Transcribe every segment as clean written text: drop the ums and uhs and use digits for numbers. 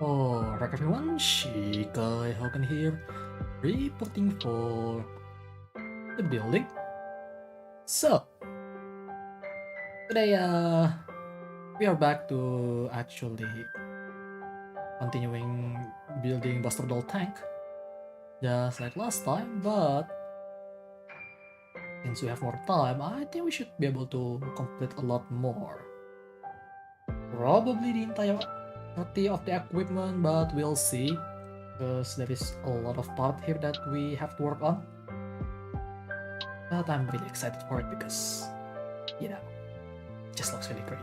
Alright everyone, Shikai Hogan here, reporting for the building. So, today we are back to actually continuing building Buster Doll Tank, just like last time, but since we have more time, I think we should be able to complete a lot more. Probably the entirety of the equipment, but we'll see, because there is a lot of part here that we have to work on. But I'm really excited for it because, you know, it just looks really great.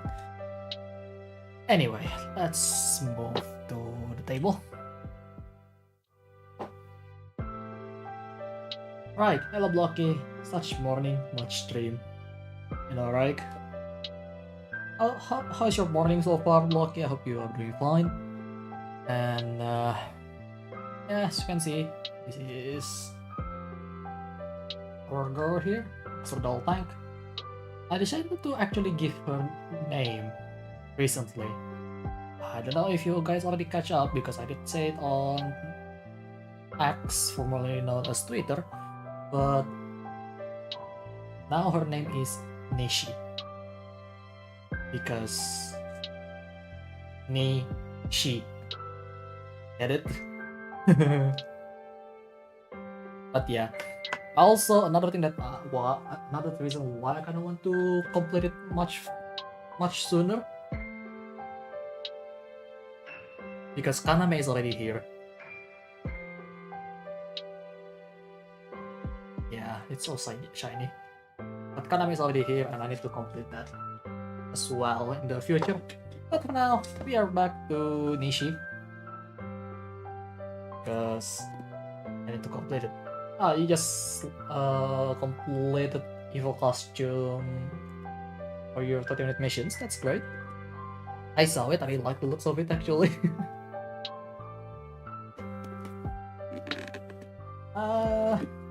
Anyway, let's move to the table. Right, hello Blocky. Such morning, much stream. You know, right? How's your morning so far, Blocky? I hope you are doing fine. And yeah, as you can see, this is our girl here, Doll Tank. I decided to actually give her name recently. I don't know if you guys already catch up because I did say it on X, formerly known as Twitter, but now her name is Nishi. Because Nishi. Get it? But yeah. Also, another thing that another reason why I kind of want to complete it much sooner, because Kaname is already here. Yeah, it's so shiny. But Kaname is already here, and I need to complete that as well in the future. But for now, we are back to Nishi, because I need to complete it. Ah, you just completed evil costume for your 30-minute missions. That's great. I saw it. I really like the looks of it actually.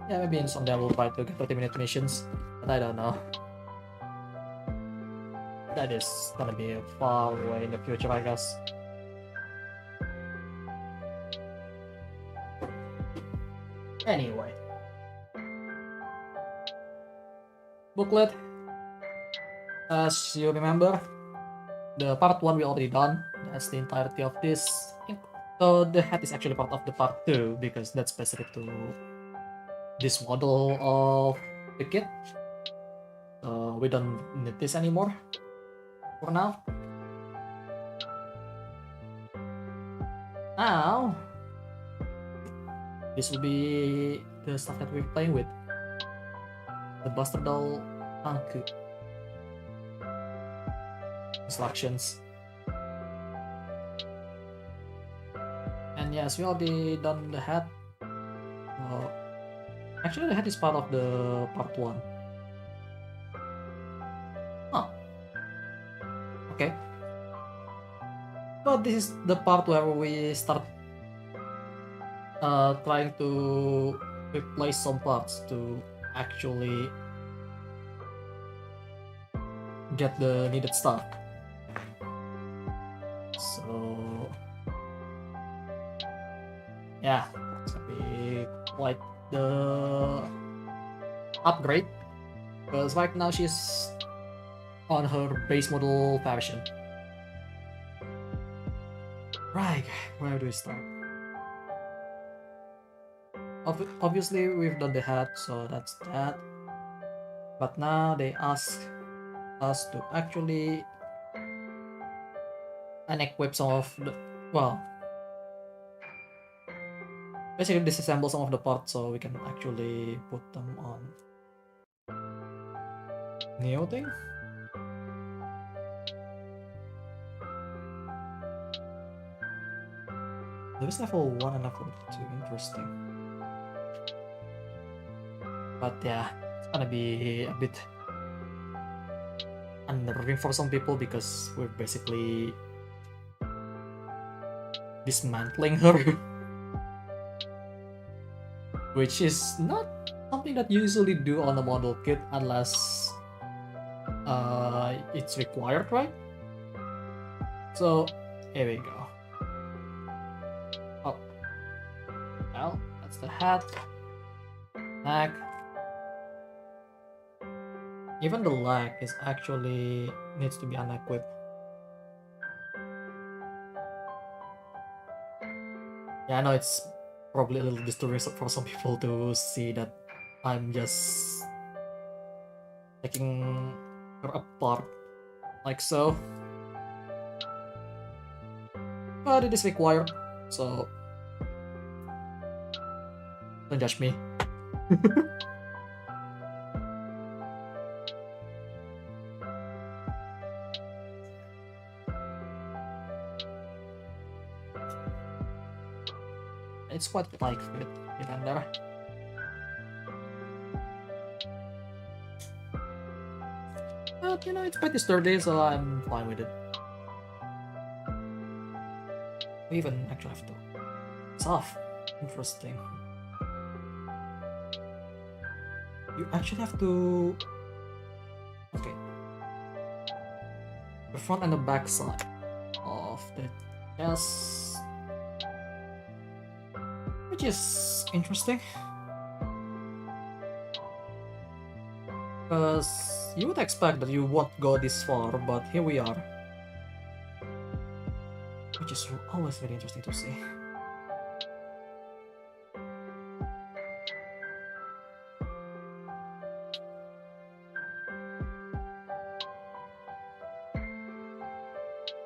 Yeah, maybe in someday I will try to get 30-minute missions, but I don't know. That is gonna be far away in the future, I guess. Anyway. Booklet. As you remember, the part 1 we already done. That's the entirety of this. So the hat is actually part of the part 2 because that's specific to this model of the kit. So we don't need this anymore for now. Now, this will be the stuff that we're playing with. The Buster Doll Anku instructions. And yes, we already done the hat. Actually, the hat is part of the part 1. Huh. Okay. But this is the part where we start trying to replace some parts to actually get the needed stuff. So yeah, it's gonna be quite the upgrade, because right now she's on her base model version. Right, where do we start? Obviously we've done the hat, so that's that. But now they ask us to actually unequip some of the, well, basically disassemble some of the parts so we can actually put them on Neo thing. There is level 1 and level 2, interesting. But yeah, it's gonna be a bit unnerving for some people because we're basically dismantling her. Which is not something that you usually do on a model kit unless it's required, right? So here we go. Well, that's the hat. Neck. Even the leg is actually needs to be unequipped. Yeah, I know it's probably a little disturbing for some people to see that I'm just taking her apart like so. But it is required, so don't judge me. It's quite like fit even there. But you know, it's pretty sturdy, so I'm fine with it. We even actually have to. It's off. Interesting. You actually have to. Okay. The front and the back side of the chest, which is interesting. Because you would expect that you won't go this far, but here we are. Which is always very interesting to see.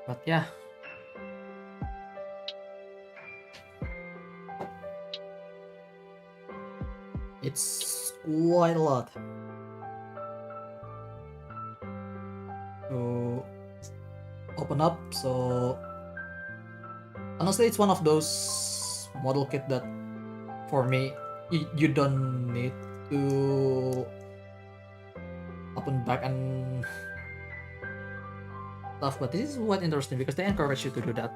But yeah. It's quite a lot to open up, so honestly it's one of those model kit that for me you don't need to open back and stuff, but this is quite interesting because they encourage you to do that.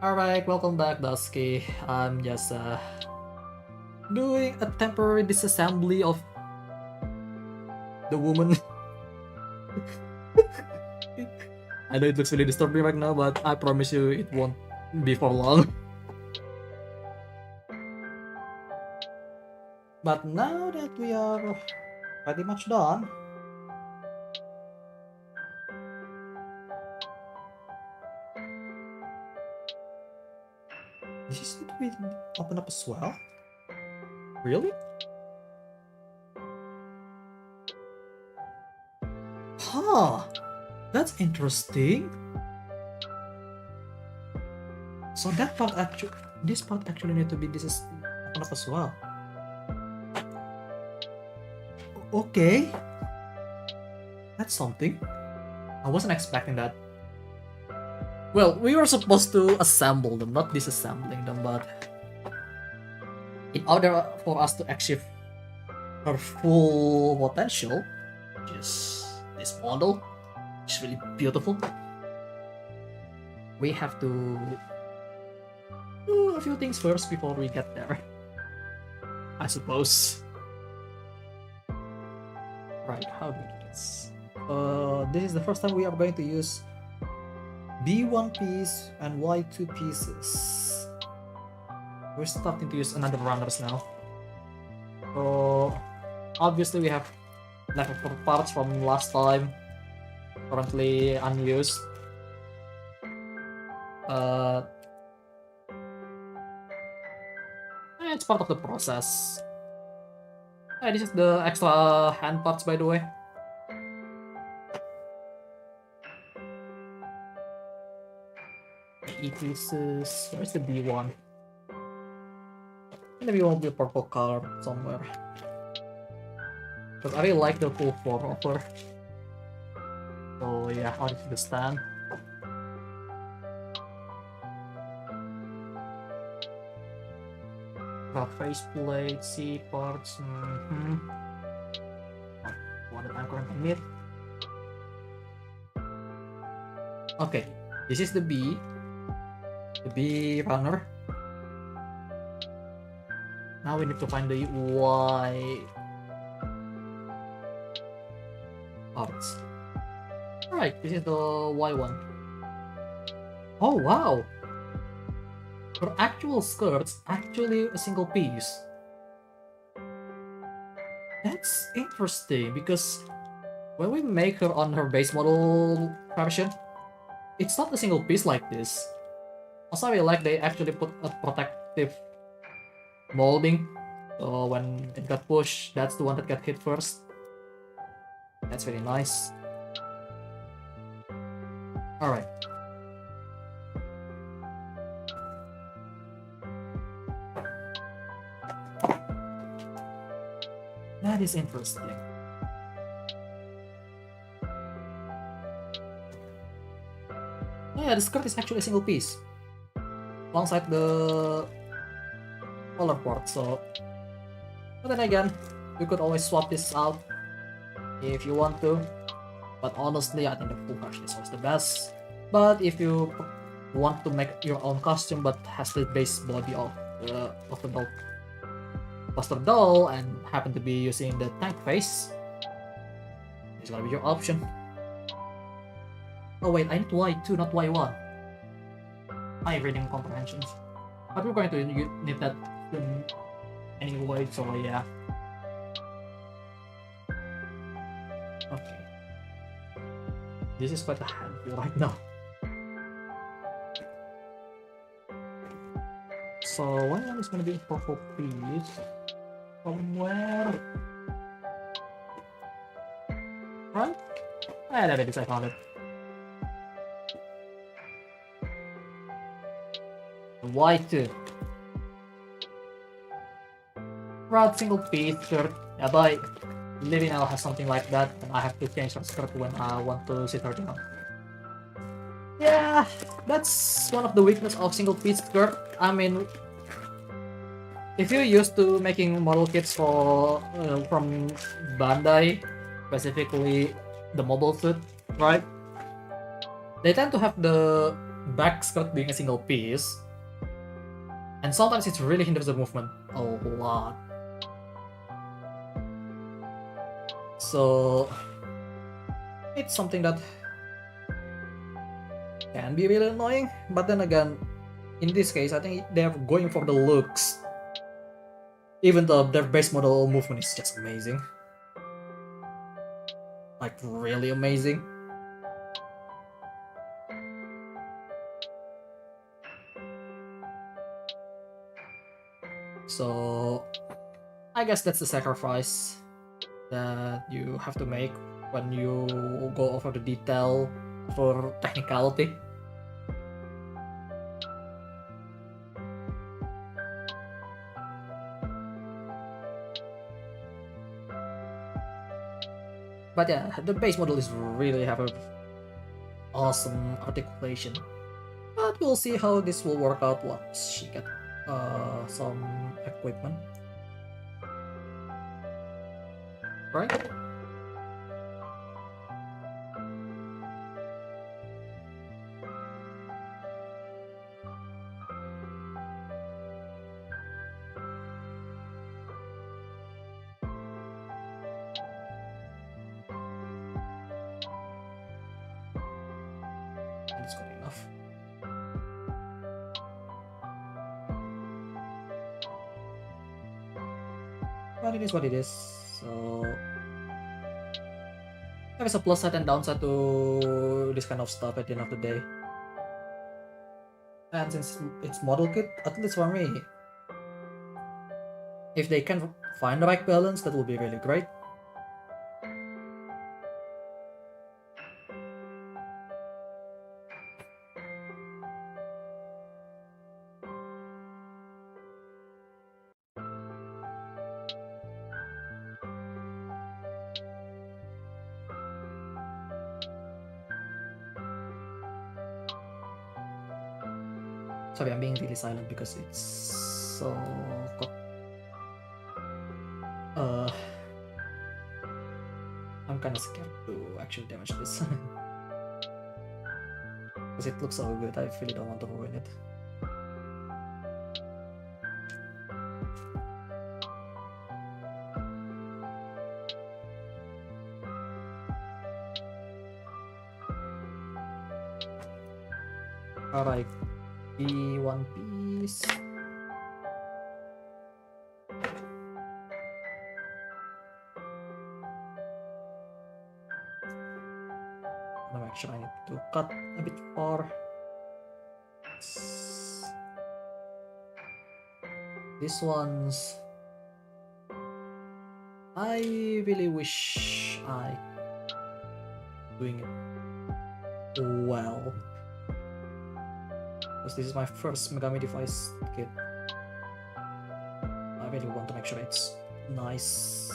Alright, welcome back Dusky. I'm just doing a temporary disassembly of the woman. I know it looks really disturbing right now, but I promise you it won't be for long. But now that we are pretty much done, this is need to be opened up as well? Really? Huh, that's interesting. So that part actually, this part actually need to be opened up as well. Okay, that's something. I wasn't expecting that. Well, we were supposed to assemble them, not disassembling them, but in order for us to achieve her full potential, which is this model, which is really beautiful, we have to do a few things first before we get there, I suppose. Right, how do we do this? This is the first time we are going to use B1 piece and Y2 pieces. We're starting to use another runners now. So obviously we have leftover parts from last time, currently unused. It's part of the process. This is the extra hand parts, by the way. E pieces. Where's the B1? And the B1 will be a purple color somewhere. Because I really like the full 4 offer. So yeah, I'll just the stand. Faceplate, C parts. What that I'm currently need. Okay, this is the B runner. Now we need to find the Y parts. Alright, this is the Y one. Oh wow! her actual skirt's actually a single piece. That's interesting because when we make her on her base model version, it's not a single piece like this. Also, I like they actually put a protective molding, so when it got pushed, that's the one that got hit first. That's very nice. Alright. That is interesting. Oh yeah, the skirt is actually a single piece alongside the collar port, so... But then again, you could always swap this out if you want to. But honestly, I think the full version is always the best. But if you want to make your own costume but has the base body of the doll, Buster doll, and happen to be using the tank face, it's gonna be your option. Oh wait, I need Y2, not Y1. My reading comprehensions. But we're going to need that anyway, so yeah. Okay. This is quite a handful right now. So one is gonna be a purple piece. Somewhere. Right? Ah, there it is, I found it. Y2. Proud single piece shirt. Yeah, but Livy now has something like that, and I have to change her skirt when I want to sit her down. Yeah, that's one of the weaknesses of single piece skirt. I mean, if you're used to making model kits for from Bandai, specifically the mobile suit, right? They tend to have the back skirt being a single piece, and sometimes it really hinders the movement a lot. So it's something that can be really annoying, but then again, in this case, I think they're going for the looks. Even though their base model movement is just amazing. Like, really amazing. So, I guess that's the sacrifice that you have to make when you go over the detail for technicality. But yeah, the base model is really have a awesome articulation. But we'll see how this will work out once she get some equipment. Right? It's good enough. But it is what it is. So there is a plus side and downside to this kind of stuff at the end of the day. And since it's model kit, at least for me, if they can find the right balance, that will be really great. Sorry, I'm being really silent because it's so... I'm kind of scared to actually damage this. Because it looks so good, I really don't want to ruin it. Alright, P1 piece. please. I'll make sure I need to cut a bit far. These ones, I really wish I doing it well, because this is my first Megami device kit. I really want to make sure it's nice.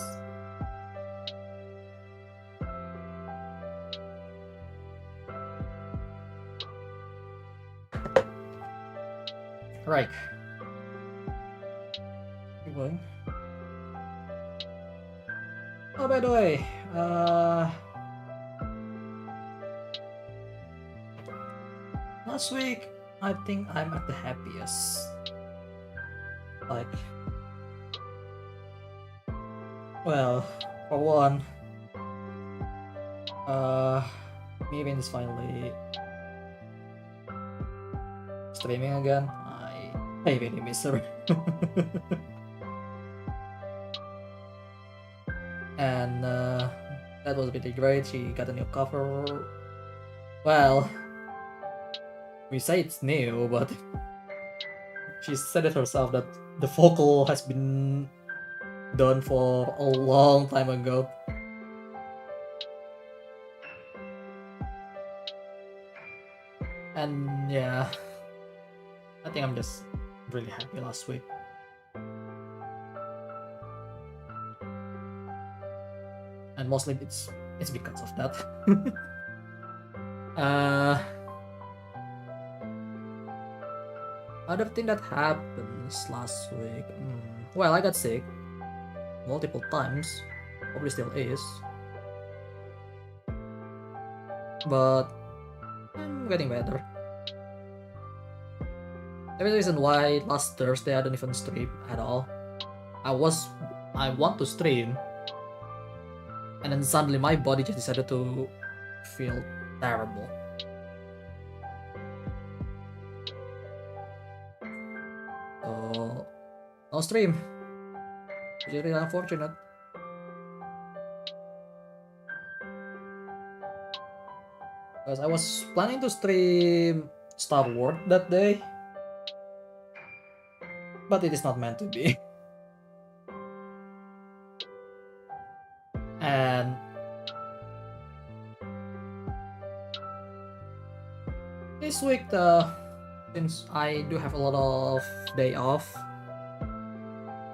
Right. Keep going. Oh, by the way, last week I think I'm at the happiest. Like, well, for one, me Vin is finally streaming again. I really miss her. And that was really great. She got a new cover. Well, we say it's new, but she said it herself that the vocal has been done for a long time ago. And yeah, I think I'm just really happy last week. And mostly it's because of that. Other thing that happens last week, well, I got sick multiple times, probably still is, but I'm getting better. The reason why last Thursday I don't even stream at all. I want to stream, and then suddenly my body just decided to feel terrible. So, no stream. It's really unfortunate. Because I was planning to stream Star Wars that day, but it is not meant to be. And this week, since I do have a lot of day off,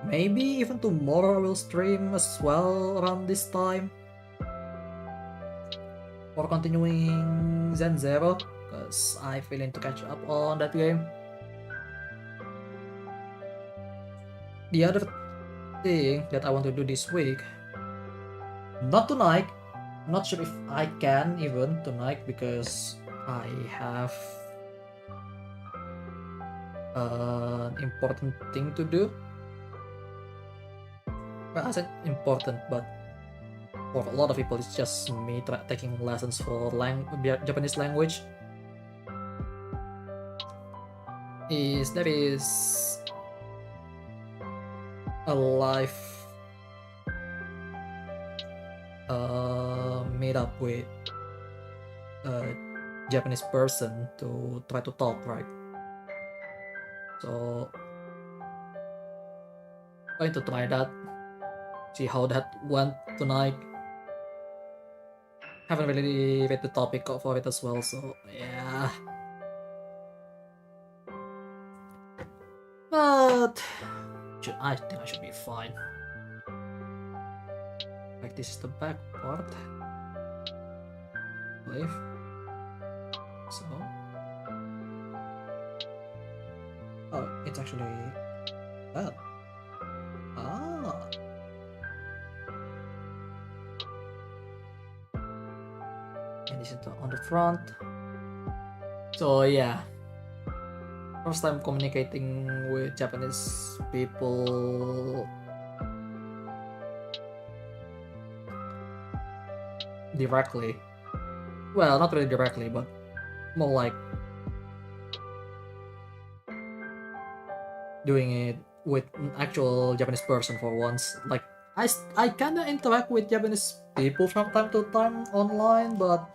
maybe even tomorrow I will stream as well around this time for continuing Zen Zero, because I feeling to catch up on that game. The other thing that I want to do this week, not tonight, not sure if I can even tonight, because I have an important thing to do. Well, I said important, but for a lot of people it's just me taking lessons for Japanese language. There is a live meet up with a Japanese person to try to talk, right? So going to try that, see how that went tonight. Haven't really read the topic for it as well, so yeah. But I think I should be fine. Like, this is the back part, I believe. So, oh, it's actually that. Ah. And this is on the front. So yeah, first time communicating with Japanese people directly. Well, not really directly, but more like doing it with an actual Japanese person for once. Like I kinda interact with Japanese people from time to time online, but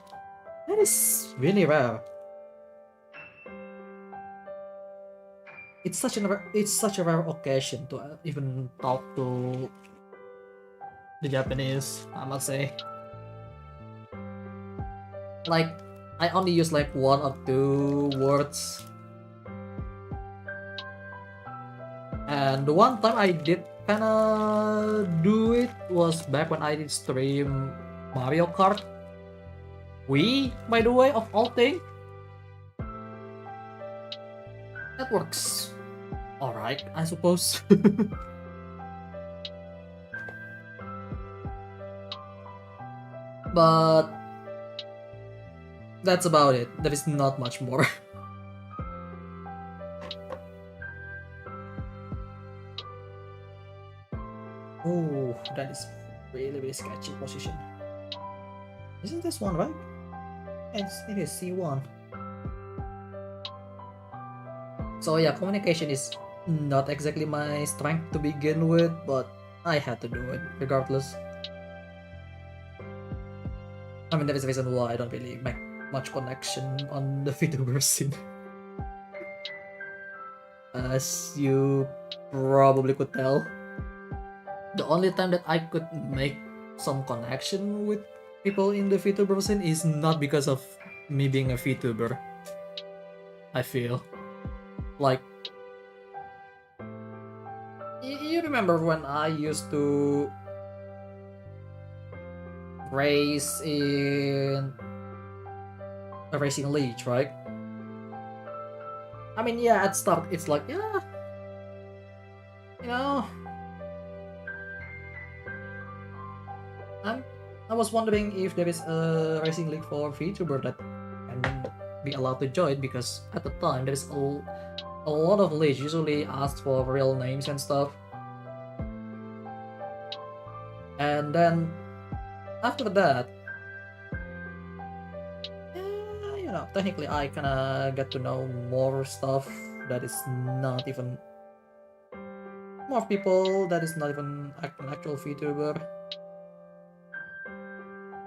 that is really rare. It's such a rare occasion to even talk to the Japanese, I must say. Like, I only use like 1 or 2 words. And the one time I did kinda do it was back when I did stream Mario Kart Wii, by the way, of all things. That works alright, I suppose. But that's about it. There is not much more. Oh, that is really sketchy position. Isn't this one right? It is C1. So yeah, communication is not exactly my strength to begin with, but I had to do it regardless. I mean, there is a reason why I don't really make much connection on the VTuber scene. As you probably could tell, the only time that I could make some connection with people in the VTuber scene is not because of me being a VTuber. I feel like you remember when I used to race in a racing league, right? I mean, yeah, at start it's like, yeah, you know, I was wondering if there is a racing league for VTuber that can be allowed to join, because at the time there is a lot of leagues usually asked for real names and stuff. And then after that, you know, technically I kinda get to know more stuff that is not even more people that is not even an actual VTuber.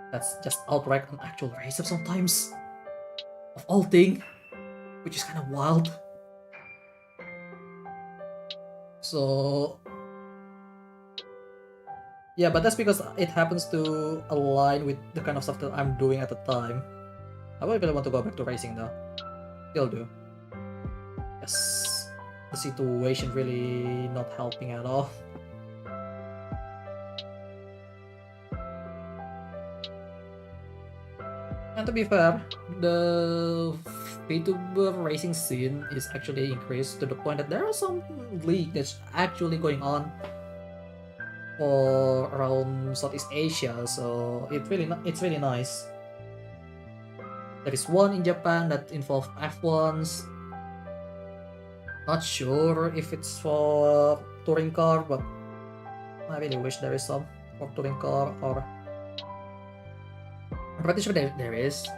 That's just outright an actual racer sometimes, of all thing, which is kind of wild. So yeah, but that's because it happens to align with the kind of stuff that I'm doing at the time. I would really want to go back to racing though. Still do. Yes, the situation really not helping at all. And to be fair, the VTuber racing scene is actually increased to the point that there are some league that's actually going on for around Southeast Asia, so it's really nice. There is one in Japan that involves F1s. Not sure if it's for touring car, but I really wish there is some for touring car, or I'm pretty sure there is.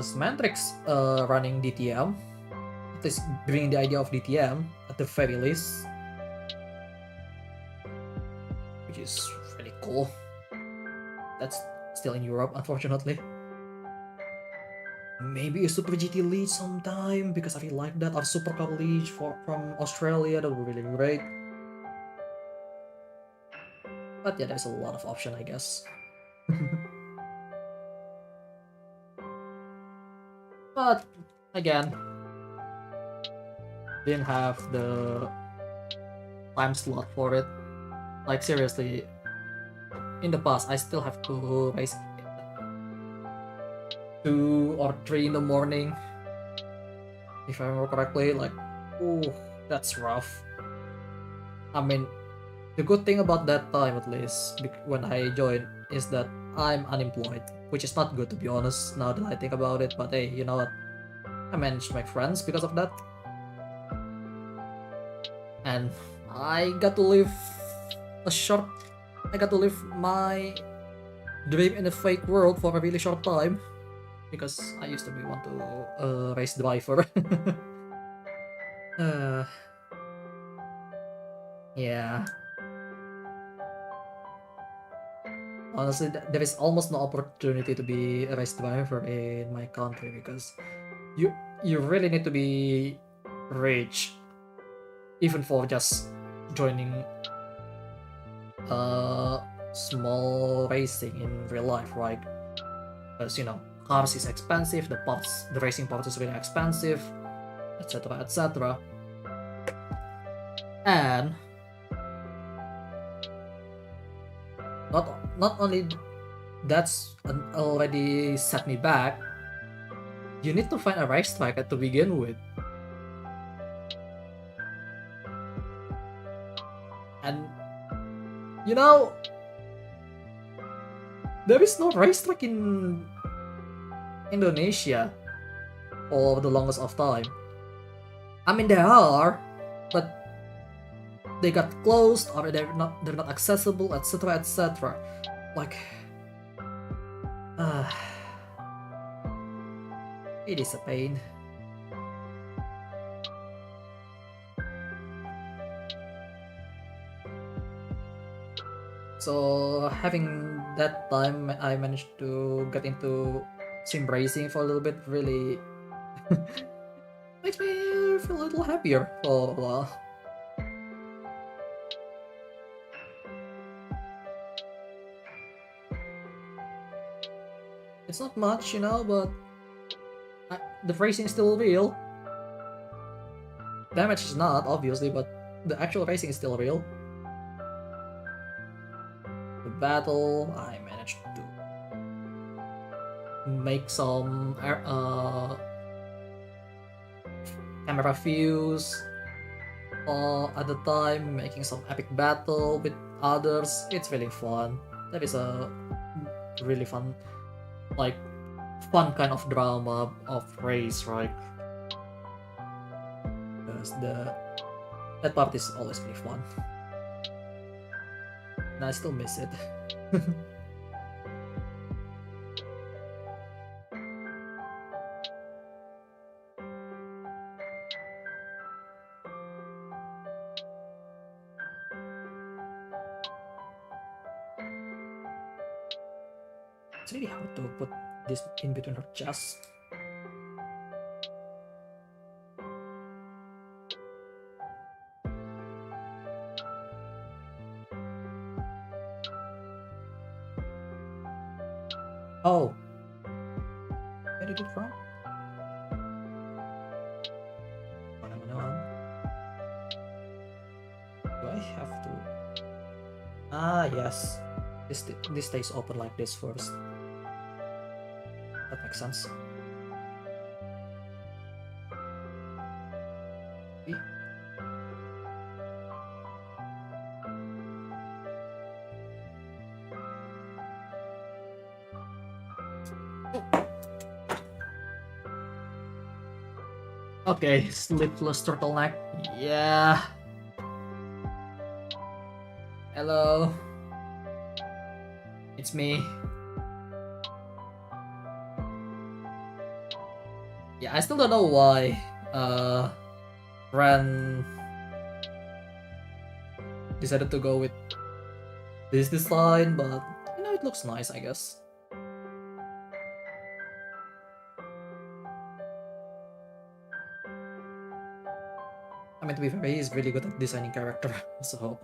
Symmetrix running DTM, at least bringing the idea of DTM at the very least, which is really cool. That's still in Europe, unfortunately. Maybe a Super GT lead sometime, because I really like that, or Super Cup lead from Australia. That would be really great. But yeah, there's a lot of option, I guess. But again, didn't have the time slot for it. Like seriously, in the past I still have to race 2 or 3 in the morning, if I remember correctly. Like, ooh, that's rough. I mean, the good thing about that time, at least when I joined, is that I'm unemployed, which is not good, to be honest, now that I think about it. But hey, you know what, I managed to make friends because of that, and I got to live my dream in a fake world for a really short time. because I used to be want to race driver. uh, yeah. Honestly, there is almost no opportunity to be a race driver in my country because you you really need to be rich, even for just joining small racing in real life, right? Because cars is expensive, the racing parts is really expensive, etc., etc. And not only that's already set me back. You need to find a racetrack to begin with, and there is no racetrack in Indonesia for the longest of time. I mean, there are, but they got closed or they're not accessible, etc., etc. Like, uh, it is a pain. So having that time, I managed to get into sim racing for a little bit. Really makes me feel a little happier for a while. It's not much, but the racing is still real. Damage is not, obviously, but the actual racing is still real. The battle, I managed to make some camera views at the time, making some epic battle with others. It's really fun. That is a really fun kind of drama of race, right? Because that part is always really fun, and I still miss it. It's really hard to put this in between her chest. Oh, where did it from? Do I have to? Ah, yes. This stays open like this first. That makes sense. Okay, sleepless turtleneck. Yeah. Hello. It's me. Yeah, I still don't know why Ren decided to go with this design, but it looks nice, I guess. I mean, to be fair, he's really good at designing character, so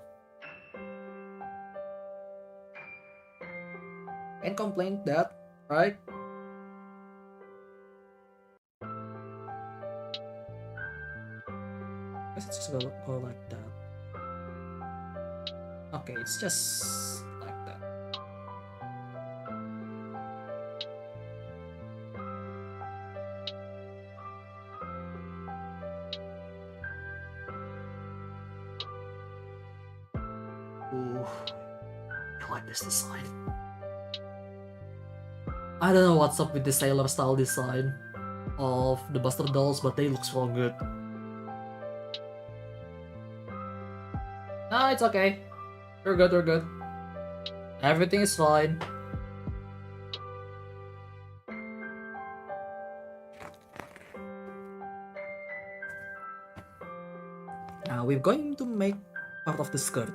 can't complain that, right? Let's just go like that. Okay, it's just like that. Ooh, I like this design. I don't know what's up with the sailor style design of the Buster dolls, but they look so good. No, it's okay. We're good, we're good. Everything is fine. we're going to make part of the skirt.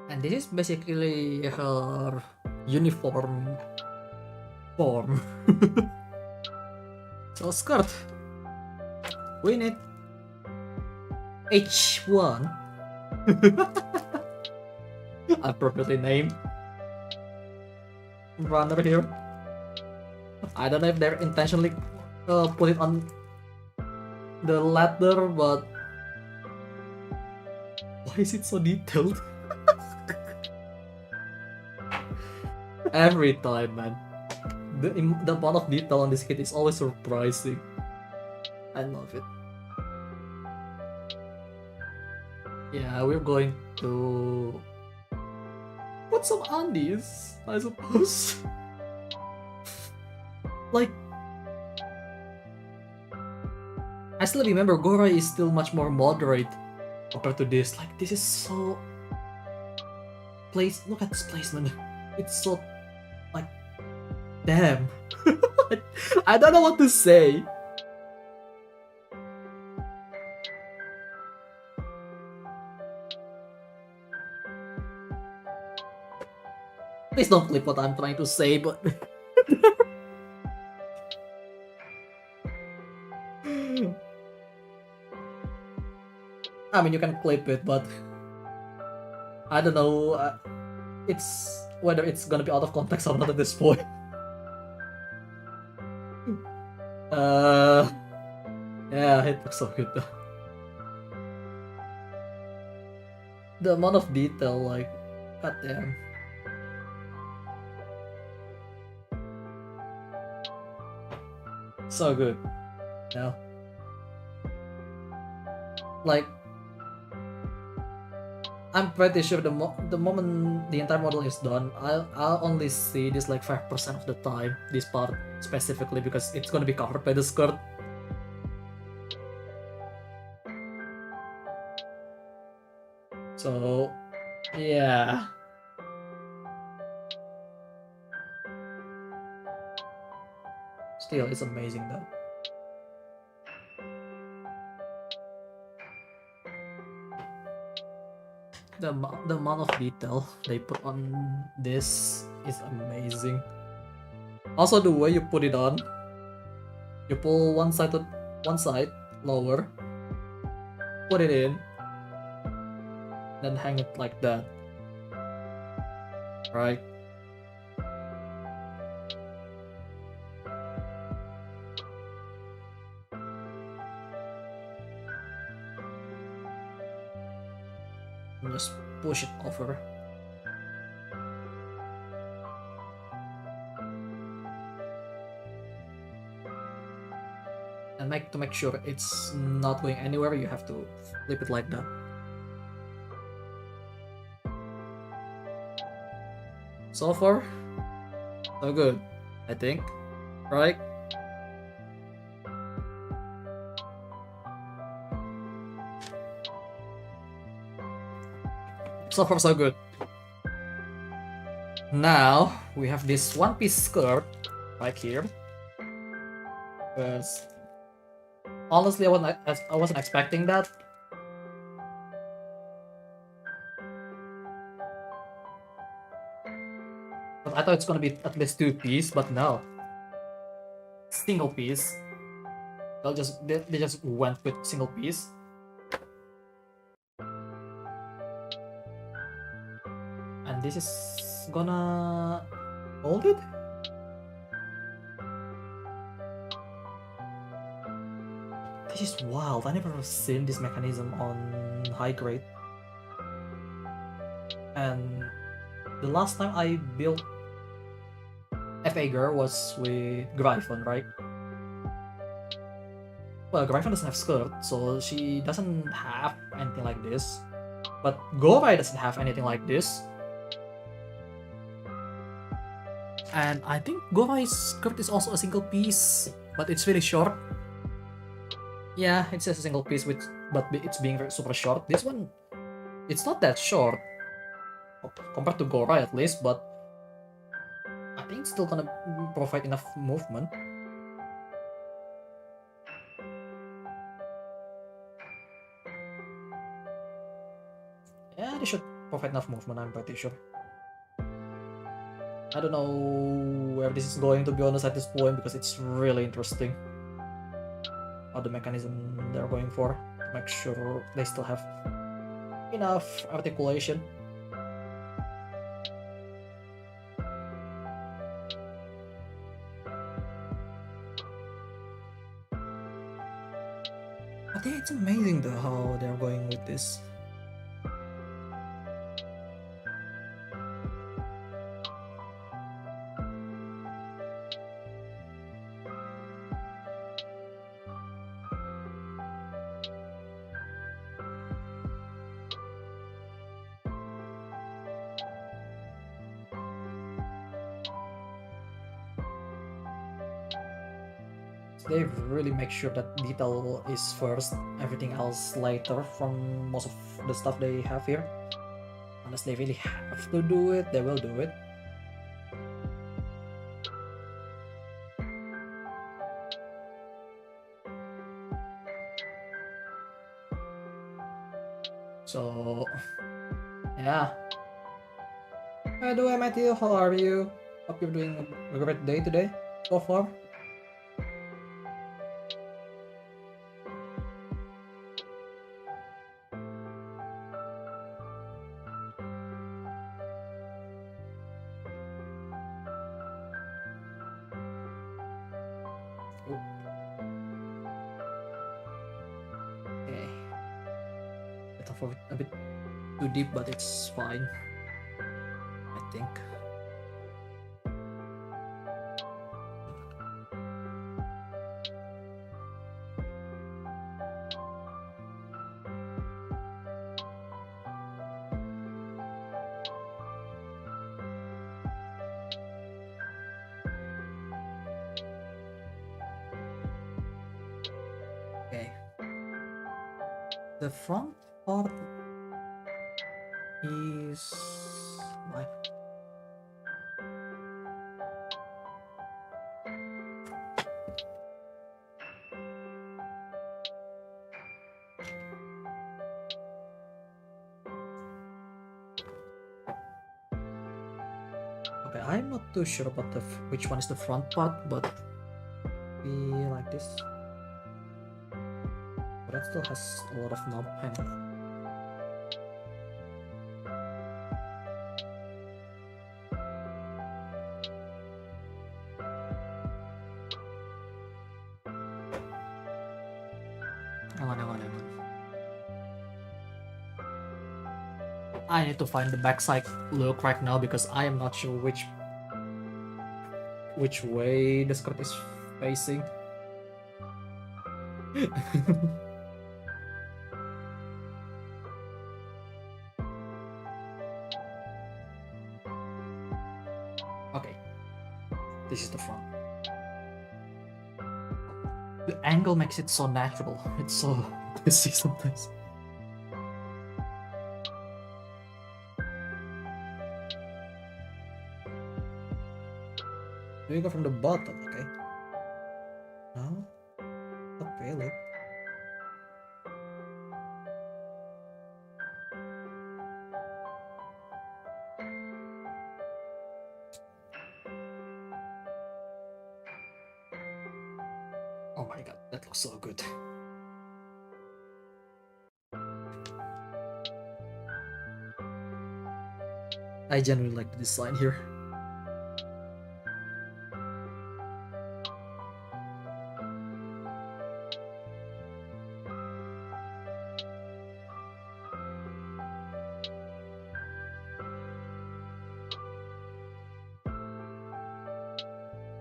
And this is basically her uniform form. So skirt, we need H1. Appropriately named runner here. I don't know if they're intentionally put it on the ladder, but why is it so detailed? Every time, man. The amount of detail on this kit is always surprising. I love it. Yeah, we're going to put some undies, I suppose. Like, I still remember Gora is still much more moderate compared to this. Like, this is so look at this placement. It's so like, damn. I don't know what to say. Please don't clip what I'm trying to say, but I mean, you can clip it, but I don't know. It's whether it's gonna be out of context or not at this point. Yeah, it looks so good though. The amount of detail, like, goddamn. So good. Yeah. Like, I'm pretty sure the moment the entire model is done, I'll only see this like 5% of the time, this part specifically, because it's gonna be covered by the skirt. So, yeah. Still, it's amazing though. The amount of detail they put on this is amazing. Also, the way you put it on, you pull one side lower, put it in, then hang it like that. Right? And just push it over. And to make sure it's not going anywhere, you have to flip it like that. So far, so good, I think, right? So far, so good. Now, we have this one-piece skirt right here. Because honestly, I wasn't expecting that. But I thought it's gonna be at least 2-piece, but no. Single piece. They just went with single piece. And this is gonna hold it? This is wild. I never seen this mechanism on high grade. And the last time I built FA Girl was with Gryphon, right? Well, Gryphon doesn't have skirt, so she doesn't have anything like this. But Gorai doesn't have anything like this. And I think Gorai's skirt is also a single piece, but it's really short. Yeah, it's just a single piece, but it's being super short. This one, it's not that short compared to Gorai at least, but it's still gonna provide enough movement. Yeah, they should provide enough movement, I'm pretty sure. I don't know where this is going, to be honest, at this point, because it's really interesting how the mechanism they're going for to make sure they still have enough articulation. But yeah, it's amazing though how they're going with this. They really make sure that detail is first, everything else later from most of the stuff they have here. Unless they really have to do it, they will do it. So, yeah. By the way, Matthew, how are you? Hope you're doing a great day today so far. Oh, okay. Bit of a bit too deep, but it's fine, I think. Okay. The front part is like okay. I'm not too sure about which one is the front part, but be like this. But that still has a lot of knob. Hang on. Hang on, hang on, hang on. I need to find the backside look right now because I am not sure which way the skirt is facing. Okay, this is the front. The angle makes it so natural. It's so to see sometimes. We go from the bottom, okay? No, not really. Oh my god, that looks so good. I genuinely like the design here.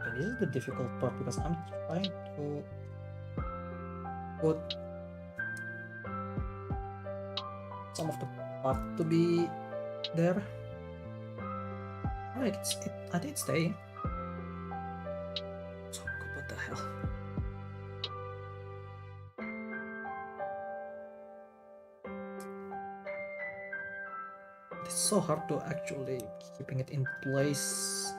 And this is the difficult part because I'm trying to put some of the part to be there. Alright, I think it's staying. So good, what the hell? It's so hard to actually keeping it in place.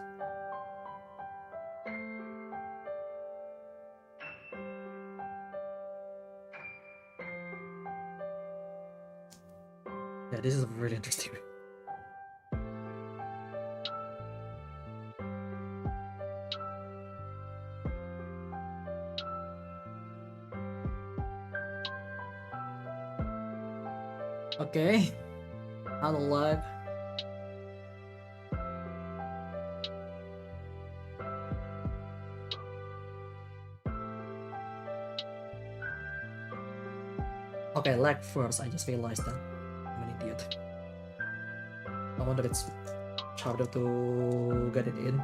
Yeah, this is really interesting. Okay, not alive. Okay, lag first. I just realized that I'm an idiot. I wonder it's harder to get it in.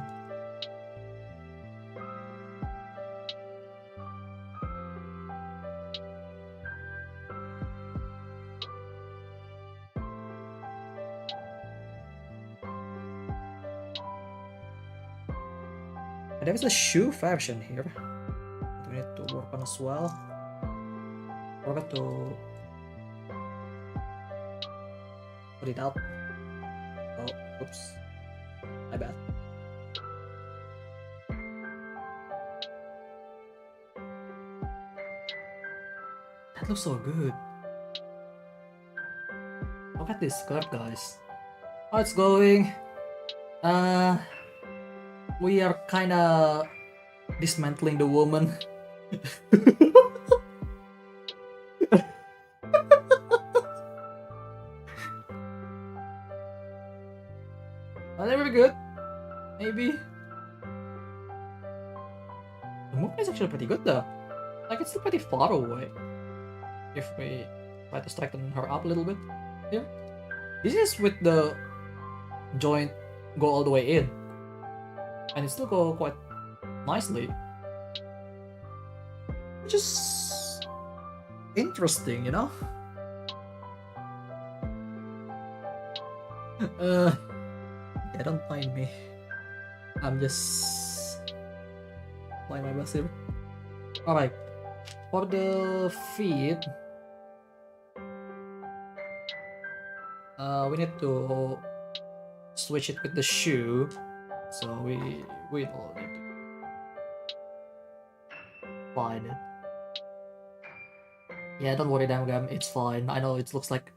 And there is a shoe version here that we need to work on as well. Forgot to put it out. Oh, oops. My bad. That looks so good. Look at this skirt, guys. How it's going? We are kinda dismantling the woman. Are they very good? Maybe. The movement is actually pretty good though. Like it's still pretty far away. If we try to straighten her up a little bit here. This is with the joint go all the way in. And it still go quite nicely. Which is interesting, you know? Yeah, don't mind me. I'm just playing my best here. Alright. For the feet, we need to switch it with the shoe. So we all need to find it. Yeah, don't worry, Damgam, it's fine. I know it looks like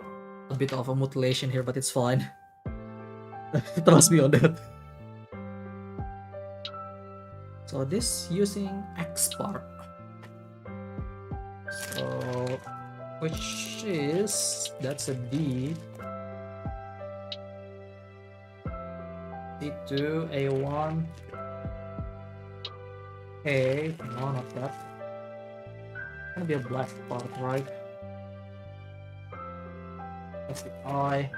a bit of a mutilation here, but it's fine. Trust me on that. So this using Xpark. So which is that's a D. D2, A1. A, no, not that. It's gonna be a black part, right? That's the I.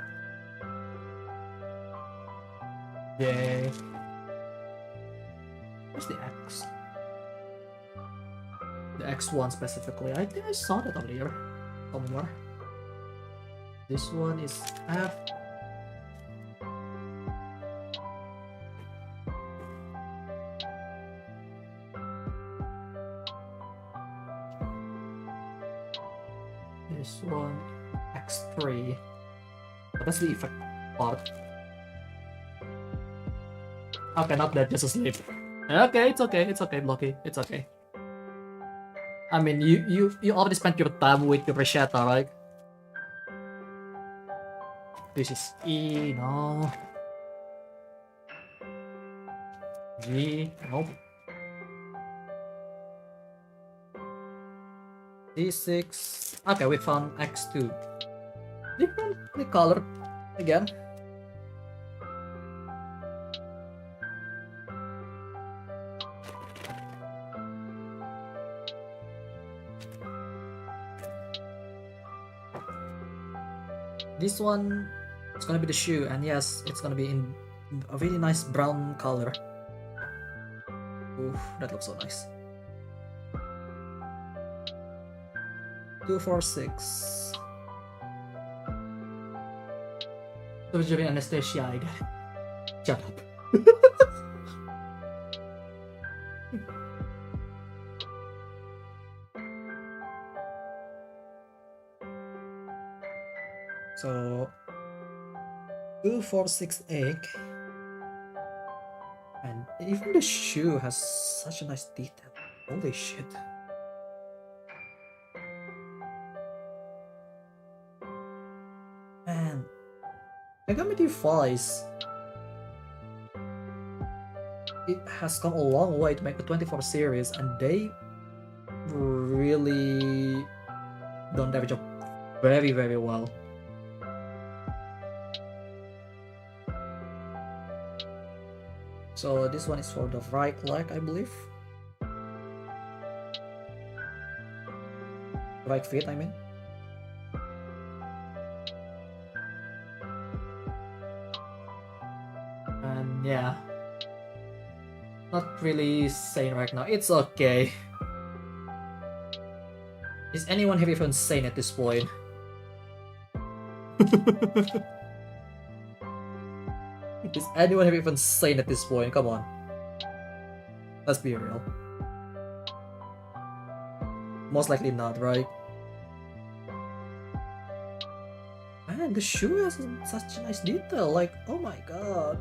J. Where's the X? The X1 specifically. I think I saw that earlier. Somewhere. This one is F. This one X3. But that's the effect part. Okay, not that, just asleep. Okay, it's okay, Blocky. It's okay. I mean, you already spent your time with your Rashetta, right? This is E, no. G, nope. D6. Okay, we found X2. Differently colored again. This one is gonna be the shoe, and yes, it's gonna be in a really nice brown color. Oof, that looks so nice. 2, 4, 6. Surgery anesthesia, I got it. Shut up. So 2, 4, 6 egg, and even the shoe has such a nice detail. Holy shit. And Megami Device, it has come a long way to make the 24 series, and they really done their job very, very well. So this one is for the right leg, I believe. Right feet, I mean. And yeah, not really sane right now. It's okay. Is anyone here even sane at this point? Is anyone here even sane at this point? Come on. Let's be real. Most likely not, right? Man, the shoe has such a nice detail. Like, oh my god.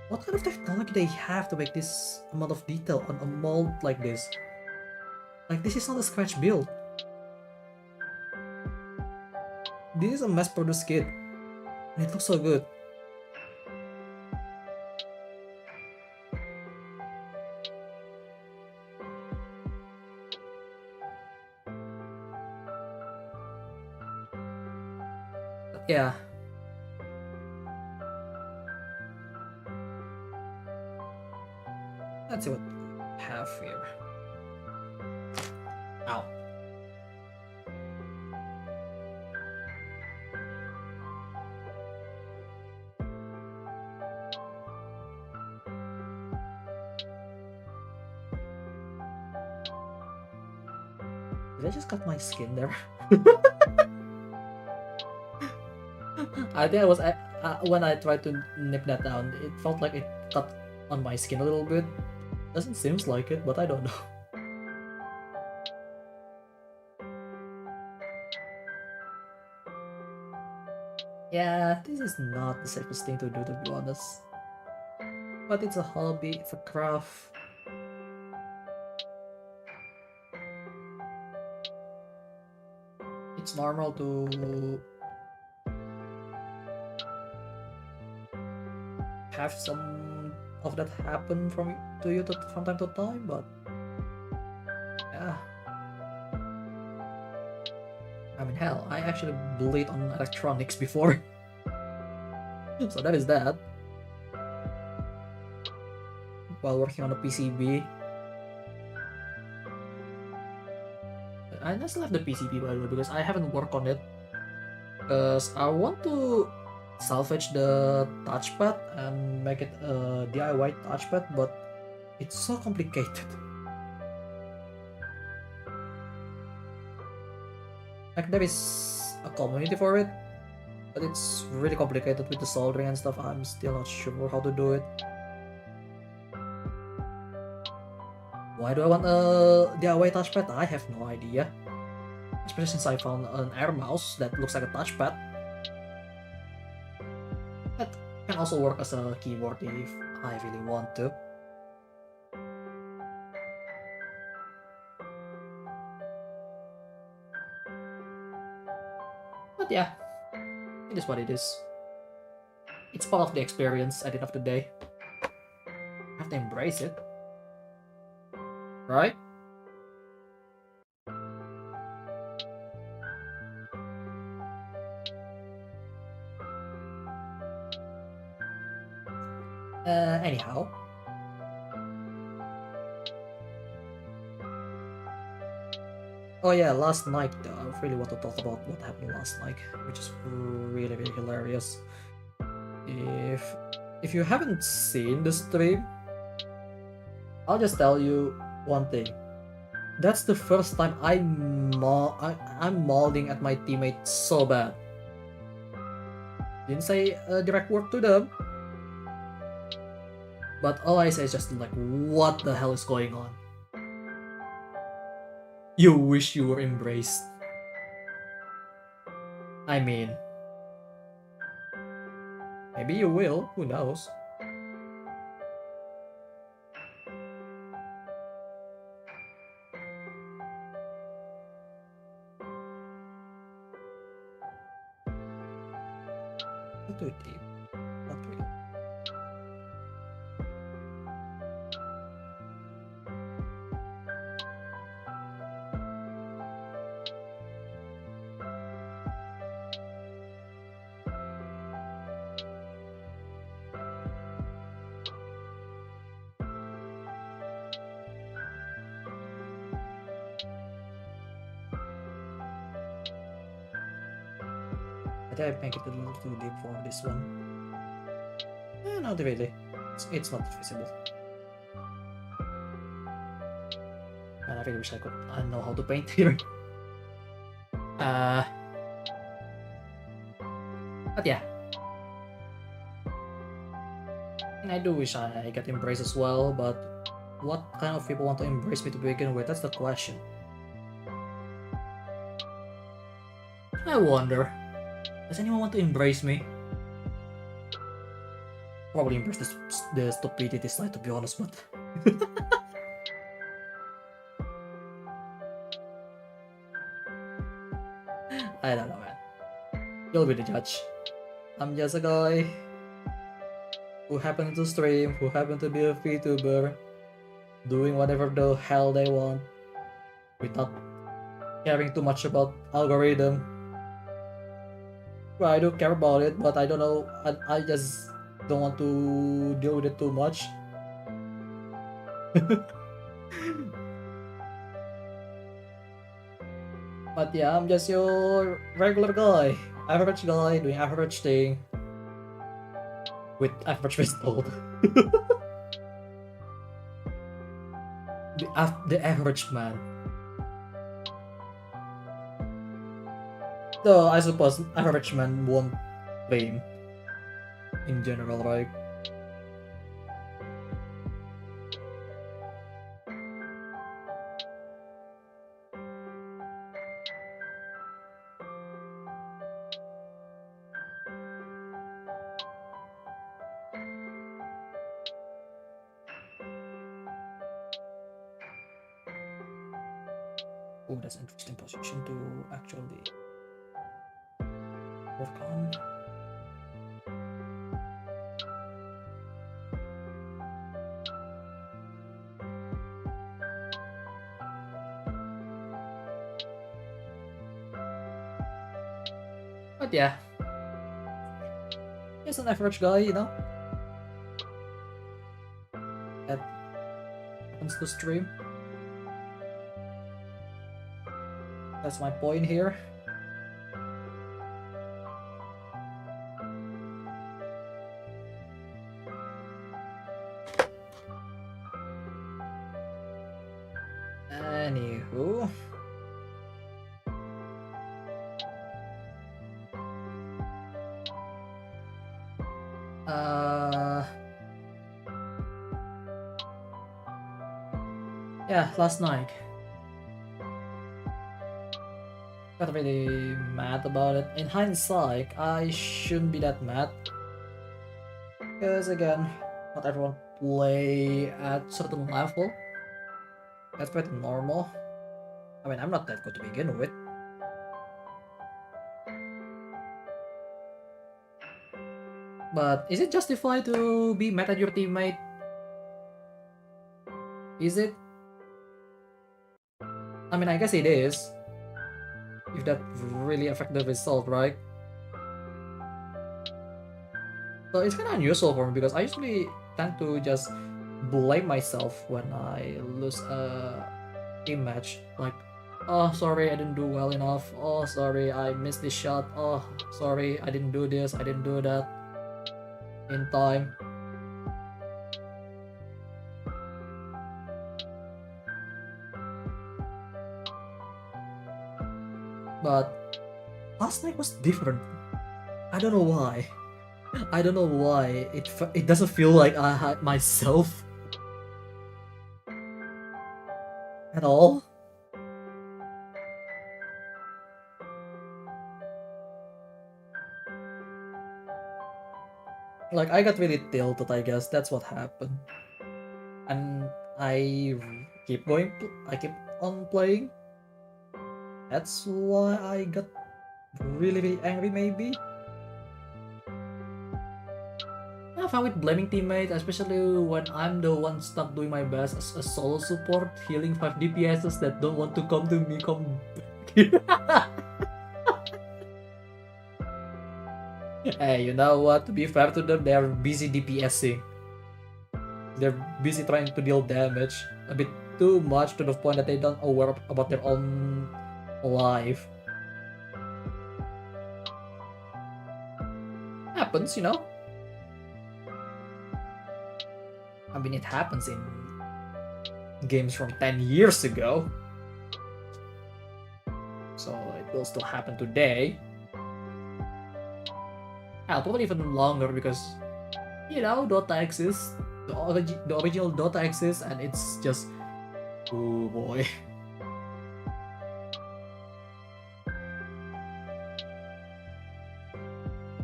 What kind of technology they have to make this amount of detail on a mold like this? Like, this is not a scratch build. This is a mass-produced kit. And it looks so good. But yeah. Let's see what we have here. Ow. Did I just cut my skin there? I think I was when I tried to nip that down, it felt like it cut on my skin a little bit. Doesn't seem like it, but I don't know. Yeah, this is not the safest thing to do, to be honest. But it's a hobby, it's a craft. It's normal to have some of that happen to you from time to time, but yeah. I mean, hell, I actually bleed on electronics before. So that is that. While working on a PCB. I still have the PCB, by the way, because I haven't worked on it. Because I want to salvage the touchpad and make it a DIY touchpad, but it's so complicated. Like, there is a community for it, but it's really complicated with the soldering and stuff. I'm still not sure how to do it. Why do I want a DIY touchpad? I have no idea. Especially since I found an air mouse that looks like a touchpad. That can also work as a keyboard if I really want to. But yeah, it is what it is. It's part of the experience at the end of the day. I have to embrace it. Right? Anyhow. Oh yeah, last night, I really want to talk about what happened last night, which is really, really hilarious. If you haven't seen the stream, I'll just tell you one thing. That's the first time I'm molding at my teammates so bad. Didn't say a direct word to them, but all I say is just like, what the hell is going on? You wish you were embraced. I mean, maybe you will, who knows? Not too deep. Not really. I think I make it a little too deep for this one. Not really. It's not visible. Man, I really wish I know how to paint here. But yeah. And I do wish I get embraced as well, but what kind of people want to embrace me to begin with? That's the question. I wonder, does anyone want to embrace me? Probably embrace the stupidity side, to be honest, but... I don't know, man. You'll be the judge. I'm just a guy who happened to stream, who happened to be a VTuber, doing whatever the hell they want, without caring too much about algorithm. Well, I do care about it, but I don't know, I just don't want to deal with it too much. But yeah, I'm just your regular guy, average guy doing average thing with average result. the average man. Though I suppose average man won't blame in general, right? Oh, that's an interesting position to actually work on. But yeah, he's an average guy, you know, that happens to stream. That's my point here. Anywho. Yeah, last night. Got really mad about it. In hindsight, I shouldn't be that mad. Because again, not everyone play at certain level. That's pretty normal. I mean, I'm not that good to begin with. But is it justified to be mad at your teammate? Is it? I mean, I guess it is. If that really affect the result, right? So it's kind of unusual for me because I usually tend to just blame myself when I lose a team match. Like, oh, sorry, I didn't do well enough. Oh, sorry, I missed this shot. Oh, sorry, I didn't do this, I didn't do that in time. But last night was different. I don't know why. I don't know why. It doesn't feel like I had myself at all. Like, I got really tilted, I guess. That's what happened. And I keep going. I keep on playing. That's why I got really, really angry, maybe. kind of fun with blaming teammates, especially when I'm the one stuck doing my best as a solo support, healing 5 DPSs that don't want to come to me, come back. Hey, you know what? To be fair to them, they're busy DPSing. They're busy trying to deal damage. A bit too much to the point that they don't aware about their own life. Happens, you know? I mean, it happens in games from 10 years ago. So it will still happen today. Hell, probably even longer because, you know, Dota exists. The original Dota exists, and it's just, oh boy.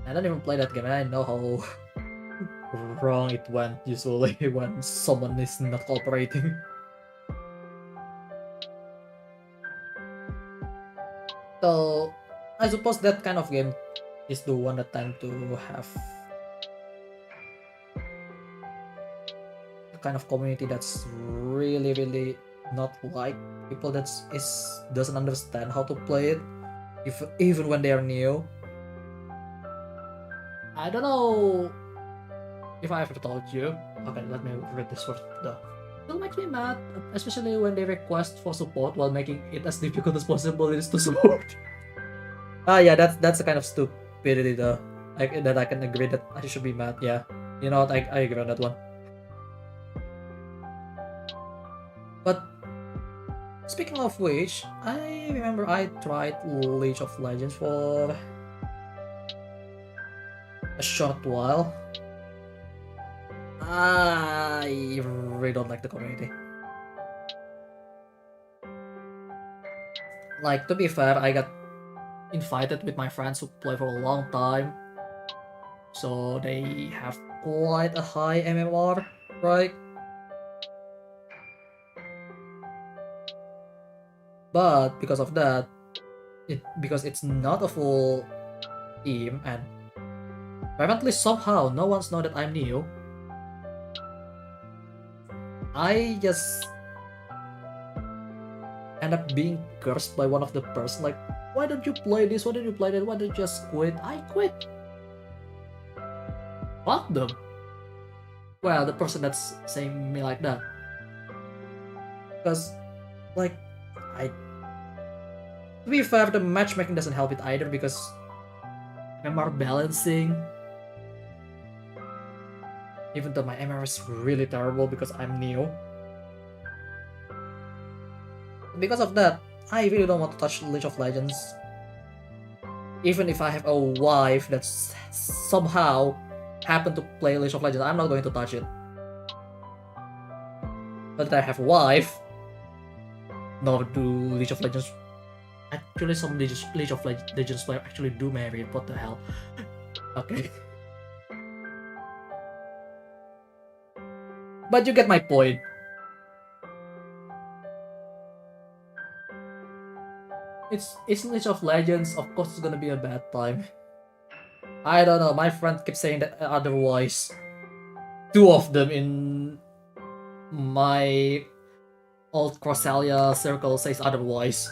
I don't even play that game, and I know how wrong it went usually when someone is not cooperating. So I suppose that kind of game is the one that tend to have a kind of community that's really not like people that doesn't understand how to play it, even when they are new. I don't know if I ever told you. Okay, let me read this first though. It makes me mad, especially when they request for support while making it as difficult as possible it is to support. Yeah, that's the kind of stupidity though. That I can agree that I should be mad. Yeah, you know what? I agree on that one. But speaking of which, I remember I tried League of Legends for a short while. I really don't like the community. Like, to be fair, I got invited with my friends who play for a long time, so they have quite a high MMR, right? But because of that, because it's not a full team, and apparently somehow no one's know that I'm new, I just end up being cursed by one of the person, like, why don't you play this, why don't you play that, why don't you just quit? I quit. Fuck them. Well, the person that's saying me like that, because, like, to be fair, the matchmaking doesn't help it either, because MMR balancing, even though my MMR is really terrible because I'm new, because of that, I really don't want to touch League of Legends. Even if I have a wife that somehow happened to play League of Legends, I'm not going to touch it. But that I have a wife, nor do League of Legends. Actually, some League of Legends players actually do marry it. What the hell? Okay. But you get my point. It's League of Legends, of course it's gonna be a bad time. I don't know, my friend keeps saying that otherwise. Two of them in my old Crossalia circle says otherwise.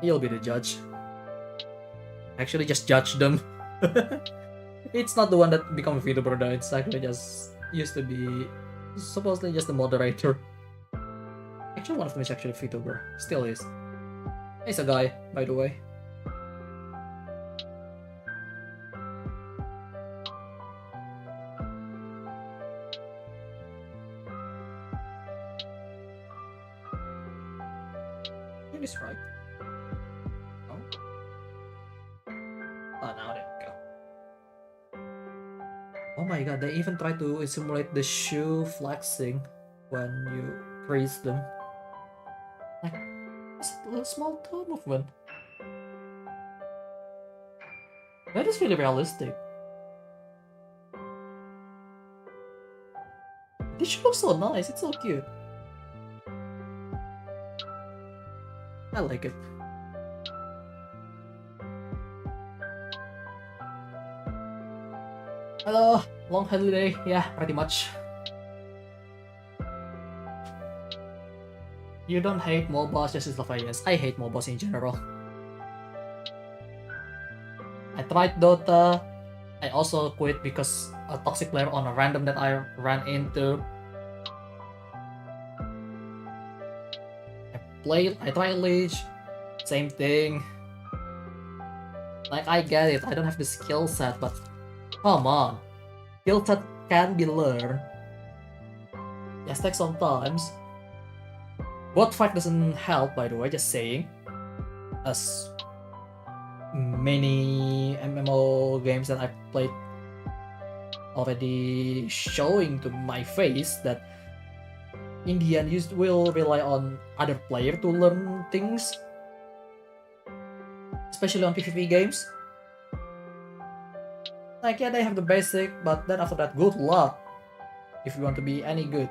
You'll be the judge. Actually, just judge them. It's not the one that become a VTuber though, it's actually just used to be supposedly just the moderator. Actually, one of them is actually a VTuber. Still is. He's a guy, by the way. It is right. Oh. Oh, now there we go. Oh my god, they even try to simulate the shoe flexing when you crease them. Like, it's a small toe movement. That is really realistic. This shoe looks so nice, it's so cute. I like it. Hello, long holiday. Yeah, pretty much. You don't hate MOBAs, just stuff like yes. I hate MOBAs in general. I tried Dota. I also quit because a toxic player on a random that I ran into. I tried League. Same thing. Like, I get it, I don't have the skill set, but come on. Skill set can be learned. Yes, take some times. Bot fight doesn't help, by the way, just saying. As many MMO games that I've played already showing to my face that in the end you will rely on other player to learn things. Especially on PvP games. Like, yeah, they have the basic, but then after that, good luck if you want to be any good.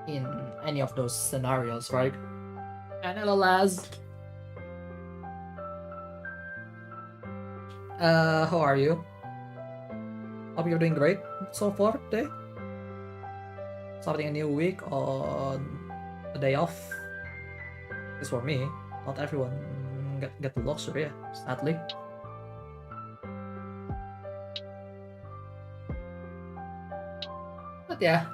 In any of those scenarios, right? And hello, Laz. How are you? Hope you're doing great so far today. Starting a new week on a day off. This for me. Not everyone get the luxury, sadly. But yeah,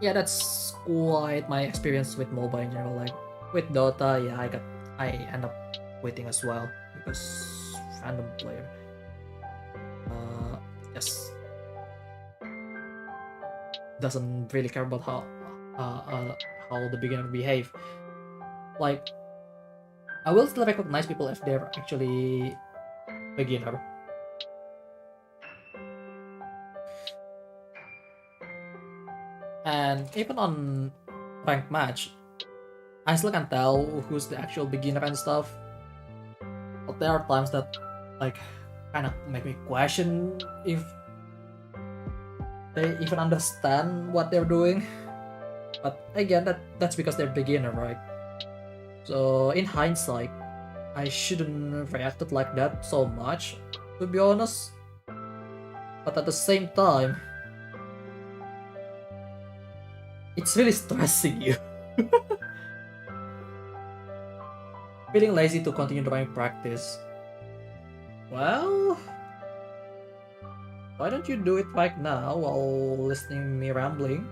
that's quite my experience with MOBA in general. Like with Dota, yeah, I end up quitting as well because random player. Just doesn't really care about how the beginner behave. Like, I will still recognize people if they're actually beginner. And even on ranked match, I still can tell who's the actual beginner and stuff. But there are times that like kind of make me question if they even understand what they're doing. But again, that's because they're beginner, right? So in hindsight, I shouldn't reacted like that so much, to be honest. But at the same time, it's really stressing you. Feeling lazy to continue drawing practice. Well, why don't you do it right now while listening me rambling?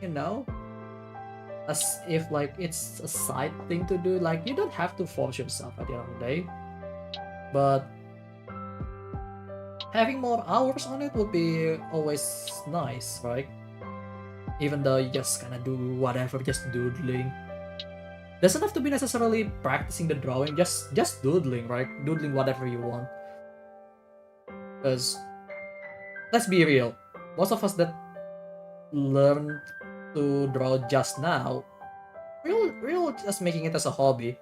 You know? As if like it's a side thing to do. Like, you don't have to force yourself at the end of the day. But having more hours on it would be always nice, right? Even though you just kinda do whatever, just doodling. Doesn't have to be necessarily practicing the drawing, just doodling, right? Doodling whatever you want. Because let's be real, most of us that learned to draw just now, we're just making it as a hobby,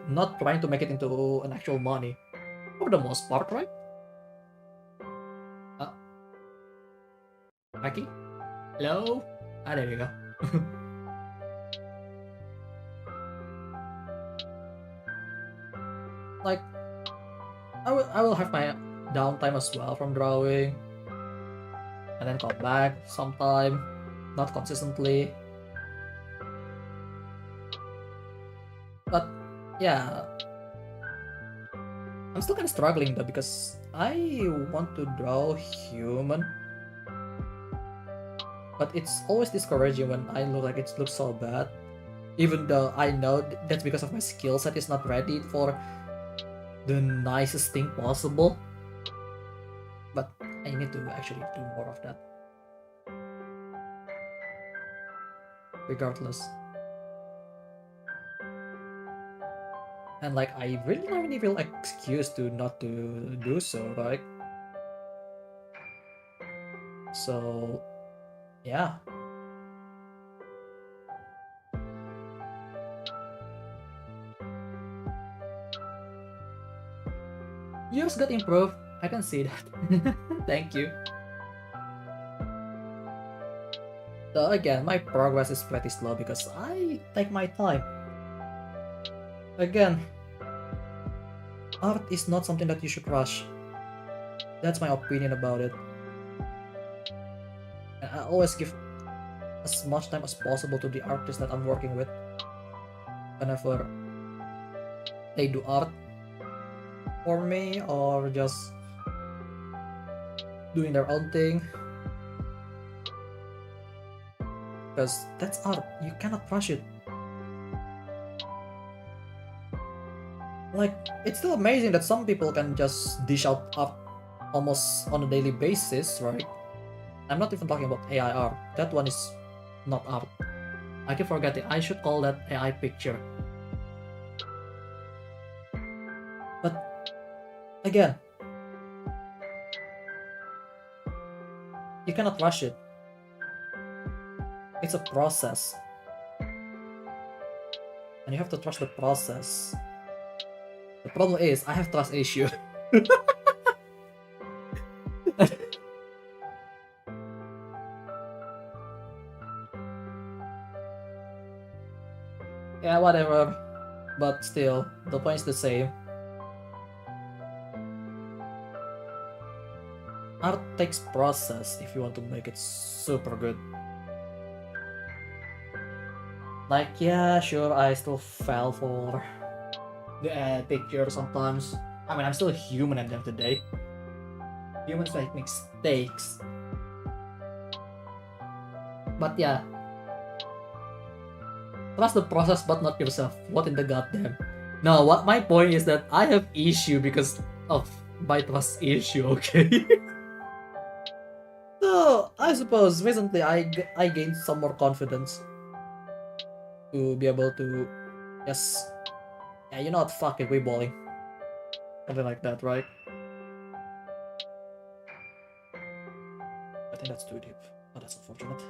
not trying to make it into an actual money, for the most part, right? Maki? Hello? There you go. Like, I will have my downtime as well from drawing, and then come back sometime, not consistently. But yeah, I'm still kind of struggling though because I want to draw human, but it's always discouraging when I look like it looks so bad. Even though I know that's because of my skill set is not ready for the nicest thing possible. But I need to actually do more of that. Regardless. And like, I really don't have any real excuse to not to do so, right? So, yeah. Yours got improved. I can see that. Thank you. So again, my progress is pretty slow because I take my time. Again, art is not something that you should rush. That's my opinion about it. And I always give as much time as possible to the artists that I'm working with. Whenever they do art for me or just doing their own thing. Because that's art, you cannot rush it. Like, it's still amazing that some people can just dish out art almost on a daily basis, right? I'm not even talking about AI art. That one is not art. I keep forgetting. I should call that AI picture. But again, you cannot rush it. It's a process. And you have to trust the process. The problem is, I have trust issue. Yeah, whatever. But still, the point is the same. Art takes process if you want to make it super good. Like, yeah, sure, I still fell for the picture sometimes. I mean, I'm still a human at the end of the day. Humans make mistakes. But yeah. Trust the process but not yourself. What in the goddamn? No, what my point is that I have issue because of my trust issue, okay? So, I suppose recently I gained some more confidence to be able to just, yeah, you know what, fuck it, we're balling. Something like that, right? I think that's too deep. Oh, that's unfortunate.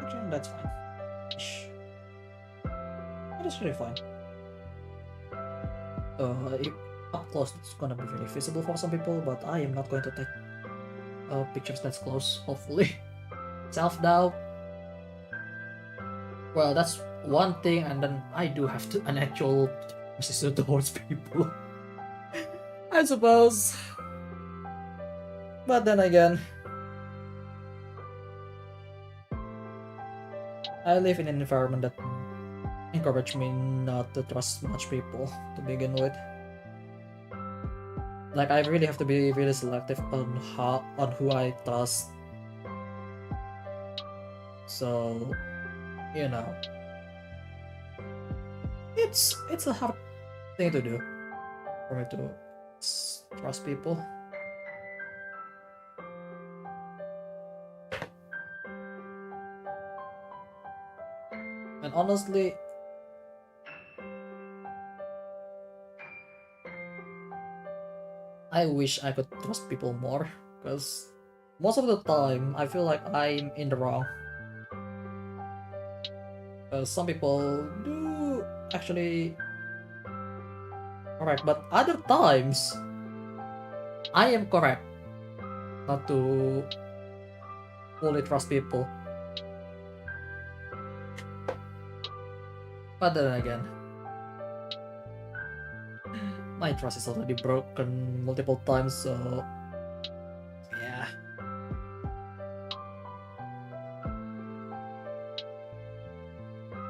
Actually, that's fine. Ish. That is really fine. If up close, it's gonna be really visible for some people, but I am not going to take pictures that's close, hopefully. Self-doubt. Well, that's one thing, and then I do have an actual resistance towards people. I suppose. But then again, I live in an environment that encouraged me not to trust much people to begin with. Like, I really have to be really selective on who I trust. So, you know, it's a hard thing to do for me to trust people. And honestly, I wish I could trust people more, because most of the time I feel like I'm in the wrong. Some people do actually correct, but other times I am correct not to fully trust people. But then again, my trust is already broken multiple times, so yeah.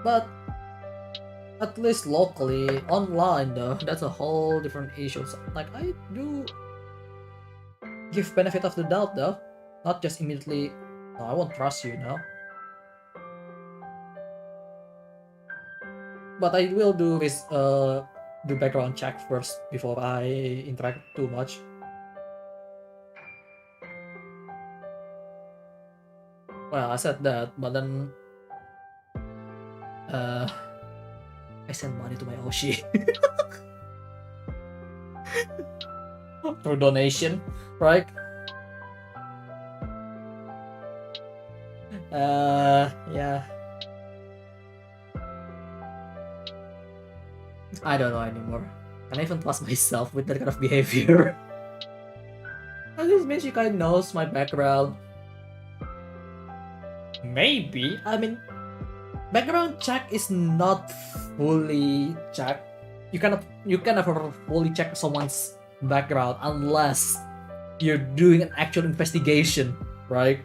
But at least locally, online though, that's a whole different issue. So, like, I do give benefit of the doubt though, not just immediately, no, I won't trust you now. But I will do this do background check first before I interact too much. Well, I said that, but then I send money to my Oshi. through donation, right? Yeah. I don't know anymore. Can I even trust myself with that kind of behavior? And this means she kind of knows my background. Maybe. I mean, background check is not fully checked. You can never fully check someone's background unless you're doing an actual investigation, right?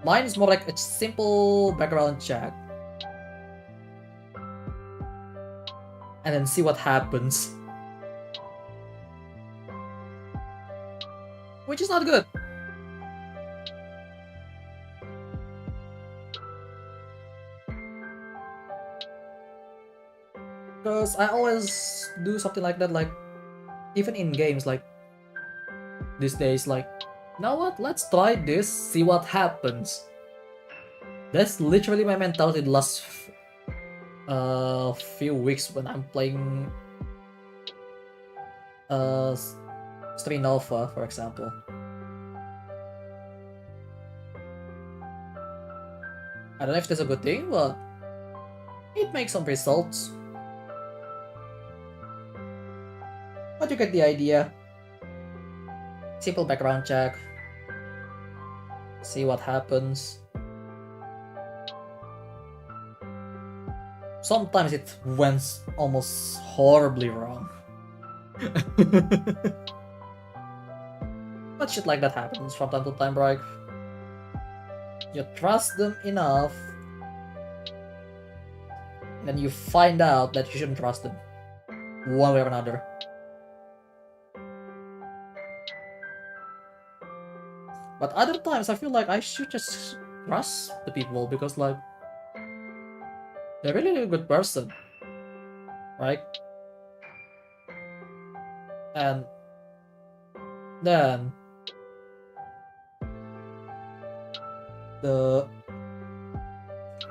Mine is more like a simple background check. And then see what happens. Which is not good. Because I always do something like that, like, even in games, like, these days, like, you know what, let's try this, see what happens. That's literally my mentality the last few weeks when I'm playing Street Nova, for example. I don't know if that's a good thing, but it makes some results. But you get the idea. Simple background check. See what happens. Sometimes it went almost horribly wrong. But shit like that happens from time to time, right? You trust them enough, and then you find out that you shouldn't trust them, one way or another. But other times I feel like I should just trust the people because, like, they're really a good person, right? And then the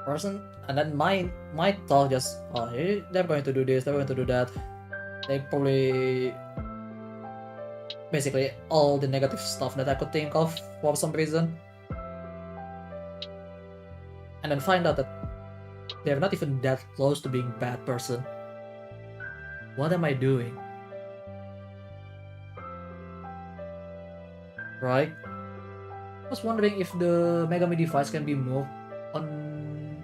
person, and then my thought just, oh, hey, they're going to do this, they're going to do that. They probably basically all the negative stuff that I could think of for some reason. And then find out that they're not even that close to being a bad person. What am I doing? Right? I was wondering if the Megami device can be moved on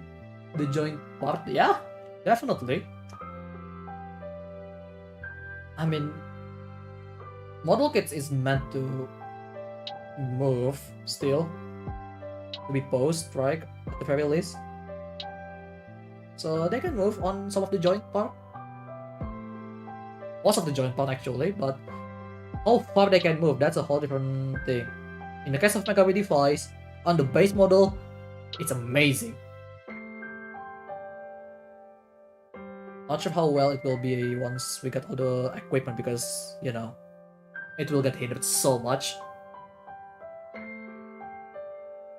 the joint part. Yeah, definitely. I mean, model kits is meant to move still, to be posed, right? At the very least. So they can move on some of the joint part. Most of the joint part actually, but how far they can move, that's a whole different thing. In the case of Megami device, on the base model, it's amazing. Not sure how well it will be once we get all the equipment because, you know, it will get hindered so much.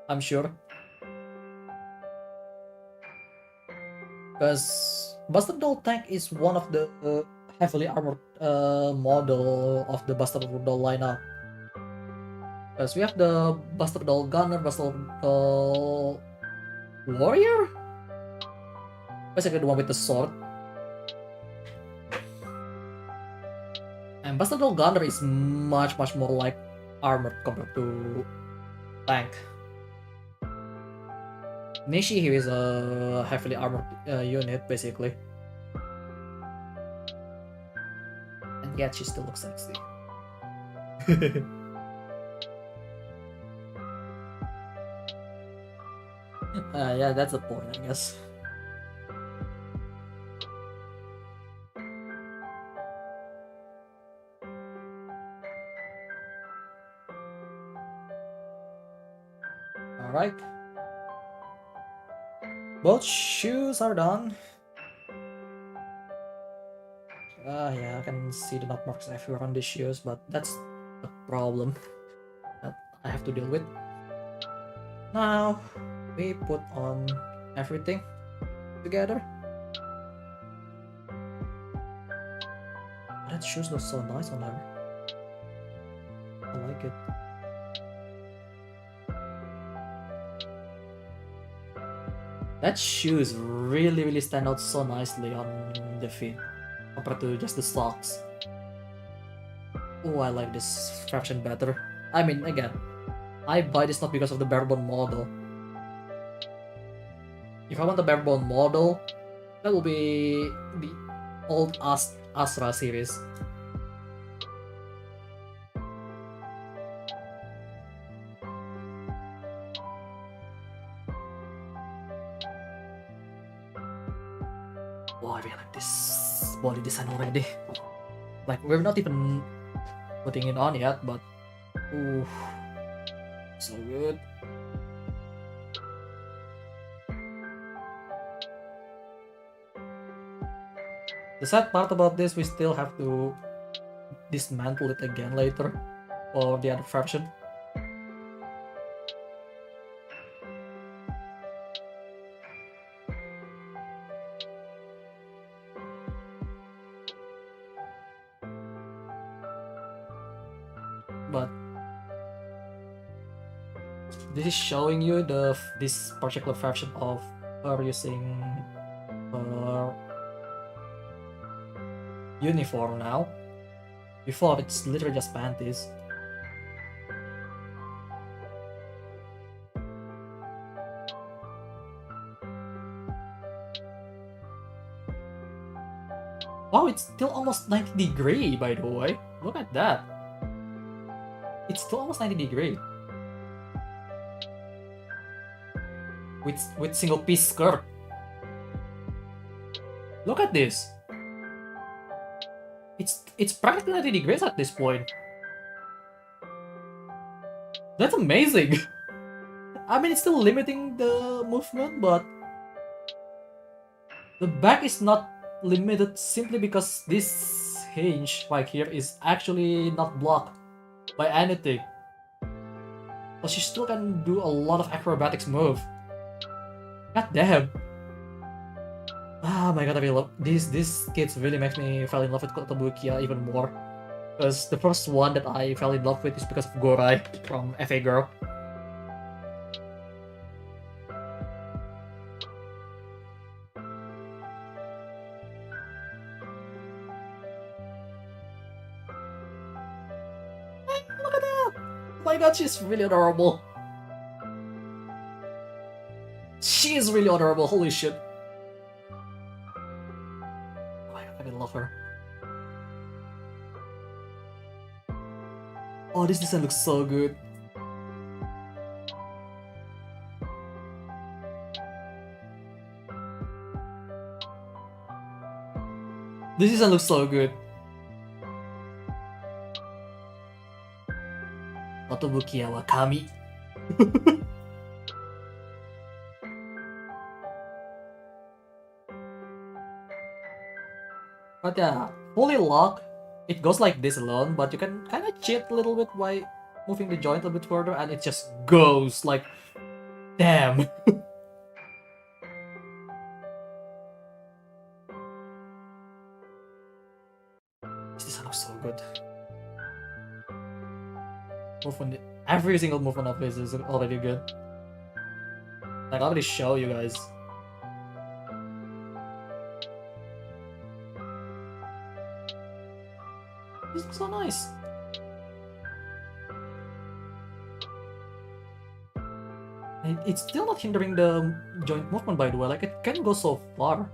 I'm sure. Because Buster Doll Tank is one of the heavily armored model of the Buster Doll lineup. Because we have the Buster Doll Gunner, Buster Doll Warrior? Basically the one with the sword. And Buster Doll Gunner is much more like armored compared to tank. Nishi here is a heavily armored unit, basically. And yet she still looks sexy. Yeah, that's the point, I guess. Alright. Both shoes are done. Yeah, I can see the nut marks everywhere on the shoes, but that's a problem that I have to deal with. Now, we put on everything together. That shoes looks so nice on her. I like it. That shoes really stand out so nicely on the feet compared to just the socks. Oh, I like this fraction better. I mean, again, I buy this not because of the barebone model. If I want the barebone model, that will be the old Astra series. Oh, I really like this body design already. Like, we're not even putting it on yet, but ooh, so good. The sad part about this, we still have to dismantle it again later for the other version. But this is showing you this particular version of her using her uniform now. Before, it's literally just panties. Wow, it's still almost 90-degree, by the way. Look at that. It's still almost 90-degree. With single piece skirt. Look at this. It's practically 90 degrees at this point. That's amazing. I mean, it's still limiting the movement, but the back is not limited simply because this hinge right here is actually not blocked by anything. But she still can do a lot of acrobatics move. God damn. Ah, my god, I really love these kids. Really makes me fall in love with Kotobukiya even more. Because the first one that I fell in love with is because of Gorai from FA Girl. Look at that! Oh my god, she's really adorable. She is really adorable, holy shit. Oh my god, I really love her. Oh, this design looks so good. This design looks so good. Kotobukiya wa kami. But yeah, fully lock, it goes like this alone, but you can kind of cheat a little bit by moving the joint a bit further, and it just goes like, damn. This design looks so good. Movement, every single movement of this is already good. Like, I'll already show you guys. This looks so nice. And it's still not hindering the joint movement, by the way. Like, it can go so far,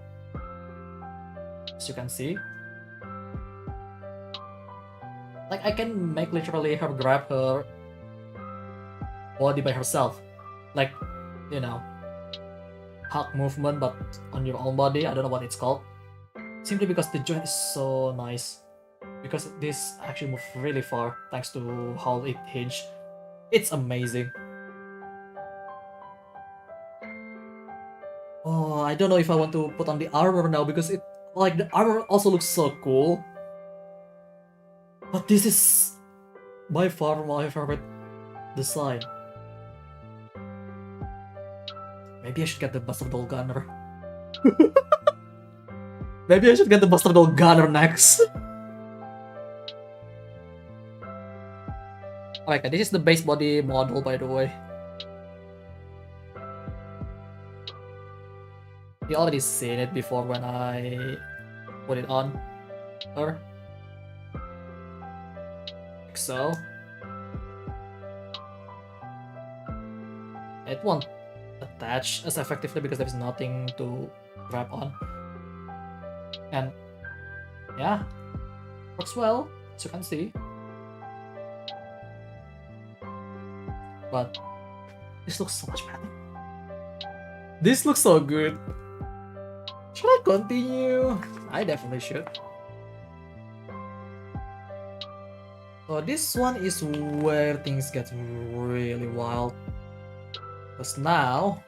as you can see. Like, I can make literally her grab her body by herself. Like, you know, hug movement, but on your own body. I don't know what it's called. Simply because the joint is so nice. Because this actually moved really far thanks to how it hinged. It's amazing. Oh, I don't know if I want to put on the armor now because it, like, the armor also looks so cool. But this is by far my favorite design. Maybe I should get the Buster Doll Gunner. Maybe I should get the Buster Doll Gunner next. Okay, this is the base body model, by the way. You already seen it before when I put it on her. Like so. It won't attach as effectively because there's nothing to grab on. And yeah, works well, as you can see. But this looks so much better. This looks so good. Should I continue? I definitely should. So this one is where things get really wild. Because now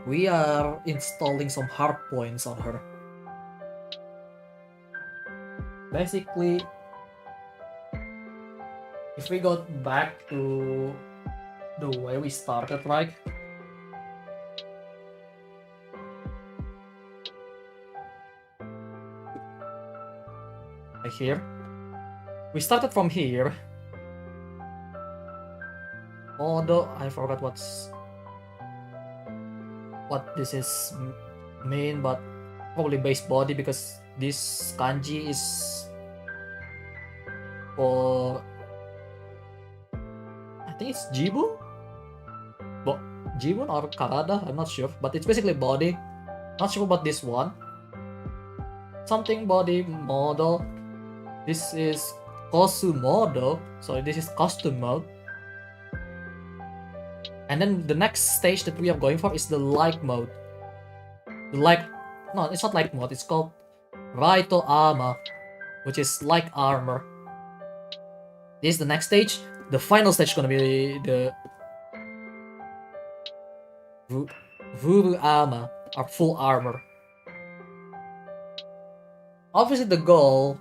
we are installing some hard points on her. Basically, if we go back to the way we started, right? Right here. We started from here. Although I forgot what this is mean, but probably base body because this kanji is for, I think it's Jibun? Jibun or Karada, I'm not sure, but it's basically body. Not sure about this one. Something body model. This is Kosu model, so this is custom mode. And then the next stage that we are going for is the light mode. No, it's not light mode, it's called Raito Armor, which is light armor. This is the next stage. The final stage is gonna be the Vuru Armor, or full armor. Obviously the goal,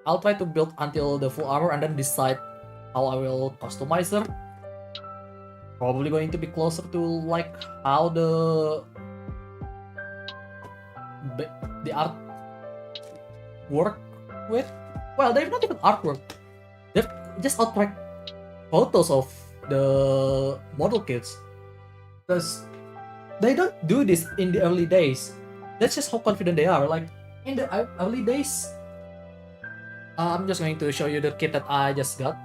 I'll try to build until the full armor and then decide how I will customize her. Probably going to be closer to like how the art work with. Well, they're not even artwork. They're just outright photos of the model kits. Because they don't do this in the early days. That's just how confident they are. Like in the early days, I'm just going to show you the kit that I just got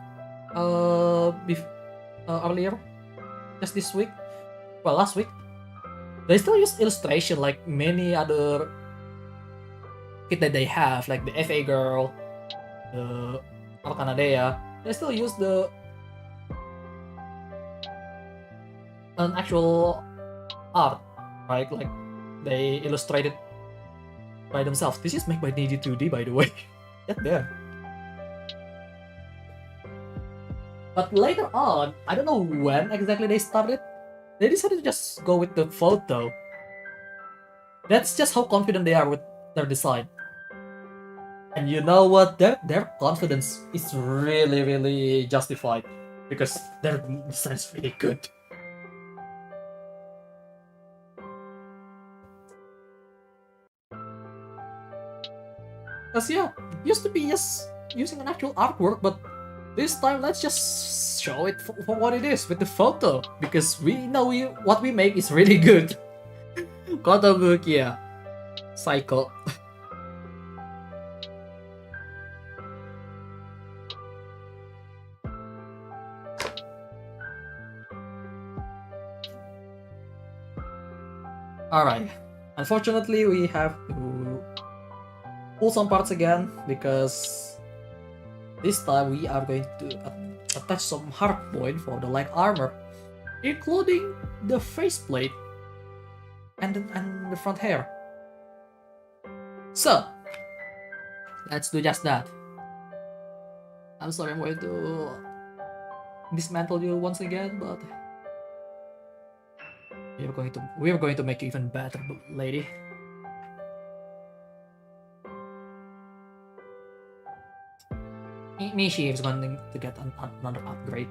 earlier. Just this week, well, last week, they still use illustration like many other kit that they have, like the FA girl, the Kaname. They still use an actual art, right? Like they illustrated by themselves. This is made by Niji2D, by the way. Get there. But later on, I don't know when exactly they started, they decided to just go with the photo. That's just how confident they are with their design. And you know what? Their confidence is really, really justified because their design is really good. Because yeah, used to be just using an actual artwork, but this time, let's just show it for what it is with the photo, because we know what we make is really good. Kotobuki, yeah. Psycho. Alright. Unfortunately, we have to pull some parts again, because this time we are going to attach some hard point for the light armor, including the faceplate and the front hair. So, let's do just that. I'm sorry I'm going to dismantle you once again, but we are going to make you even better, lady. Mishi is going to get another upgrade.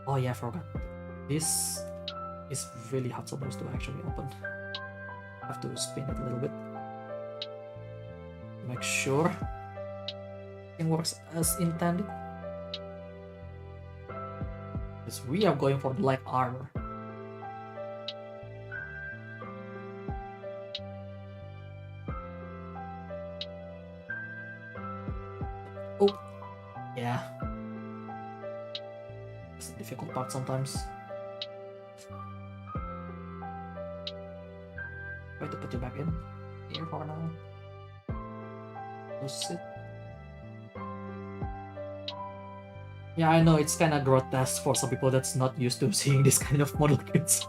Oh yeah, I forgot. This is really hard supposed to actually open. I have to spin it a little bit. Make sure. Everything works as intended. Because we are going for black armor. Oh, yeah. It's a difficult part sometimes. Try to put you back in here for now. Just sit. Yeah, I know it's kind of grotesque for some people that's not used to seeing this kind of model kits.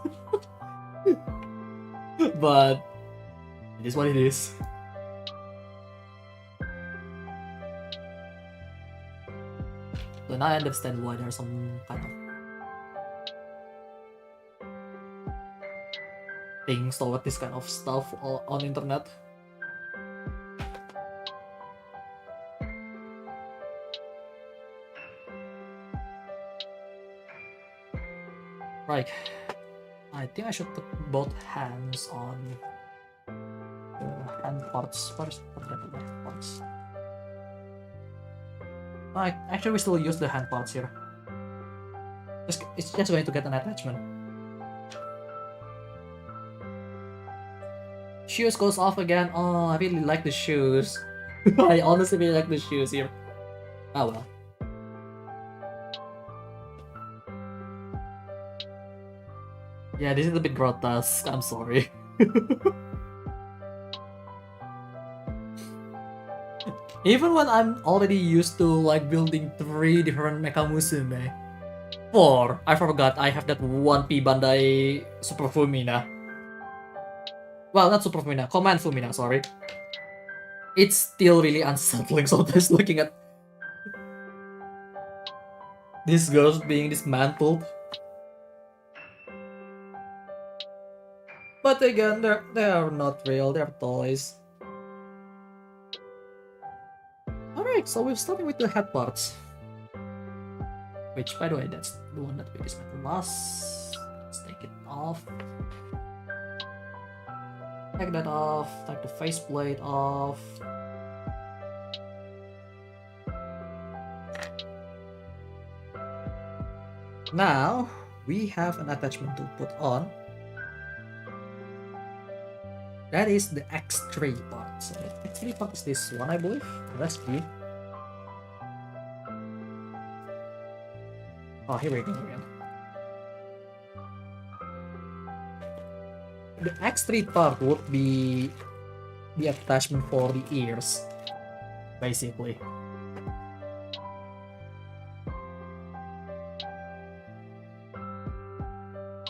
But it is what it is. So now I understand why there's some kind of things toward this kind of stuff on internet. Right. I think I should put both hands on the hand parts first. Put that on the hand parts. Actually, we still use the hand parts here. It's just going to get an attachment. Shoes goes off again. Oh, I really like the shoes. I honestly really like the shoes here. Oh well. Yeah, this is a bit grotesque. I'm sorry. Even when I'm already used to like building 3 different Mecha Musume. 4. I forgot I have that one P Bandai Super Fumina. Well, not Super Fumina, Command Fumina, sorry. It's still really unsettling sometimes looking at these girls being dismantled. But again, they're not real, they're toys. Alright, so we're starting with the head parts. Which, by the way, that's the one that we dismantled last. Let's take it off. Take that off, take the faceplate off. Now, we have an attachment to put on. That is the X3 part. So the X3 part is this one, I believe. Rescue. Oh, here we go again. The X3 part would be the attachment for the ears, basically.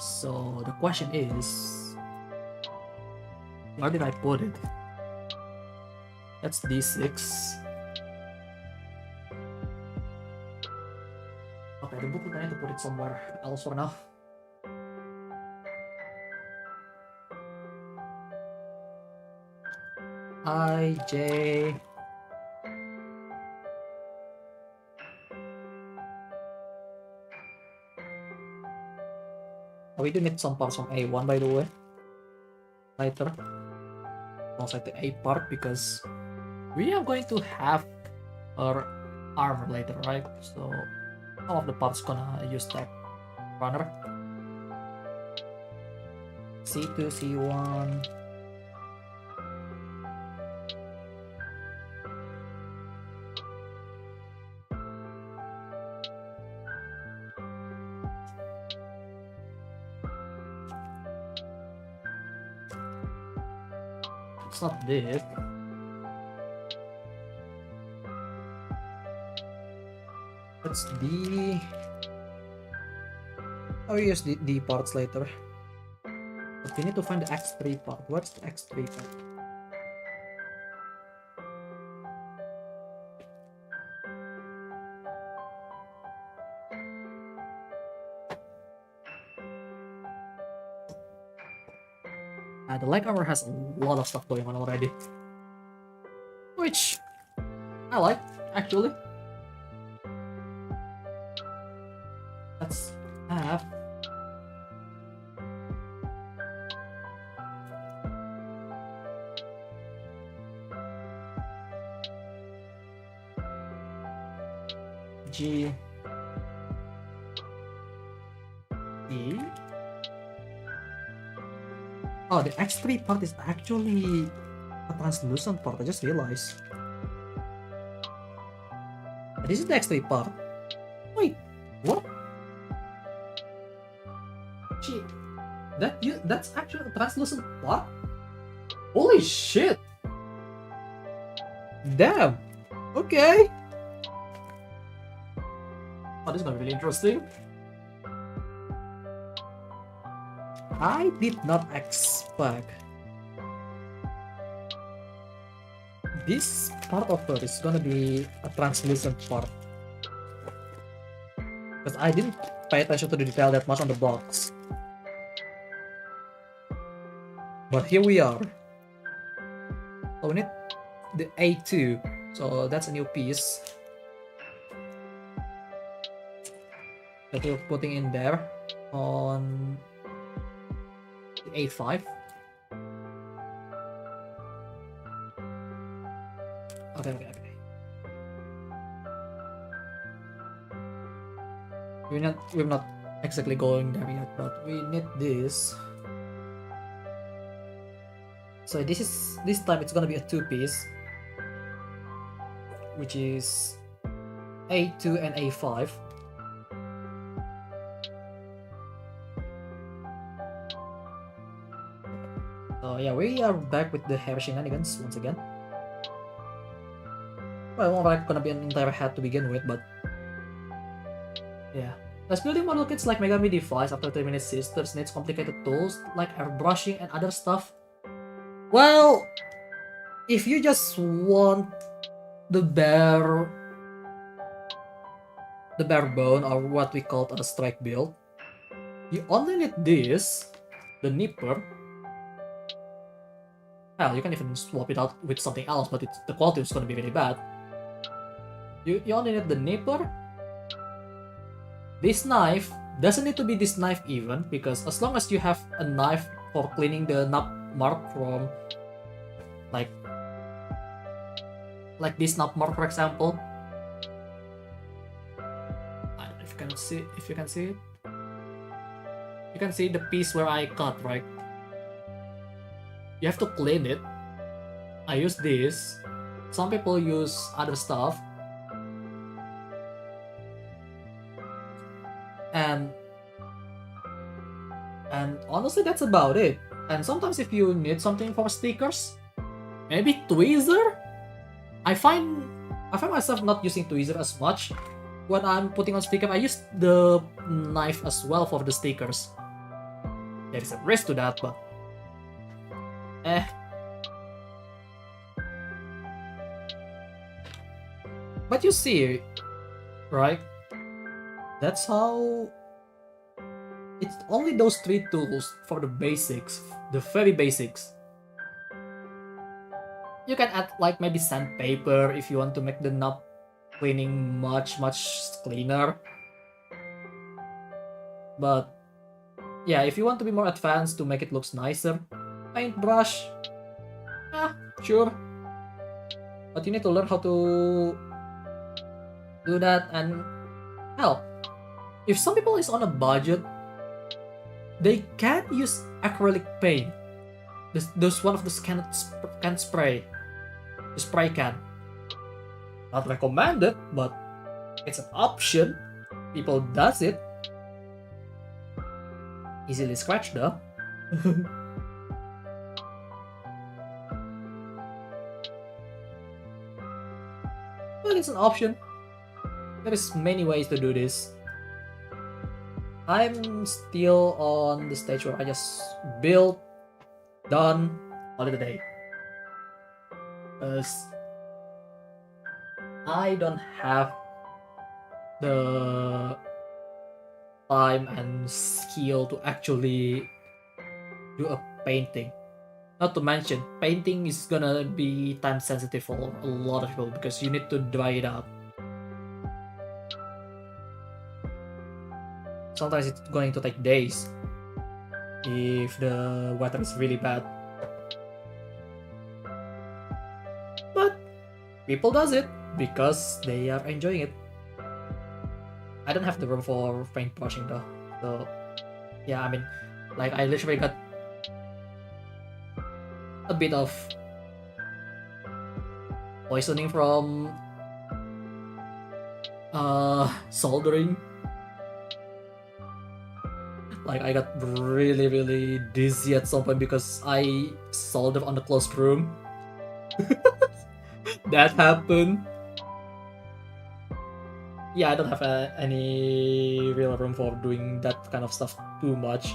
So the question is, where did I put it? That's D6. Okay, the booklet, I need to put it somewhere else for now. IJ. Oh, we do need some parts from A1, by the way. Later. Also the A part, because we are going to have our armor later, right? So some of the parts gonna use that runner. C2, C1. It's not this. That's D. I'll use the D parts later. But we need to find the X3 part. What's the X3 part? The leg armor has a lot of stuff going on already. Which I like, actually. Let's have G E. Oh, the X3 part is actually a translucent part. I just realized. This is the X3 part. Wait, what? Gee, that's actually a translucent part? Holy shit! Damn! Okay! Oh, this is gonna be really interesting. I did not expect this part of her is gonna be a translucent part. Because I didn't pay attention to the detail that much on the box. But here we are. So we need the A2. So that's a new piece that we're putting in there on the A5. Okay. We're not exactly going there yet, but we need this. So this time it's gonna be a 2-piece, which is A2 and A5. So yeah, we are back with the hair shenanigans once again. Well, more like gonna be an entire hat to begin with, but yeah. As building model kits like Megami Device after 3 minute sisters needs complicated tools like airbrushing and other stuff. Well, if you just want the bare bone, or what we call a strike build, you only need this, the nipper. Hell, you can even swap it out with something else, but the quality is gonna be really bad. You only need the nipper. This knife doesn't need to be this knife even, because as long as you have a knife for cleaning the knob mark from like this knob mark, for example. I don't know if you can see it. You can see the piece where I cut, right? You have to clean it. I use this. Some people use other stuff. And honestly, that's about it. And sometimes if you need something for stickers, maybe tweezer. I find myself not using tweezer as much when I'm putting on sticker. I use the knife as well for the stickers. There is a risk to that, but But you see, right? That's how. It's only those 3 tools for the basics, the very basics. You can add like maybe sandpaper if you want to make the knob cleaning much cleaner. But yeah, if you want to be more advanced to make it looks nicer, paintbrush, sure. But you need to learn how to do that. And hell, if some people is on a budget, they can use acrylic paint. Those one of the can spray. The spray can. Not recommended, but it's an option. People does it. Easily scratched though. But it's an option. There is many ways to do this. I'm still on the stage where I just build, done, call it a day. Because I don't have the time and skill to actually do a painting. Not to mention, painting is gonna be time sensitive for a lot of people because you need to dry it out. Sometimes it's going to take days if the weather is really bad. But people does it because they are enjoying it. I don't have the room for paintbrushing though. So yeah, I mean, like I literally got a bit of poisoning from soldering. Like I got really dizzy at some point because I soldered on the closed room. That happened. Yeah, I don't have any real room for doing that kind of stuff too much.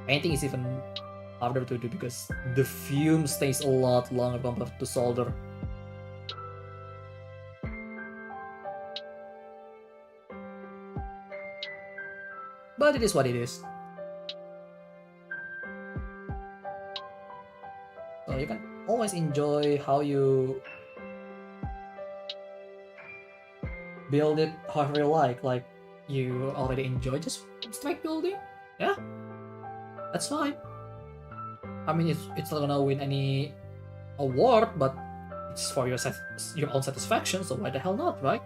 Painting is even harder to do because the fume stays a lot longer compared to solder. But it is what it is. So you can always enjoy how you build it however you like. Like you already enjoy just strike building, yeah, that's fine. I mean, it's not gonna win any award, but it's for your own satisfaction. So why the hell not, right?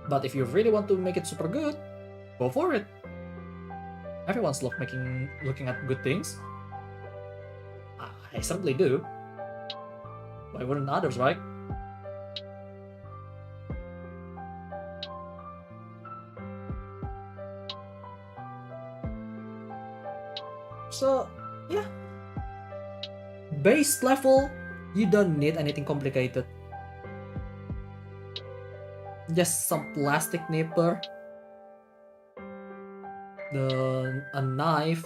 But if you really want to make it super good, go for it. Everyone's looking at good things. I certainly do. Why wouldn't others, right? So yeah, base level, you don't need anything complicated. Just some plastic nipper, a knife,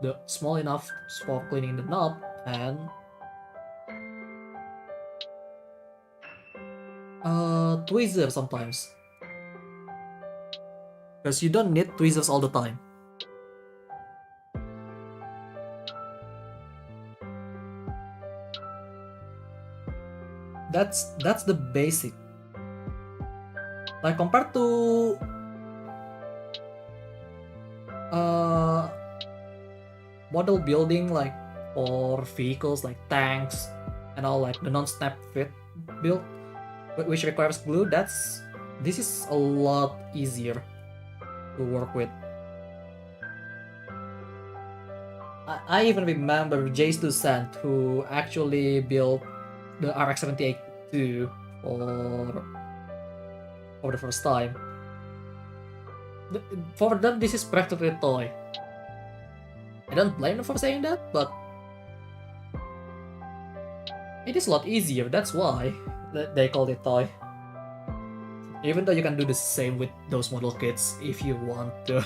the small enough for cleaning the knob, and tweezer sometimes, because you don't need tweezers all the time. That's the basic. Like compared to model building, like for vehicles like tanks and all, like the non-snap fit build, which requires glue, this is a lot easier to work with. I even remember Jace Toussaint, who actually built the RX-78 2 for the first time. For them, this is practically a toy. I don't blame them for saying that, but it is a lot easier. That's why they call it toy. Even though you can do the same with those model kits if you want to.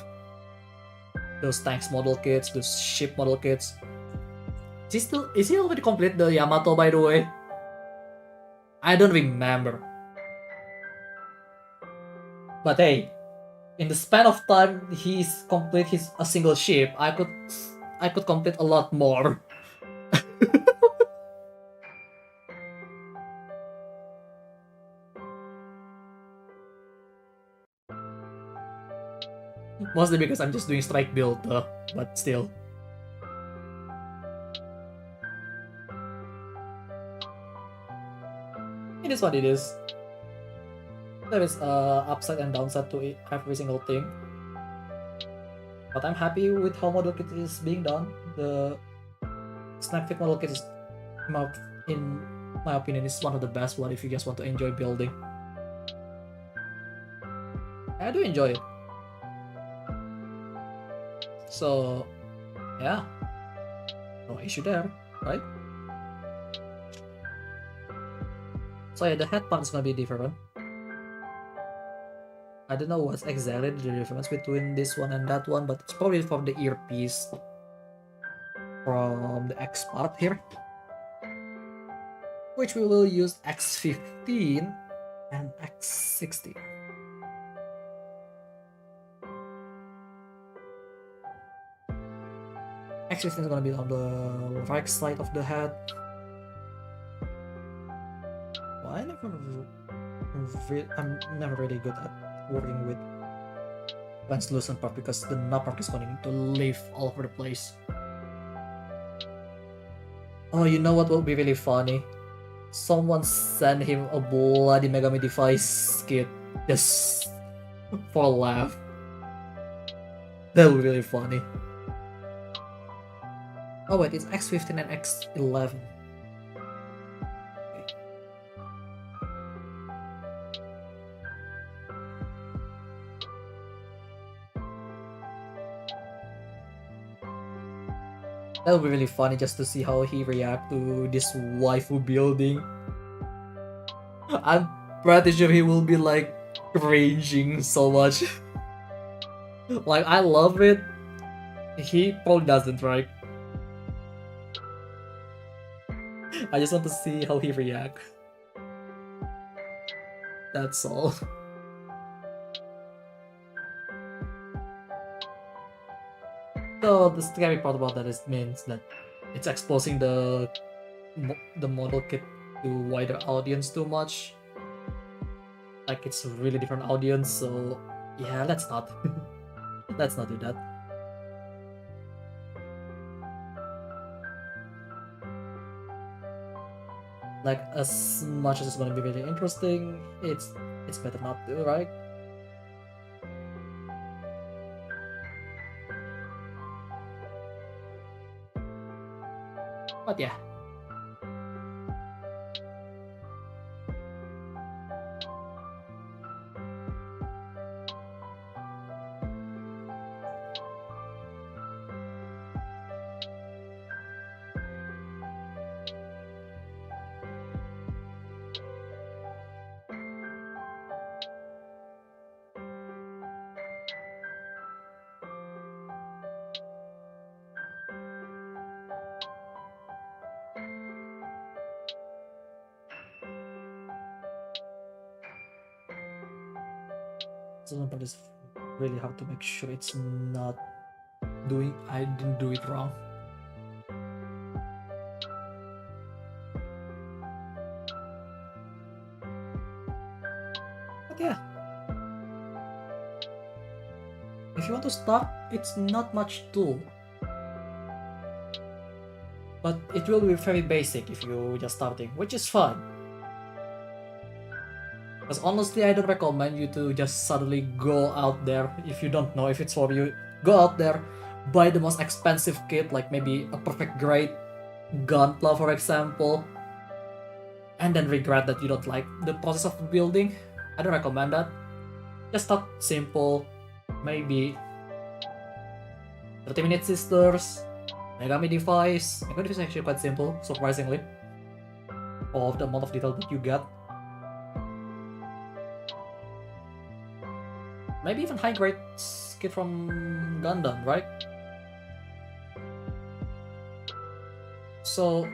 Those tanks model kits, those ship model kits. Is he already complete the Yamato, by the way? I don't remember. But hey, in the span of time he's complete a single ship, I could complete a lot more. Mostly because I'm just doing strike build, but still. It is what it is. There is upside and downside to every single thing. But I'm happy with how model kit is being done. The Snapfit model kit is, in my opinion, is one of the best one if you just want to enjoy building. I do enjoy it. So yeah, no issue there, right? So yeah, the head part is gonna be different. I don't know what's exactly the difference between this one and that one, but it's probably from the earpiece from the X part here, which we will use X15 and X16. X15 is gonna be on the right side of the head. Well, I'm never really good at working with translucent part because the knob part is going to live all over the place. Oh, you know what will be really funny? someone sent him a bloody Megami device kit just for a laugh. That would be really funny. Oh wait, it's X15 and X11. That would be really funny just to see how he react to this waifu building. I'm pretty sure he will be like cringing so much. Like, I love it. He probably doesn't, right? I just want to see how he react. That's all. So the scary part about that is means that it's exposing the model kit to wider audience too much. Like, it's a really different audience, so yeah, let's not. Let's not do that. Like, as much as it's gonna be really interesting, it's better not to, right? But yeah. So but it's really hard to make sure it's not I didn't do it wrong. But yeah. If you want to start, it's not much tool. But it will be very basic if you're just starting, which is fine. Because honestly, I don't recommend you to just suddenly go out there if you don't know if it's for you. Go out there, buy the most expensive kit, like maybe a perfect grade Gunpla, for example, and then regret that you don't like the process of building. I don't recommend that. Just start simple, maybe 30-minute sisters, Megami device. Megami device is actually quite simple, surprisingly, of the amount of detail that you get. Maybe even high grade kit from Gundam, right? So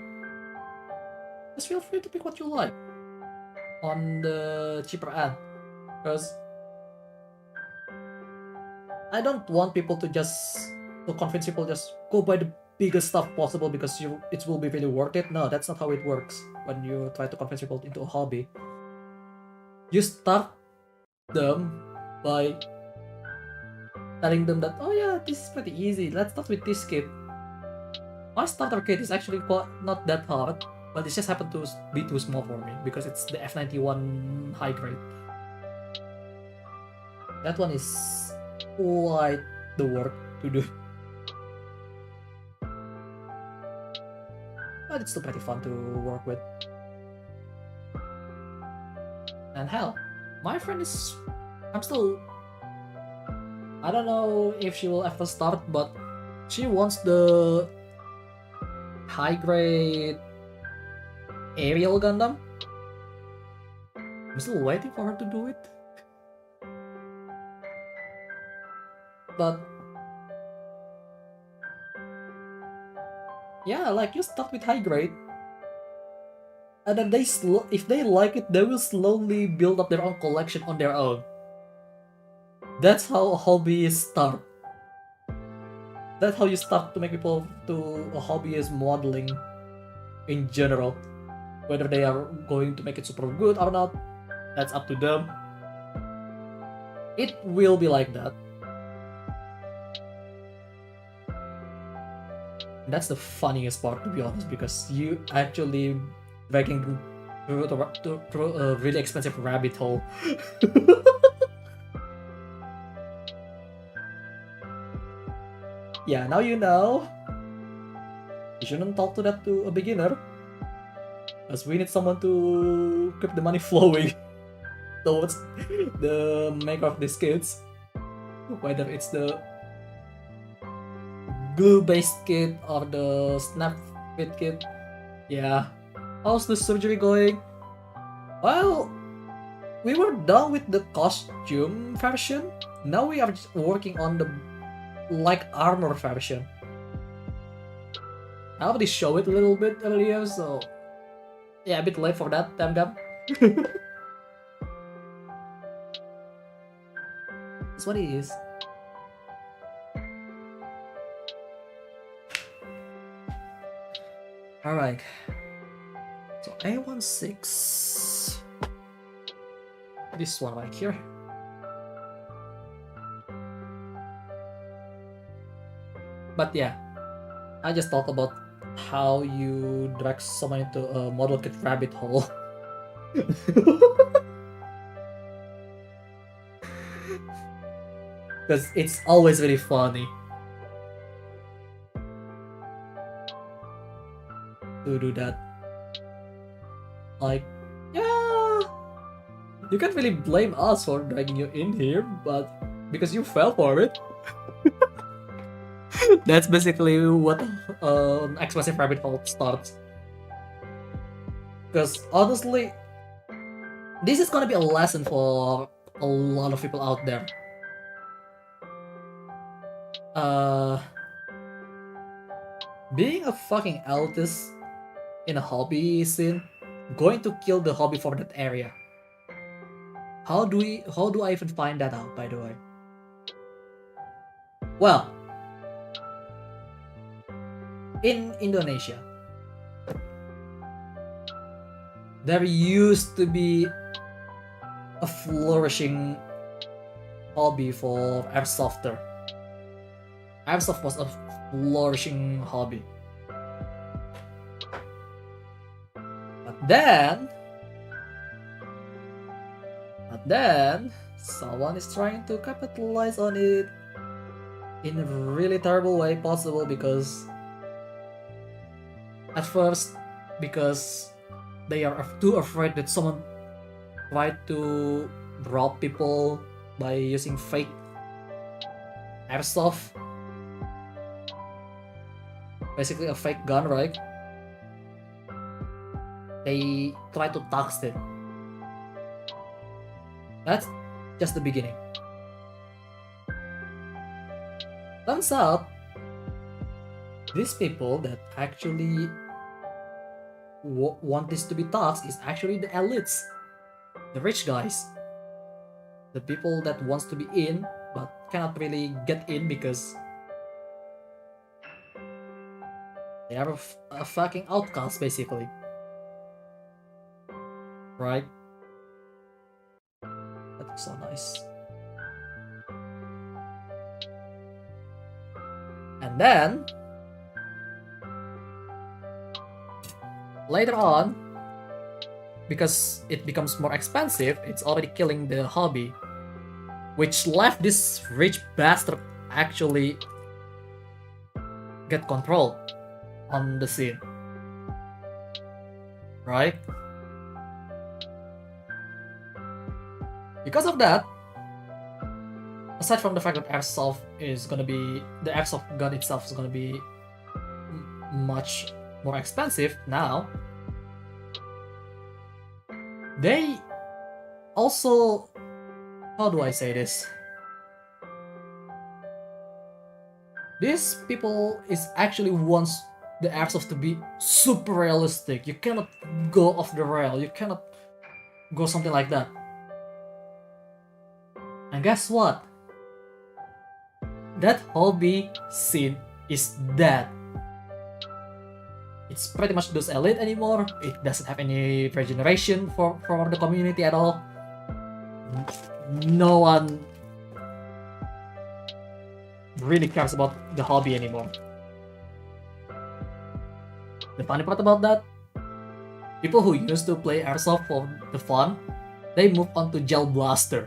just feel free to pick what you like on the cheaper end, because I don't want people to convince people just go buy the biggest stuff possible because it will be really worth it. No, that's not how it works. When you try to convince people into a hobby, you start them by telling them that, oh yeah, this is pretty easy, let's start with this kit. My starter kit is actually not that hard, but it just happened to be too small for me because it's the F91 high grade. That one is quite the work to do. But it's still pretty fun to work with. And hell, my friend is... I don't know if she will ever start, but she wants the high grade aerial Gundam. I'm still waiting for her to do it. But yeah, like, you start with high grade, and then if they like it, they will slowly build up their own collection on their own. That's how hobbyists start. That's how you start to make people to a hobbyist modeling in general. Whether they are going to make it super good or not, that's up to them. It will be like that. That's the funniest part, to be honest, because you actually dragging through a really expensive rabbit hole. Yeah, now you know. You shouldn't talk to that to a beginner. Because we need someone to keep the money flowing towards the maker of these kids. Whether it's the glue-based kit or the snap fit kit. Yeah. How's the surgery going? Well, we were done with the costume version. Now we are just working on the like armor version. I already showed it a little bit earlier, so yeah, a bit late for that, Gam. That's what it is. Alright. So A16. This one right here. But yeah, I just talk about how you drag someone into a model kit rabbit hole. Because it's always very funny to do that. Like, yeah, you can't really blame us for dragging you in here, but because you fell for it. That's basically what expensive rabbit hole starts. Because honestly, this is gonna be a lesson for a lot of people out there. Being a fucking elitist in a hobby scene going to kill the hobby for that area. How do I even find that out, by the way? Well, in Indonesia, there used to be a flourishing hobby for airsofter. Airsoft was a flourishing hobby. But then, someone is trying to capitalize on it in a really terrible way possible because at first, because they are too afraid that someone tried to rob people by using fake airsoft. Basically a fake gun, right? They try to tax it. That's just the beginning. Turns out, these people that actually want this to be taxed is actually the elites, the rich guys, the people that wants to be in but cannot really get in because they are a fucking outcast, basically. Right? That looks so nice. And then, later on, because it becomes more expensive, it's already killing the hobby, which left this rich bastard actually get control on the scene. Right? Because of that, aside from the fact that airsoft is gonna be, the airsoft gun itself is gonna be much more expensive now, they also, how do I say this? These people is actually wants the airsoft to be super realistic. You cannot go off the rail. You cannot go something like that. And guess what? That hobby scene is dead. It's pretty much those elite anymore. It doesn't have any regeneration for the community at all. No one really cares about the hobby anymore. The funny part about that, People who used to play airsoft for the fun, they move on to gel blaster.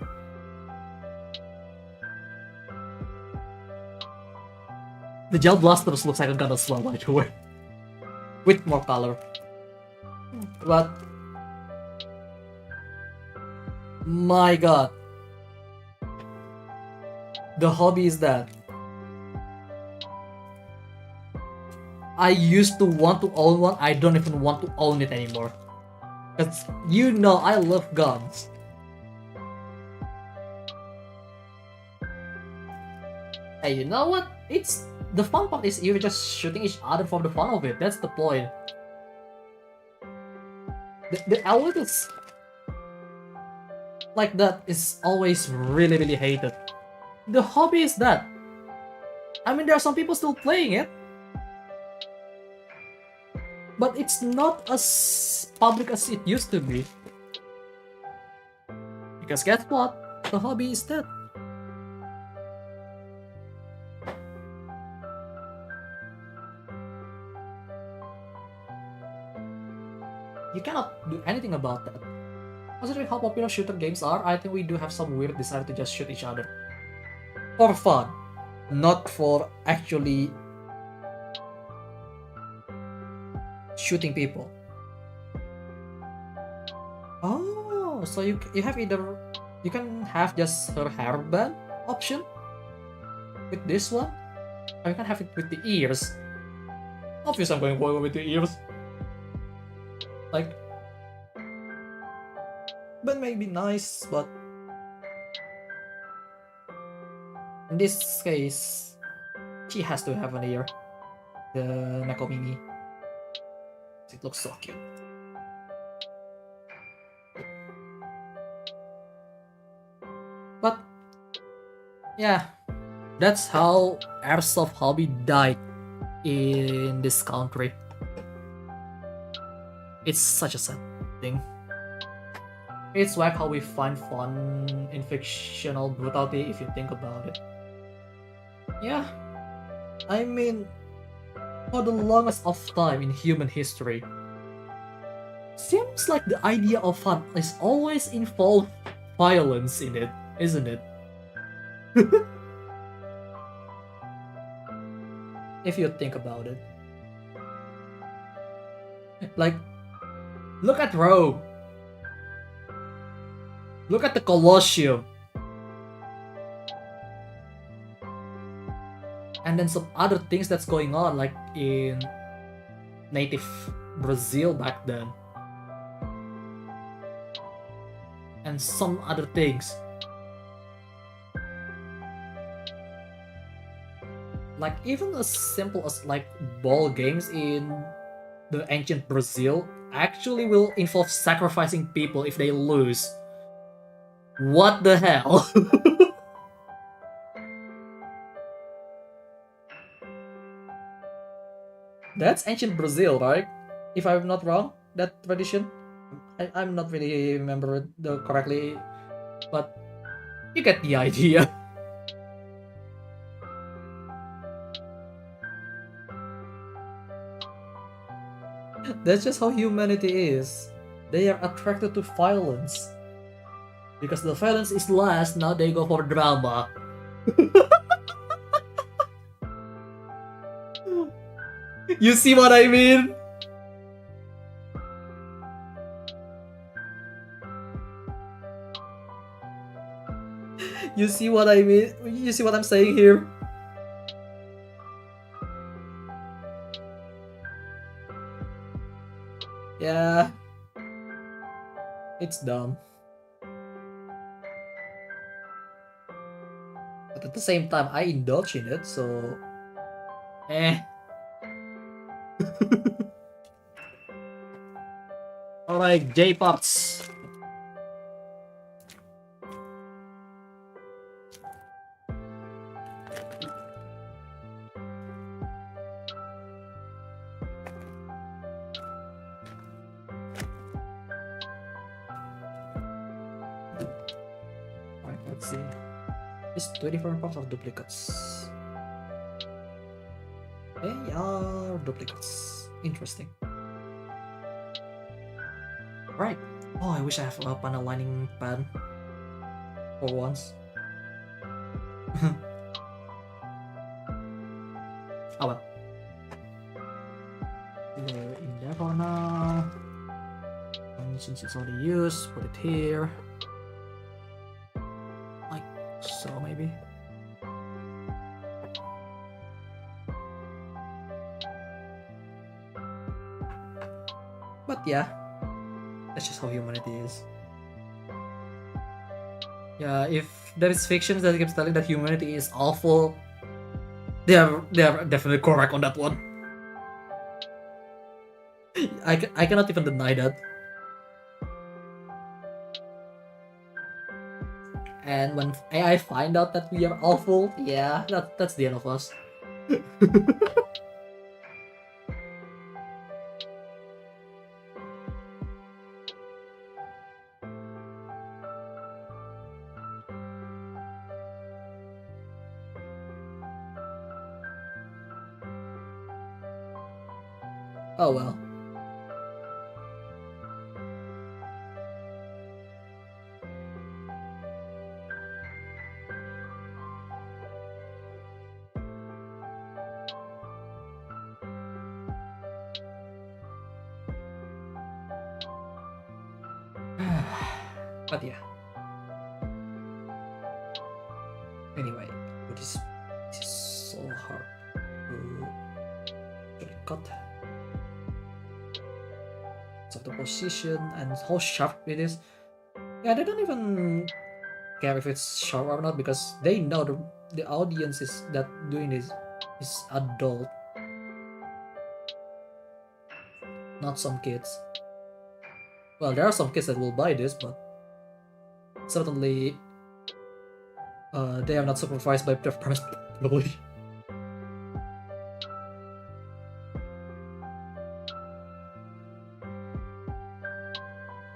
The gel blasters looks like a gun as well, by the way, with more color. But my god, the hobby is that I used to want to own one. I don't even want to own it anymore. Cause you know I love guns. Hey, you know what? It's the fun part is you're just shooting each other for the fun of it. That's the point. The elements like that is always really hated. The hobby is that. I mean, there are some people still playing it, but it's not as public as it used to be. Because guess what? The hobby is dead. You cannot do anything about that. Considering how popular shooter games are, I think we do have some weird desire to just shoot each other. For fun. Not for actually shooting people. Oh, so you have either... You can have just her hairband option with this one, or you can have it with the ears. Obviously I'm going with the ears. Like, but maybe nice, but in this case, she has to have an ear. The Nakomimi. It looks so cute. But yeah, that's how airsoft hobby died in this country. It's such a sad thing. It's like how we find fun in fictional brutality if you think about it. Yeah, I mean, for the longest of time in human history, seems like the idea of fun is always involved violence in it, isn't it? If you think about it. Like, look at Rome. Look at the Colosseum. And then some other things that's going on, like in native Brazil back then. And some other things. Like even as simple as like ball games in the ancient Brazil actually will involve sacrificing people if they lose. What the hell? That's ancient Brazil, right? If I'm not wrong, that tradition. I'm not really remember it correctly, but you get the idea. That's just how humanity is. They are attracted to violence. Because the violence is last, now they go for drama. You see what I mean? You see what I mean? You see what I'm saying here? Yeah. It's dumb. But at the same time, I indulge in it, so... Alright, J-Pops. Alright, let's see. These 24 parts are duplicates. They are duplicates. Interesting. Right. Oh, I wish I have a panel lining pen for once. Oh well. We're in there for now. And since it's already used, put it here. Like so, maybe. But yeah, that's just how humanity is. Yeah, if there is fictions that keeps telling that humanity is awful, they are definitely correct on that one. I cannot even deny that. And when AI find out that we are awful, yeah, that's the end of us. Oh well. But yeah. Anyway, this is so hard to cut. So the position and how sharp it is. Yeah, they don't even care if it's sharp or not because they know the audience is that doing this is adult, not some kids. Well, there are some kids that will buy this, but certainly they are not supervised by their parents probably.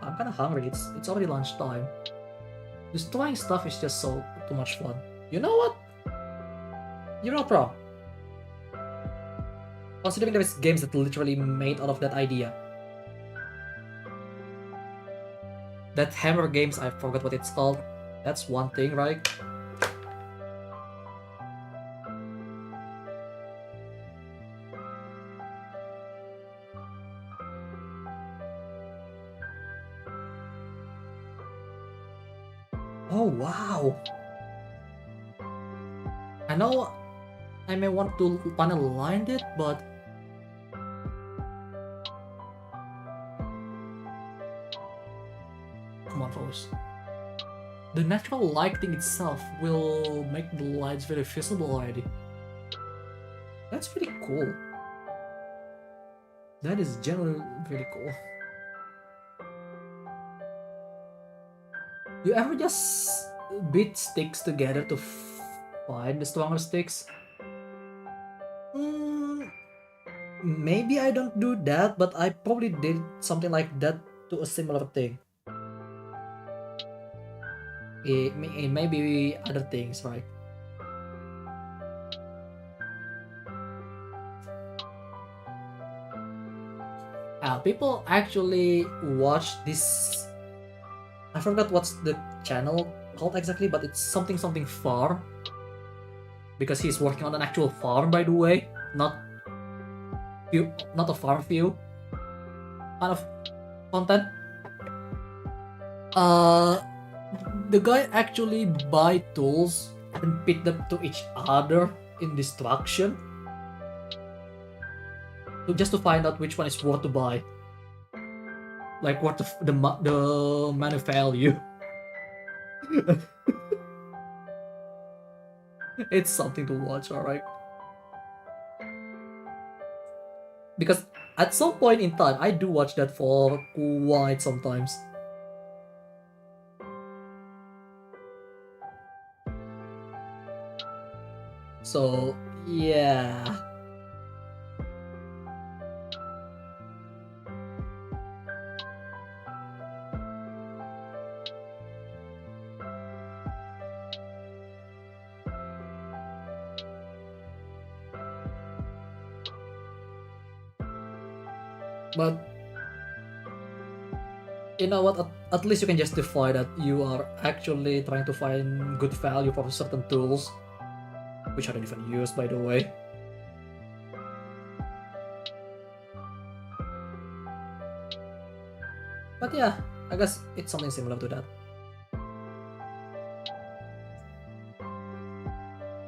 I'm kind of hungry. It's already lunchtime. Destroying stuff is just so too much fun. You know what? You're not wrong. Considering there is games that literally made out of that idea. That Hammer games, I forgot what it's called. That's one thing, right? Oh wow! I know I may want to panel line it, but come on, folks. The natural lighting itself will make the lights very visible already. That's pretty cool. That is generally very cool. You ever just beat sticks together to find the stronger sticks? Maybe I don't do that, but I probably did something like that to a similar thing. It may be other things, right? People actually watch this. I forgot what's the channel called exactly, but it's something farm. Because he's working on an actual farm, by the way, not a farm view kind of content. The guy actually buy tools and pit them to each other in destruction, just to find out which one is worth to buy. Like what the manu value. It's something to watch, alright. Because at some point in time, I do watch that for quite sometimes. So yeah. But You know what? At least you can justify that you are actually trying to find good value for certain tools, which I don't even use, by the way. But yeah, I guess it's something similar to that.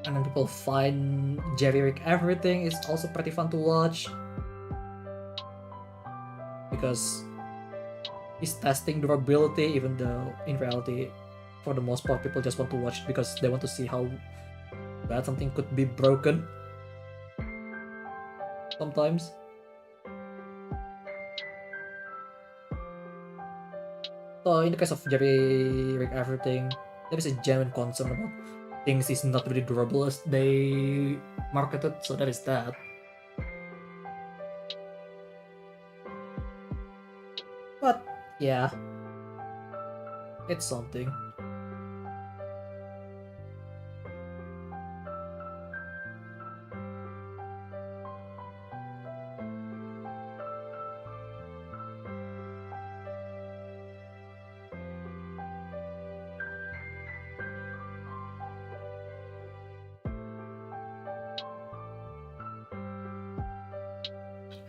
And then people find jerry-rig everything is also pretty fun to watch, because he's testing durability, even though in reality, for the most part, people just want to watch it because they want to see how bad something could be broken sometimes. So in the case of jerry-rig everything, there is a genuine concern about things is not really durable as they marketed, so that is that. But yeah, it's something.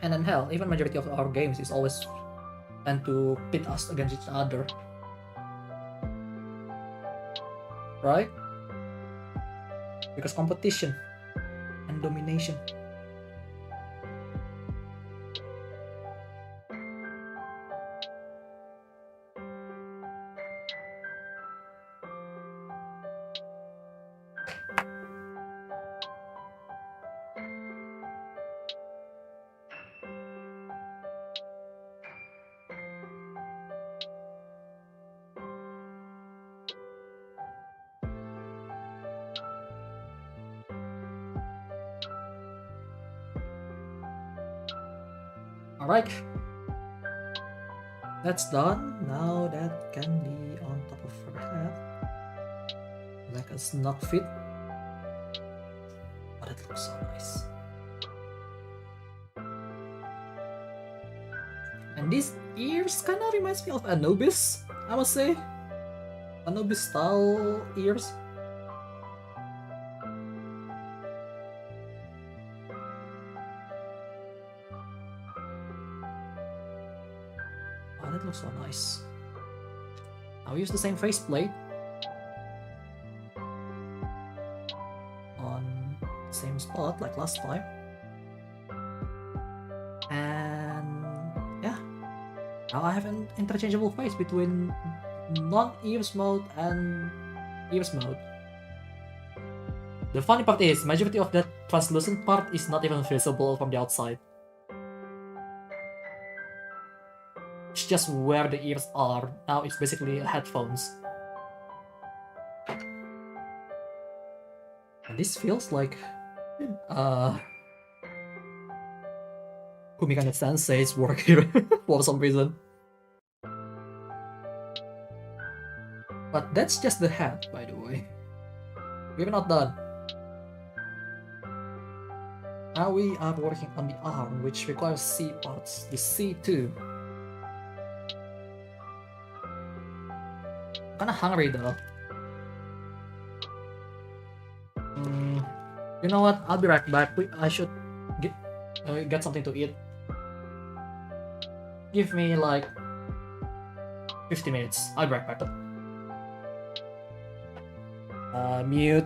And then hell, even majority of our games is always tend to pit us against each other, right? Because competition and domination. Alright, that's done. Now that can be on top of her head, like a snug fit. But it looks so nice. And these ears kind of reminds me of Anubis, I must say. Anubis style ears. Oh, that looks so nice. I'll use the same faceplate on the same spot like last time. And yeah, now I have an interchangeable face between non-ears mode and ears mode. The funny part is, majority of that translucent part is not even visible from the outside. It's just where the ears are. Now it's basically headphones. And this feels like Kumikane Sensei's work here for some reason. But that's just the head, by the way. We're not done. Now we are working on the arm, which requires C parts, the C2. Kinda hungry though. You know what? I'll be right back. I should get something to eat. Give me like 50 minutes. I'll be right back. Mute.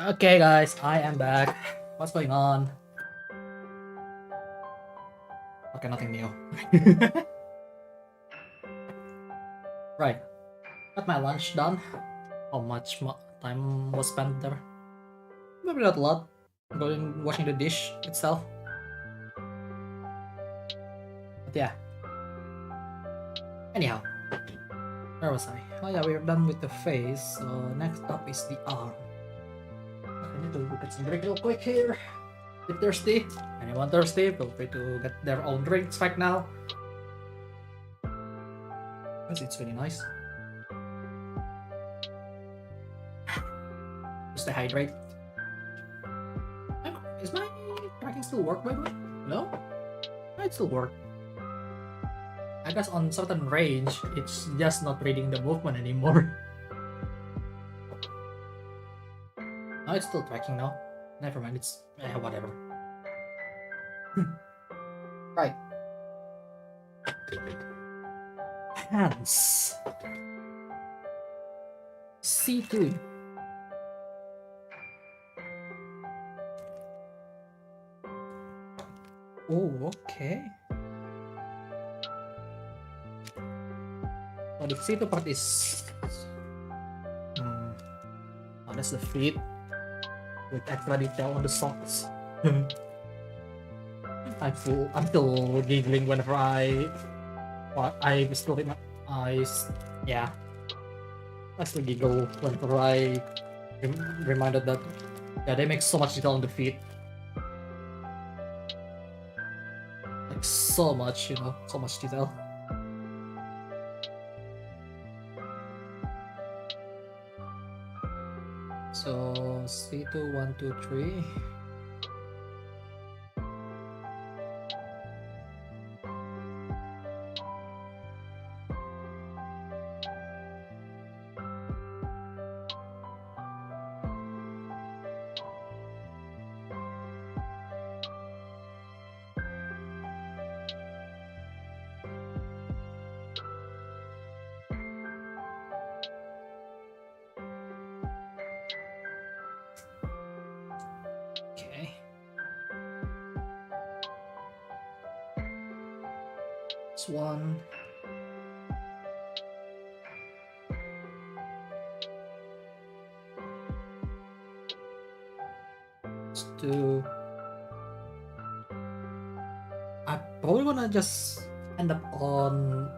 Okay, guys, I am back. What's going on? Okay, nothing new. Right, got my lunch done. How much time was spent there? Maybe not a lot. Going washing the dish itself. But yeah. Anyhow, where was I? Oh yeah, we're done with the face. So next up is the arm. I need to get some drink real quick here. If thirsty, anyone thirsty, feel free to get their own drinks right now. Because it's really nice. Just to hydrate. Is my tracking still work by the way? No? It still work. I guess on certain range, it's just not reading the movement anymore. No, it's still tracking now. Never mind, it's whatever. Right. Hands. C2. Oh, okay. Oh, the C2 part is... Oh, that's the feet. With extra detail on the socks. I'm still giggling whenever I still hit my eyes. Yeah. I still giggle whenever I reminded that they make so much detail on the feet. Like so much, so much detail. So C2 1 2 3. Okay. This one. Let's do. I'm probably gonna just end up on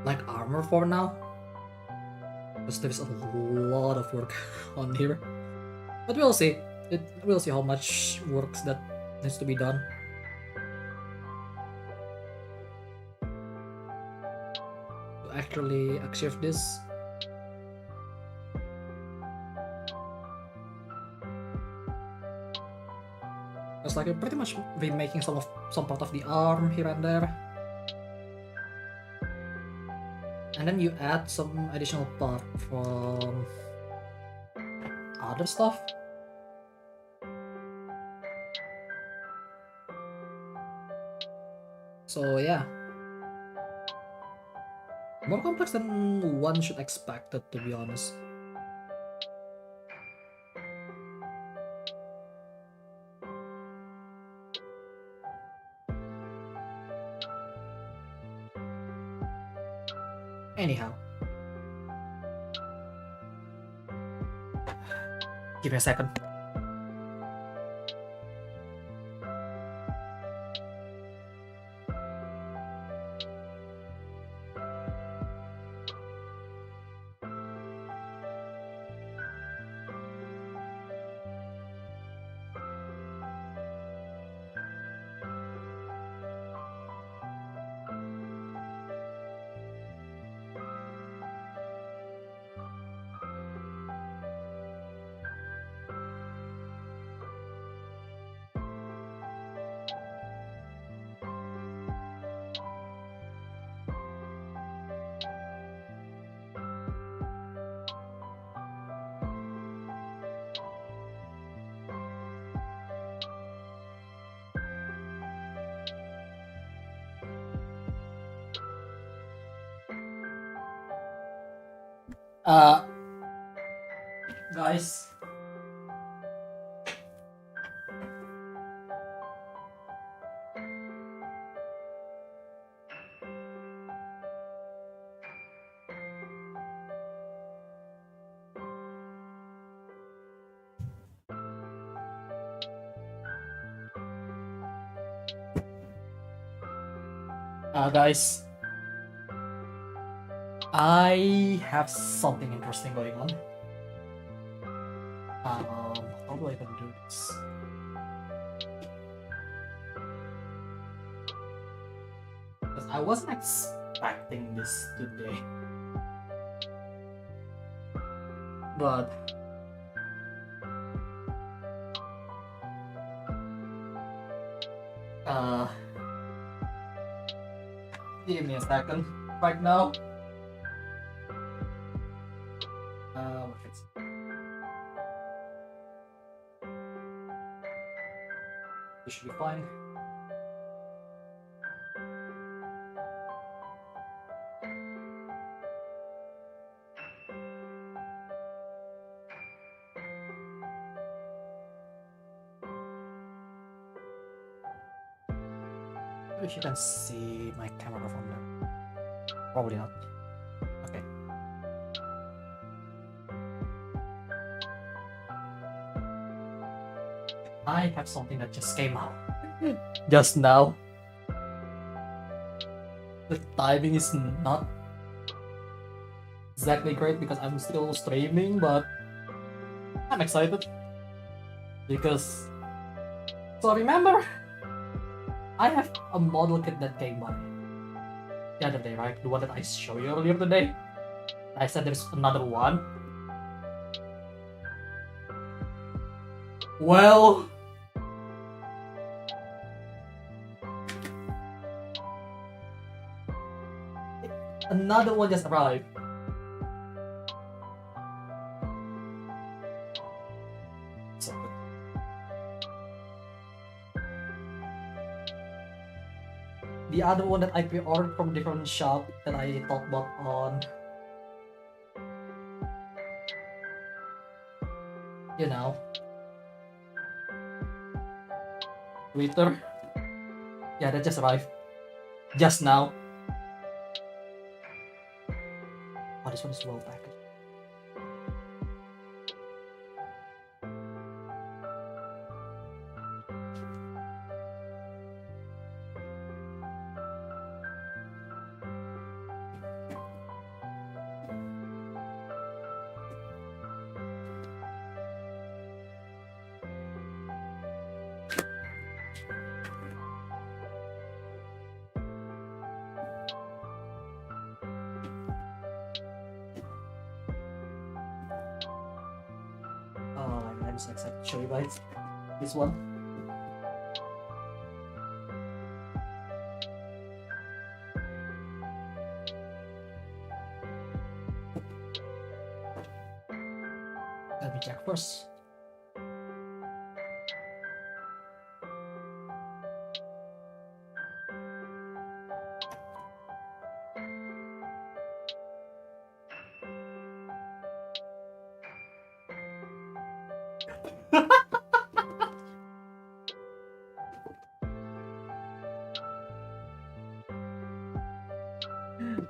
like armor for now, because there's a lot of work on here. But we'll see. We'll see how much work that needs to be done. To actually achieve this. It's like pretty much remaking some part of the arm here and there. And then you add some additional part from other stuff. So yeah. More complex than one should expect it, to be honest. Anyhow. Give me a second. Guys, Guys, I have something interesting going on. How do I even do this? Because I wasn't expecting this today. But give me a second right now. This should be fine. If you can see my camera from there. Probably not. Okay. I have something that just came out. Just now. The timing is not exactly great because I'm still streaming, but I'm excited. Because... So remember, I have a model kit that came by the other day, right? The one that I showed you earlier today. I said there's another one. Well... Another one just arrived. So good. The other one that I pre-ordered from a different shop that I talked about on, you know, Twitter. Yeah, that just arrived. Just now. Oh, this one is well packaged. I'm so excited to show you guys this one. Let me check first.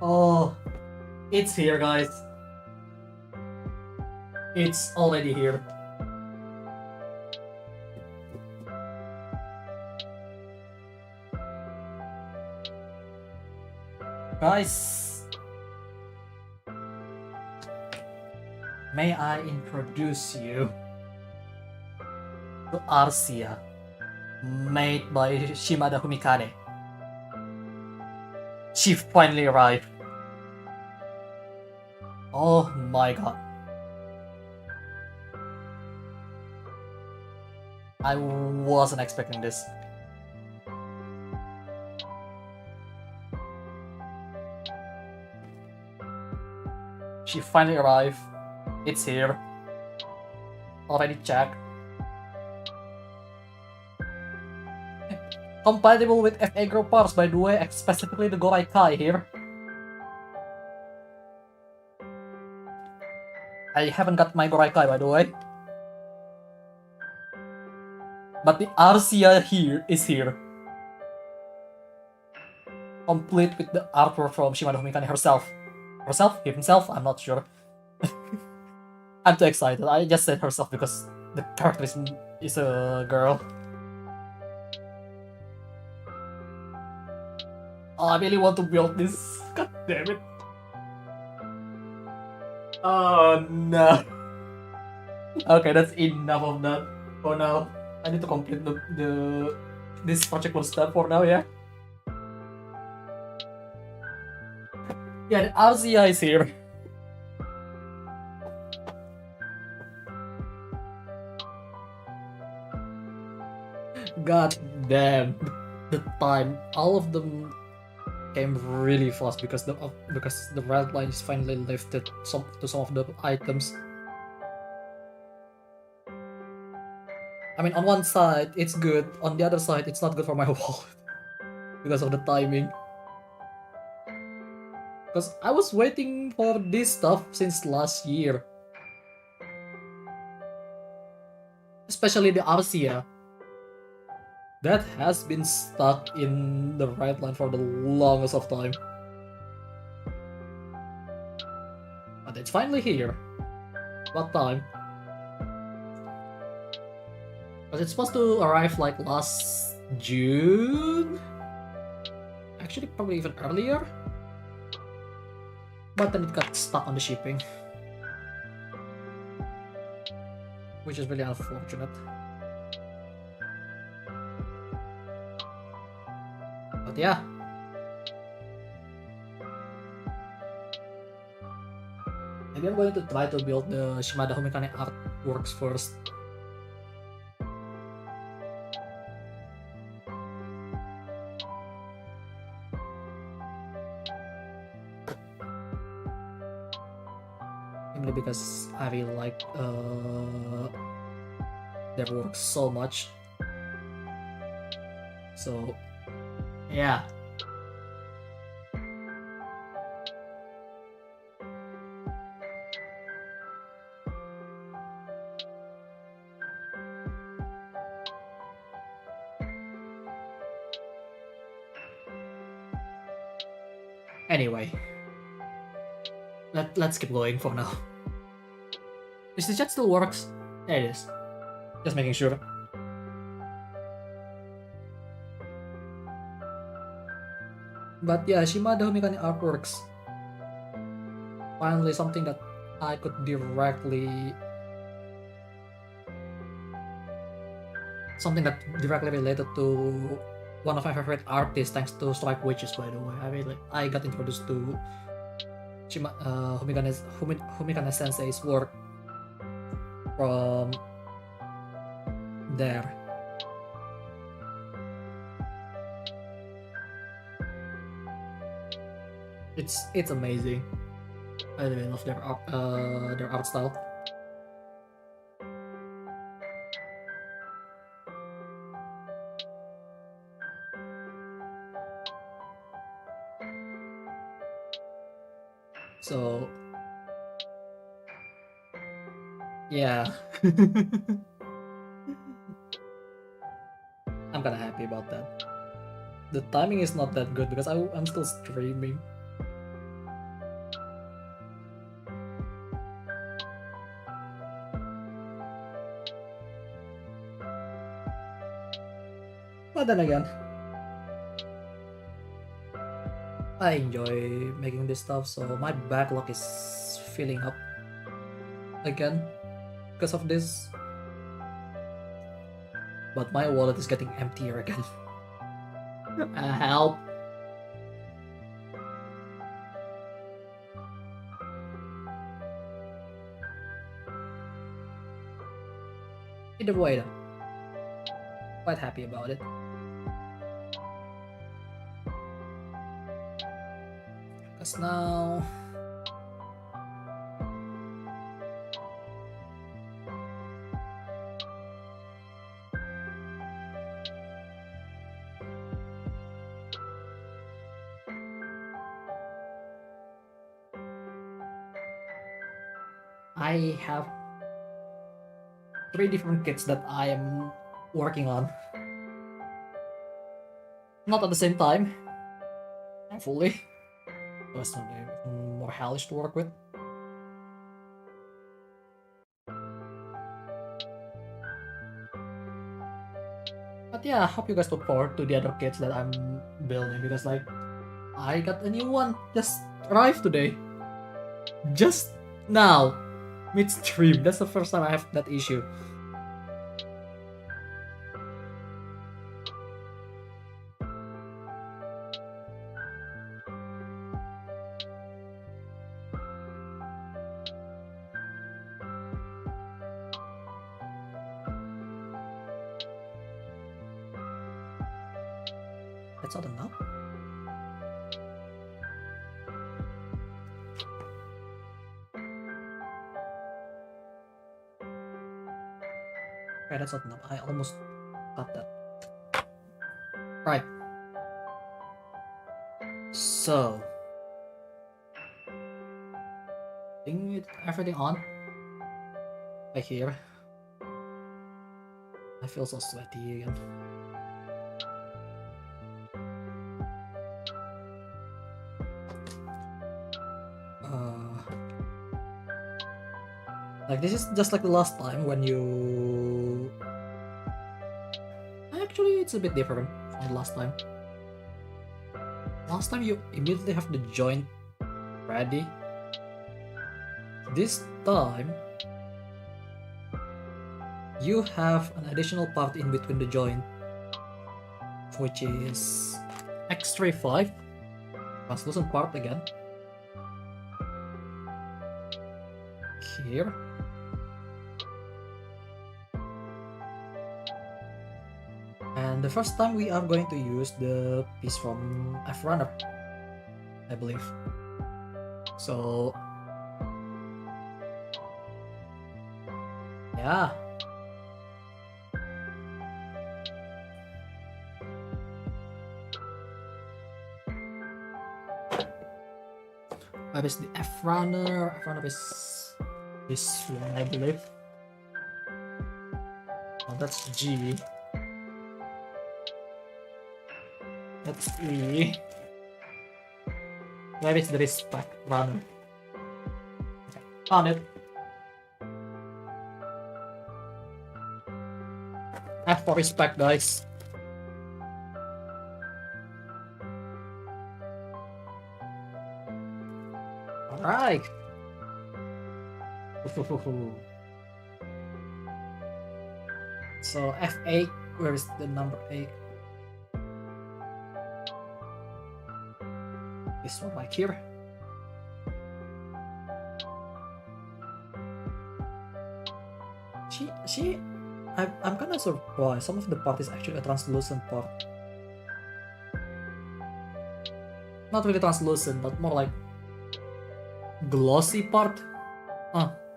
Oh, it's here, guys. It's already here. Guys, may I introduce you to Arcia, made by Shimada Humikane. She finally arrived. Oh my god. I wasn't expecting this. She finally arrived. It's here. Already checked. Compatible with FA Group parts, by the way, specifically the Gorai Kai here. I haven't got my Gorai Kai, by the way. But the Arcia here is here. Complete with the artwork from Shimada Humikane herself. Herself? Himself? I'm not sure. I'm too excited. I just said herself because the character is a girl. Oh, I really want to build this. God damn it. Oh no. Okay, that's enough of that for now. I need to complete this project one step for now, yeah? Yeah, the RCI is here. God damn. The time. All of them came really fast because the red line is finally lifted to some of the items. I mean, on one side it's good, on the other side it's not good for my wallet because of the timing. Because I was waiting for this stuff since last year, especially the Arcia that has been stuck in the red line for the longest of time. But it's finally here. What time? Because it's supposed to arrive like last June? Actually, probably even earlier. But then it got stuck on the shipping. Which is really unfortunate. But yeah. Maybe I'm going to try to build the Shimada Homikane artworks first. Mainly because I really like their work so much. So, yeah. Anyway, let's keep going for now. Is the chat still works? There it is. Just making sure. But yeah, Shimada Homikane artworks. Finally something that I could directly... Something that directly related to one of my favorite artists, thanks to Strike Witches, by the way. I got introduced to Homikane Sensei's work from there. It's amazing. I really love their art style. So yeah. I'm kinda happy about that. The timing is not that good because I'm still streaming. But then again, I enjoy making this stuff, so my backlog is filling up again because of this. But my wallet is getting emptier again. Help! Either way though, quite happy about it. Because now... I have 3 different kits that I am working on. Not at the same time, thankfully. So it's not even more hellish to work with. But yeah, I hope you guys look forward to the other kits that I'm building, because like I got a new one. Just arrived today. Just now. Midstream. That's the first time I have that issue. That's not enough. Okay, that's not enough. I almost got that. Right. So, think everything on. Right here. I feel so sweaty again. Like this is just like the last time when you. Actually, it's a bit different from the last time. Last time you immediately have the joint ready. This time, you have an additional part in between the joint, which is X-ray 5, translucent part again. Here. And the first time we are going to use the piece from F-Runner, I believe. So, yeah. Where is the F-Runner? F-Runner is this one, I believe. Oh, that's G. That's E. Where is the respect runner? Okay, found it. F for respect, guys. Alright. So F8, where is the number 8? This one right here. See, I'm kind of surprised. Some of the part is actually a translucent part. Not really translucent, but more like glossy part.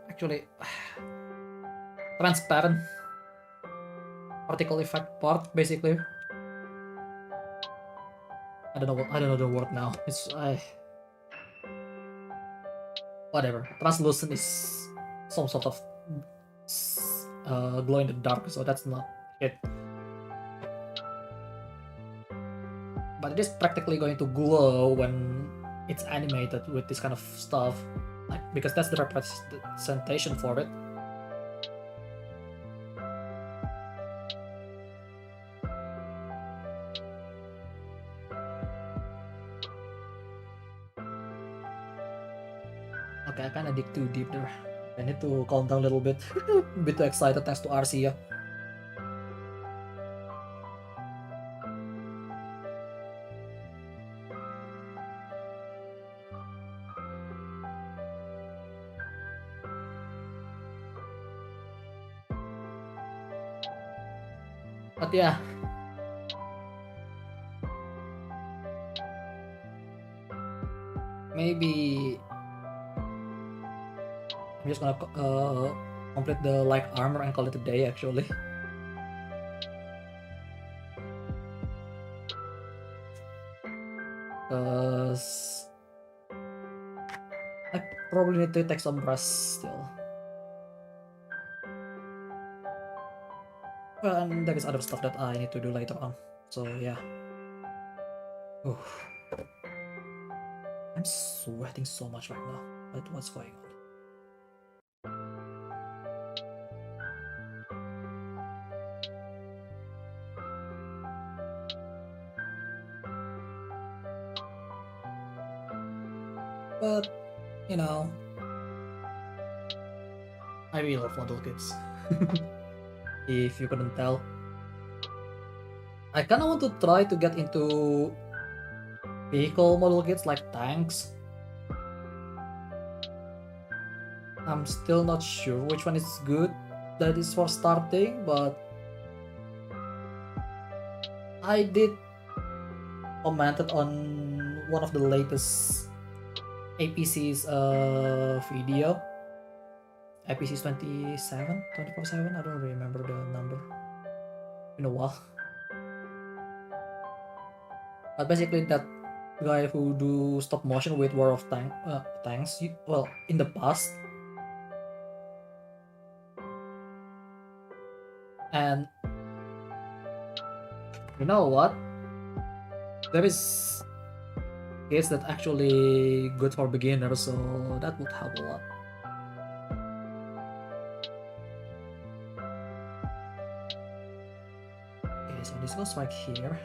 Actually, transparent particle effect part, basically. I don't know the word now. It's whatever. Translucent is some sort of glow in the dark, so that's not it. But it is practically going to glow when it's animated with this kind of stuff, like, because that's the representation for it. Okay, I kinda dig too deep there. I need to calm down a little bit. A bit too excited thanks to Arcia. But yeah. Maybe I'm just gonna complete the like armor and call it a day, actually. Cause I probably need to take some rest still. Well, and there is other stuff that I need to do later on. So yeah. Oof. I'm sweating so much right now. But what's going on? but you know, I really love model kits. If you couldn't tell, I kind of want to try to get into vehicle model kits like tanks. I'm still not sure which one is good that is for starting, but I did commented on one of the latest APC's video. APC's 27, 24/7. I don't remember the number. In a while. But basically, that guy who do stop motion with War of Tanks, well, in the past. And you know what? There is kits that actually good for beginners, so that would help a lot. Okay, so this goes right here.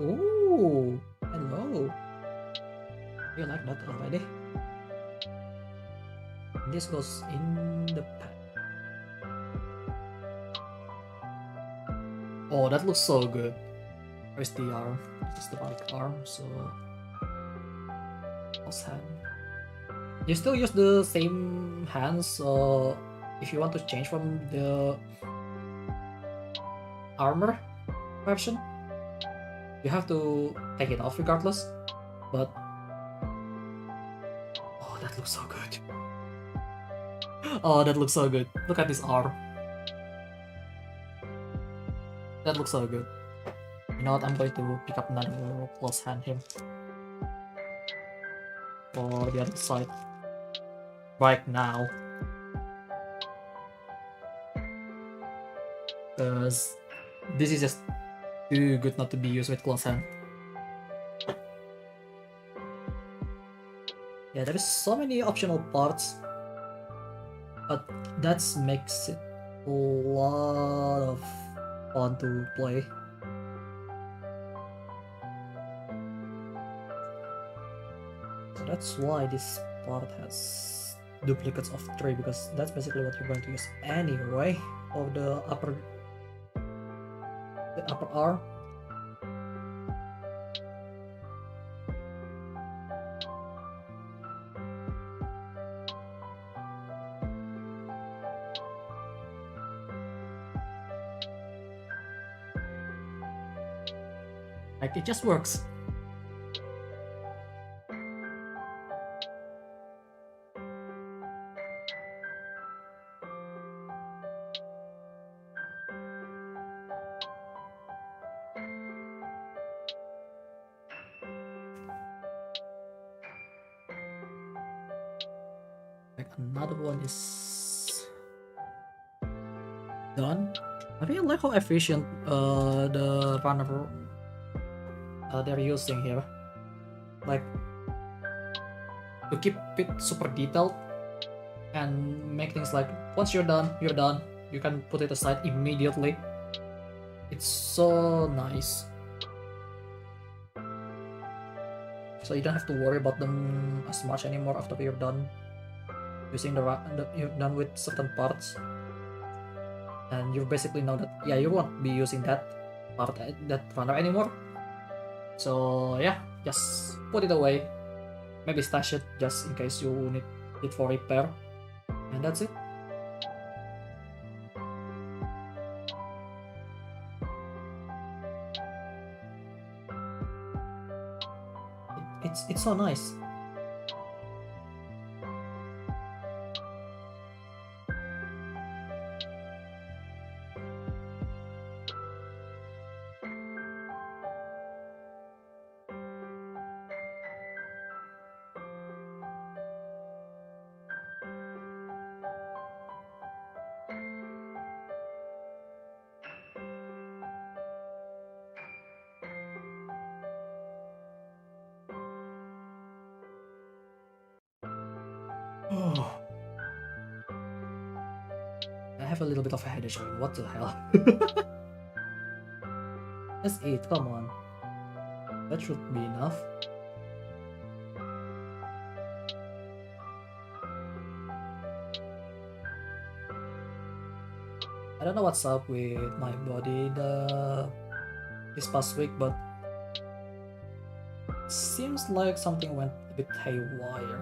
Oh, hello. You like that already? This goes in the pack. Oh, that looks so good. Where's the arm? This is the bike arm, so plus hand. You still use the same hands, so if you want to change from the armor version, you have to take it off regardless. But oh, that looks so good. Oh, that looks so good. Look at this arm. That looks so good. You know what? I'm going to pick up another plus hand him for the other side right now, because this is just too good not to be used with close hand. Yeah, there is so many optional parts, but that makes it a lot of fun to play. So that's why this part has duplicates of 3, because that's basically what you're going to use anyway for the upper arm. Like, it just works. Like, another one is done. I really like how efficient the runner they're using here. Like, to keep it super detailed and make things like, once you're done, you're done. You can put it aside immediately. It's so nice. So you don't have to worry about them as much anymore after you're done using you're done with certain parts, and you basically know that, yeah, you won't be using that part, that runner anymore. So yeah, just put it away, maybe stash it just in case you need it for repair, and that's it. It's so nice. Oh. I have a little bit of a headache. What the hell? That's 8, come on. That should be enough. I don't know what's up with my body this past week, but seems like something went a bit haywire.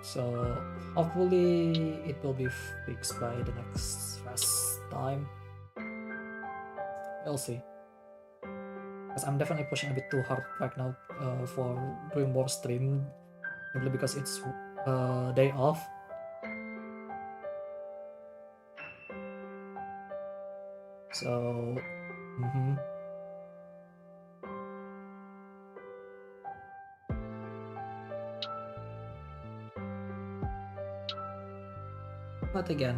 So hopefully it will be fixed by the next rest time. We'll see. Because I'm definitely pushing a bit too hard right now for doing more stream, simply because it's day off. So, But again,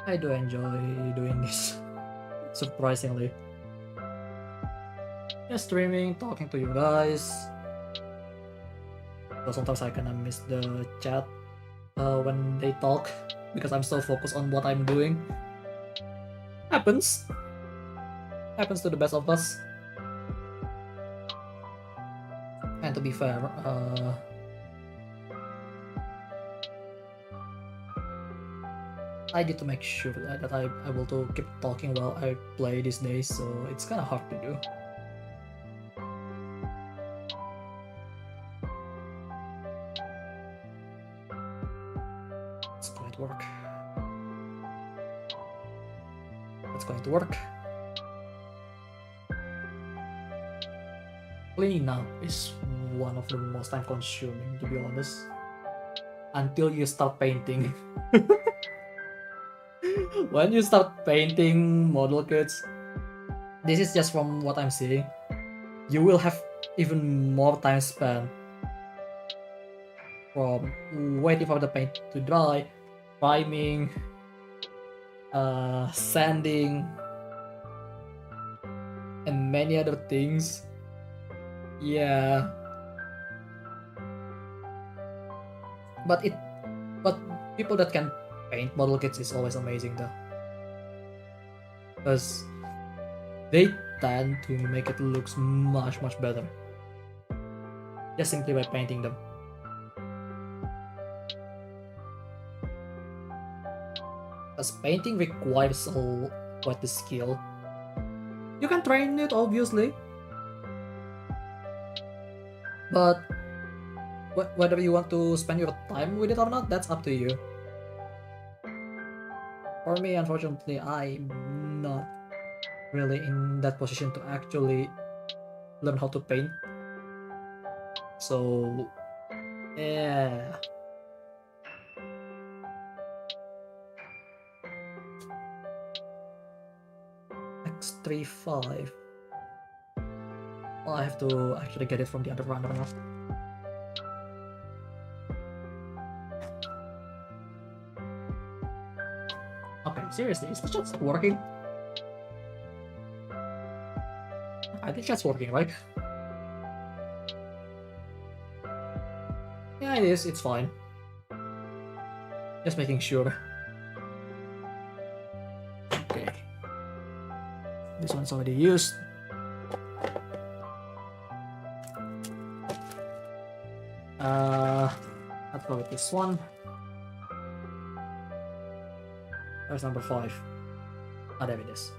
I do enjoy doing this, surprisingly. Just streaming, talking to you guys. So sometimes I kinda miss the chat when they talk, because I'm so focused on what I'm doing. Happens to the best of us. And to be fair, I need to make sure that I'm able to keep talking while I play these days, so it's kind of hard to do. It's going to work. It's going to work. Cleaning up is one of the most time consuming, to be honest. Until you start painting. When you start painting model kits, this is just from what I'm seeing, you will have even more time spent from waiting for the paint to dry, priming, sanding, and many other things. Yeah. But people that can paint model kits is always amazing though, because they tend to make it looks much better just simply by painting them. Because painting requires quite the skill. You can train it, obviously, but whether you want to spend your time with it or not, that's up to you. For me, unfortunately, I'm not really in that position to actually learn how to paint. So, yeah. X35. Well, I have to actually get it from the other runner now. Okay, seriously, is the chat working? I think chat's working, right? Yeah, it is. It's fine. Just making sure. Okay. This one's already used. Let's go with this one. There's number 5. Ah, there it is.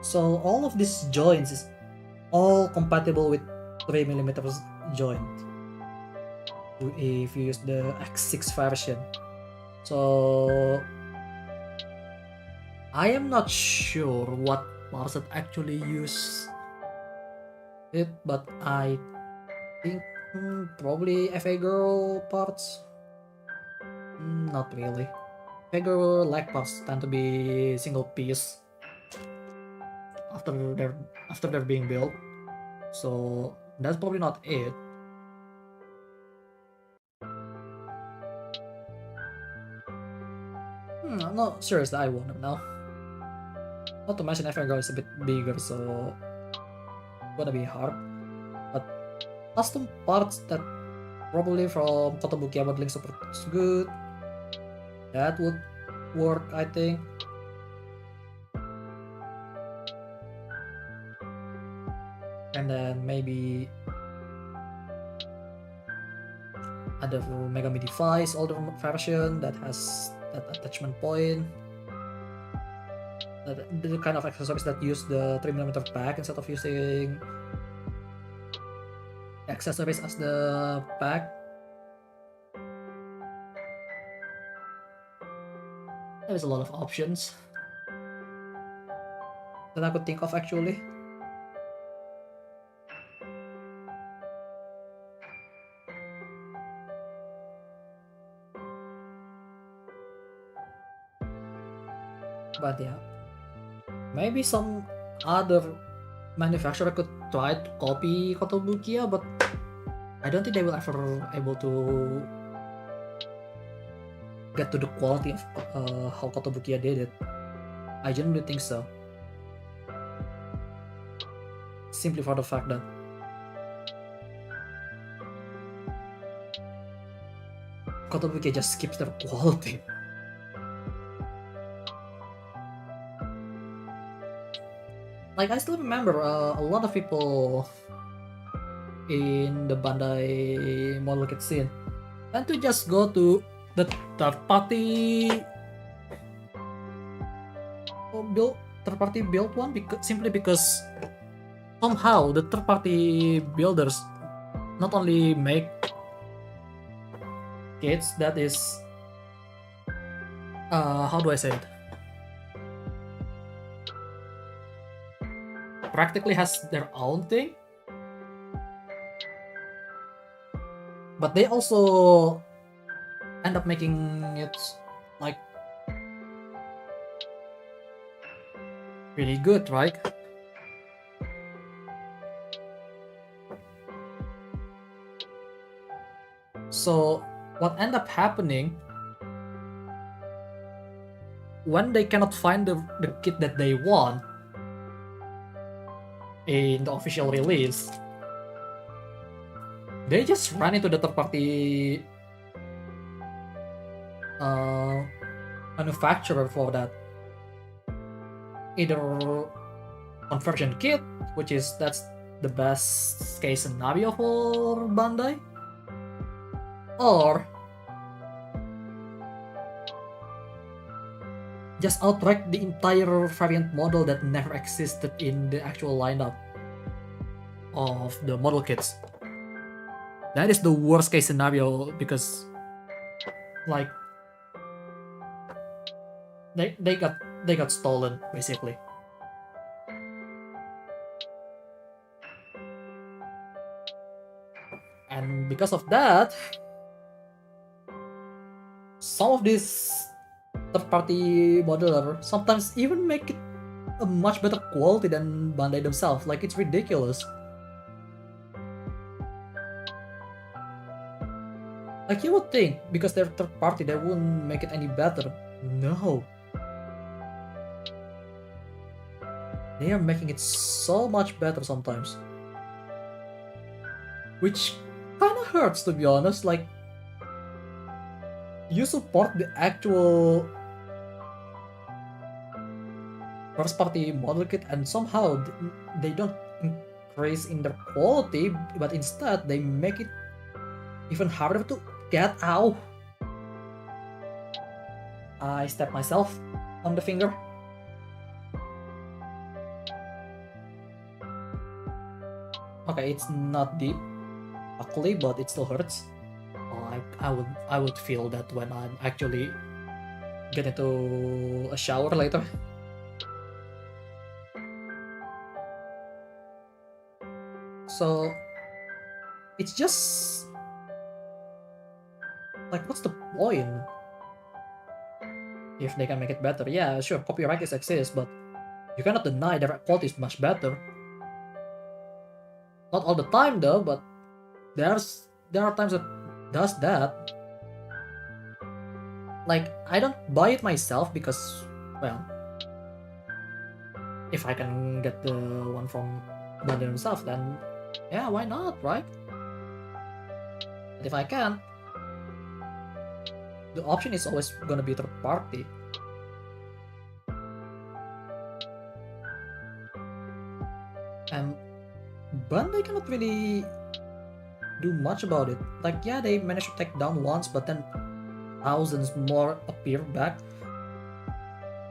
So all of these joints is all compatible with 3mm joint if you use the X6 version. So I am not sure what parts that actually use it, but I think probably FA girl parts. Not really. FA girl leg parts tend to be single piece after they're being built, so that's probably not it. No, seriously, I want them now. Not to mention FA girl is a bit bigger, so gonna be hard. But custom parts that probably from Kotobukiya modeling super good, that would work, I think. and then maybe other Megami device older version that has that attachment point, the kind of accessories that use the 3mm pack instead of using accessories as the pack. There's a lot of options that I could think of actually. But yeah, maybe some other manufacturer could try to copy Kotobukiya, but I don't think they will ever able to get to the quality of how Kotobukiya did it. I genuinely think so. Simply for the fact that Kotobukiya just skips their quality. Like, I still remember a lot of people in the Bandai model kit scene tend to just go to the third party built one simply because somehow the third party builders not only make kits that is how do I say it, practically has their own thing, but they also end up making it like really good, right? So what end up happening when they cannot find the kit that they want in the official release, they just run into the third party manufacturer for that, either conversion kit, which is that's the best case scenario for Bandai, or just outright the entire variant model that never existed in the actual lineup of the model kits. That is the worst case scenario because like they got stolen basically. And because of that, some of these third-party modeler sometimes even make it a much better quality than Bandai themselves. Like, it's ridiculous. Like, you would think because they're third party they wouldn't make it any better. No. They are making it so much better sometimes. Which kinda hurts, to be honest. Like, you support the actual first party model kit and somehow they don't increase in their quality, but instead they make it even harder to get out. I stepped myself on the finger. Okay, it's not deep, luckily, but it still hurts. I would feel that when I'm actually get into a shower later. So it's just like, what's the point? If they can make it better, yeah, sure, copyright is exists, but you cannot deny their quality is much better. Not all the time though, but there are times that does that. Like, I don't buy it myself because, well, if I can get the one from Bandai himself, then yeah, why not, right? But if I can't, the option is always gonna be third party. And but they cannot really do much about it. Like, yeah, they managed to take down once, but then thousands more appear back,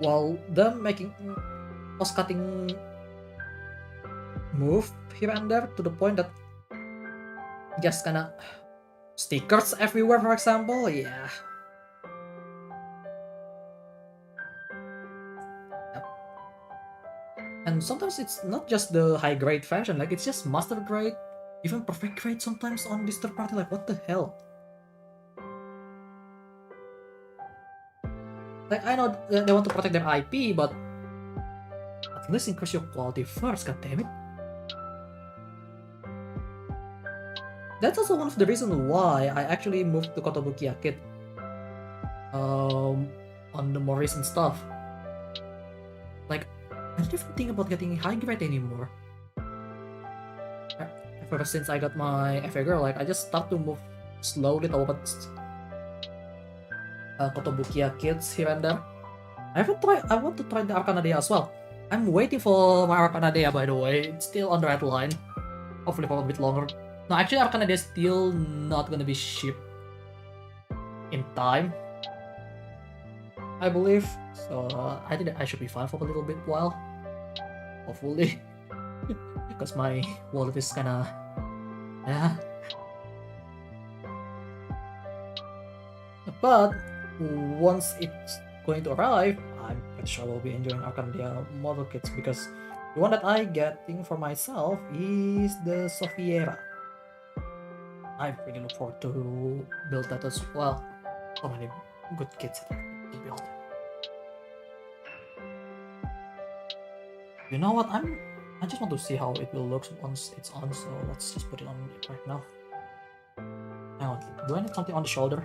while them making cost-cutting move here and there to the point that just kinda stickers everywhere, for example. Yeah. Yep. And sometimes it's not just the high grade version, like it's just master grade, even perfect grade sometimes on this third party. Like, what the hell? Like, I know they want to protect their IP, but at least increase your quality first, god damn it. That's also one of the reasons why I actually moved to Kotobukiya Kid on the more recent stuff. Like, I don't even think about getting high grade anymore. Ever since I got my FA girl, like I just start to move slowly towards Kotobukiya Kids here and there. I want to try the Arcanadea as well. I'm waiting for my Arcanadea, by the way. It's still on the red line. Hopefully for a bit longer. No, actually Arcanadea is still not gonna be shipped in time, I believe. So I think I should be fine for a little bit while. Hopefully. Because my wallet is kinda... yeah. But once it's going to arrive, I'm pretty sure I will be enjoying Arcandia model kits, because the one that I getting for myself is the Sofiera. I really look forward to build that as well. So many good kits to build. You know what? I just want to see how it will look once it's on, so let's just put it on right now. Hang on, do I need something on the shoulder?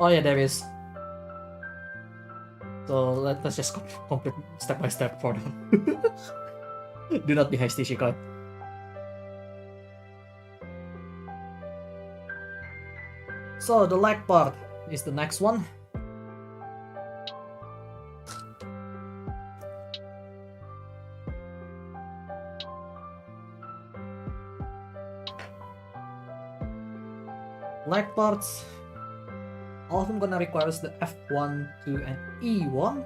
Oh yeah, there is. So let's just complete step by step for them. Do not be hasty, Shikai. So the leg part is the next one. Leg parts, all of them gonna require the F1, 2, and E1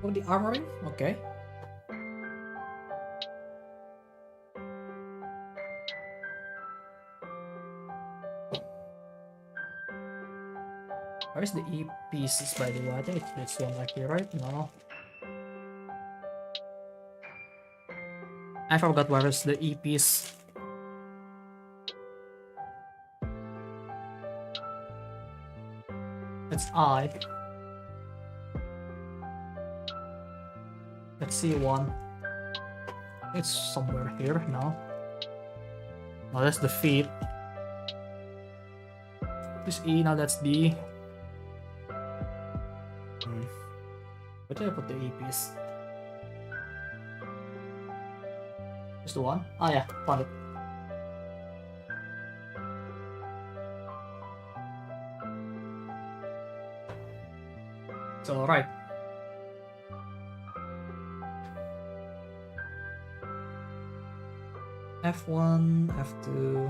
for the armoring. Okay. Where's the E pieces, by the way? I think it's this one right here, right? No. I forgot where is the E piece. It's I. Let's see one. It's somewhere here now. No, that's the feet. This E, now that's D. Where did I put the E piece? Just the one? Ah yeah, found it. So right. F1, F2.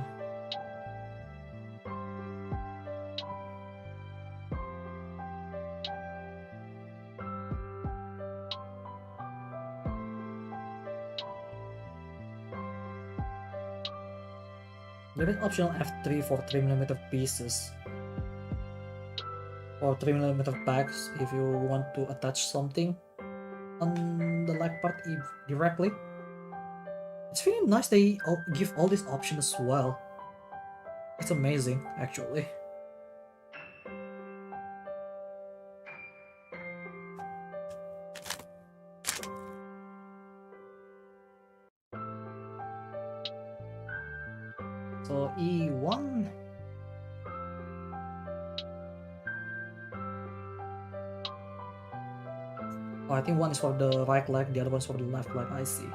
There is optional F3 for 3mm pieces, or 3mm packs if you want to attach something on the leg part directly. It's really nice they give all these options as well. It's amazing, actually. So E1. Oh, I think one is for the right leg, the other one's for the left leg. I see.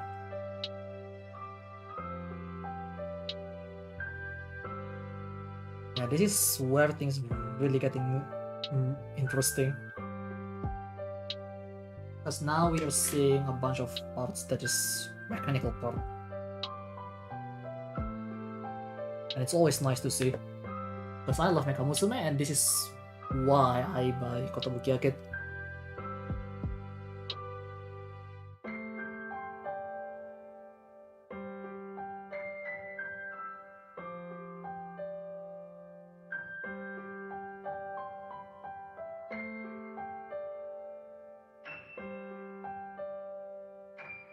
Yeah, this is where things really getting interesting. Because now we are seeing a bunch of parts that is mechanical part. And it's always nice to see. Because I love Mecha Musume and this is why I buy Kotobuki Arcade.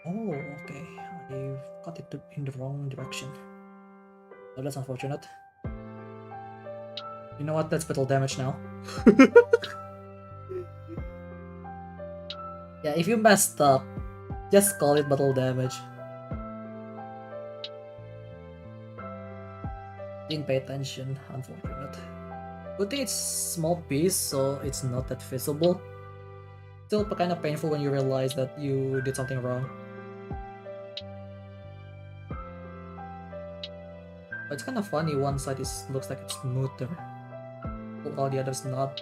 Oh, okay. I got it in the wrong direction. So that's unfortunate. You know what? That's battle damage now. Yeah, if you messed up, just call it battle damage. Didn't pay attention, unfortunate. Good thing it's small piece, so it's not that visible. Still kind of painful when you realize that you did something wrong. But it's kind of funny, one side looks like it's smoother, while the other's not.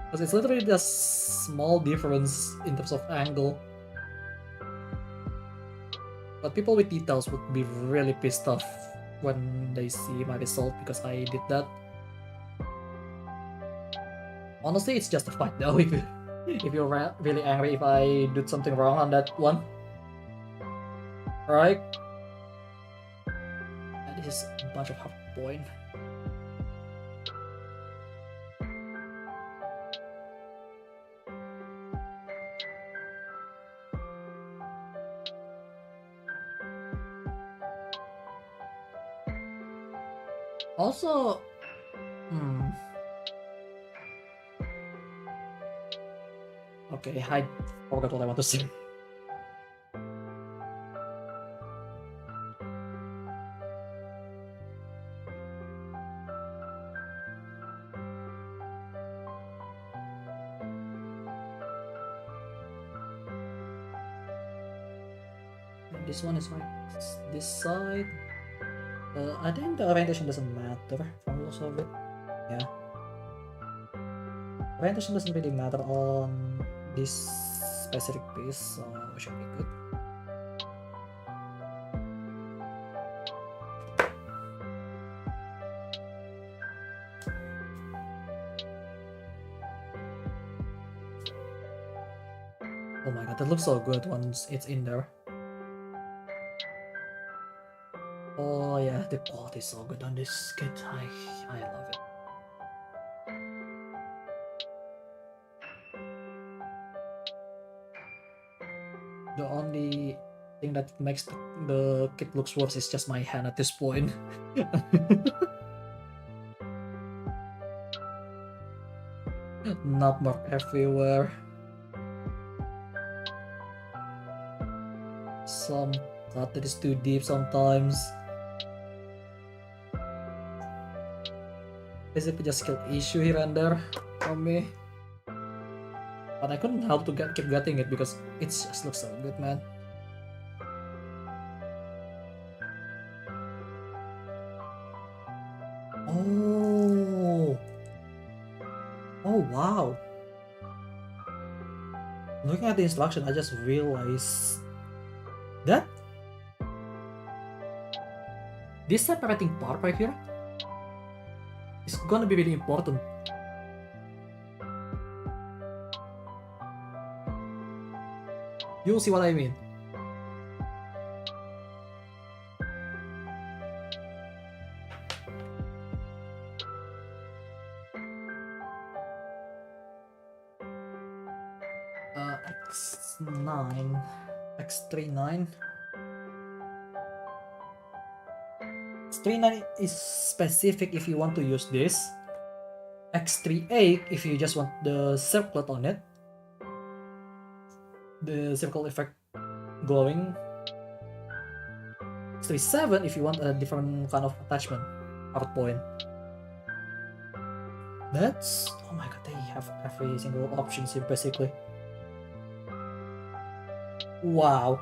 Because it's literally just small difference in terms of angle. But people with details would be really pissed off when they see my result because I did that. Honestly, it's just a fight though if you're really angry if I did something wrong on that one. Right? And this is a bunch of half point. Also, okay, I forgot what I want to say. This one is like this side. I think the orientation doesn't matter from the looks of it. Yeah. Orientation doesn't really matter on this specific piece, so it should be good. Oh my god, that looks so good once it's in there. Oh yeah, the quality is so good on this kit. I love it. The only thing that makes the kit looks worse is just my hand at this point. Not mark everywhere. Some cut that is too deep sometimes. Basically just skill issue here and there for me. But I couldn't help to keep getting it because it just looks so good, man. Oh! Oh wow! Looking at the instruction, I just realized that this separating part right here is gonna be really important. You'll see what I mean. X9, X39. X39 is specific if you want to use this. X38 if you just want the circlet on it. The circle effect glowing. X37 if you want a different kind of attachment, hard point. That's, oh my god, they have every single option here basically. Wow.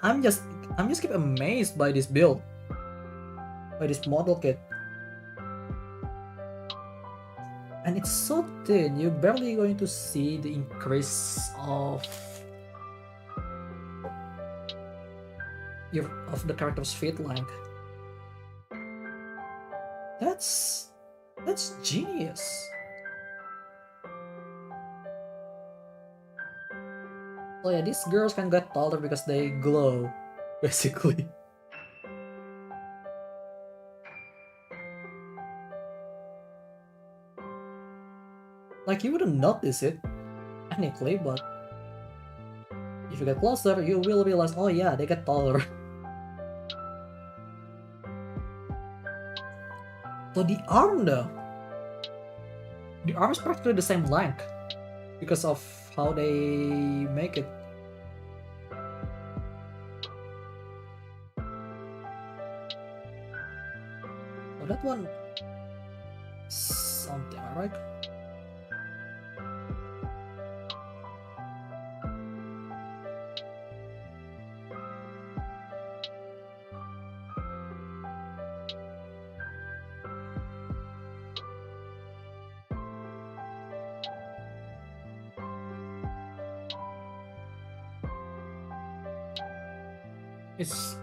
I'm just keep amazed by this build. by this model kit. And it's so thin, you're barely going to see the increase of the character's feet length. That's genius. So yeah, these girls can get taller because they glow, basically. Like, you wouldn't notice it, technically, but if you get closer, you will realize, oh yeah, they get taller. So the arm though, the arm is practically the same length because of how they make it. So that one is something, alright?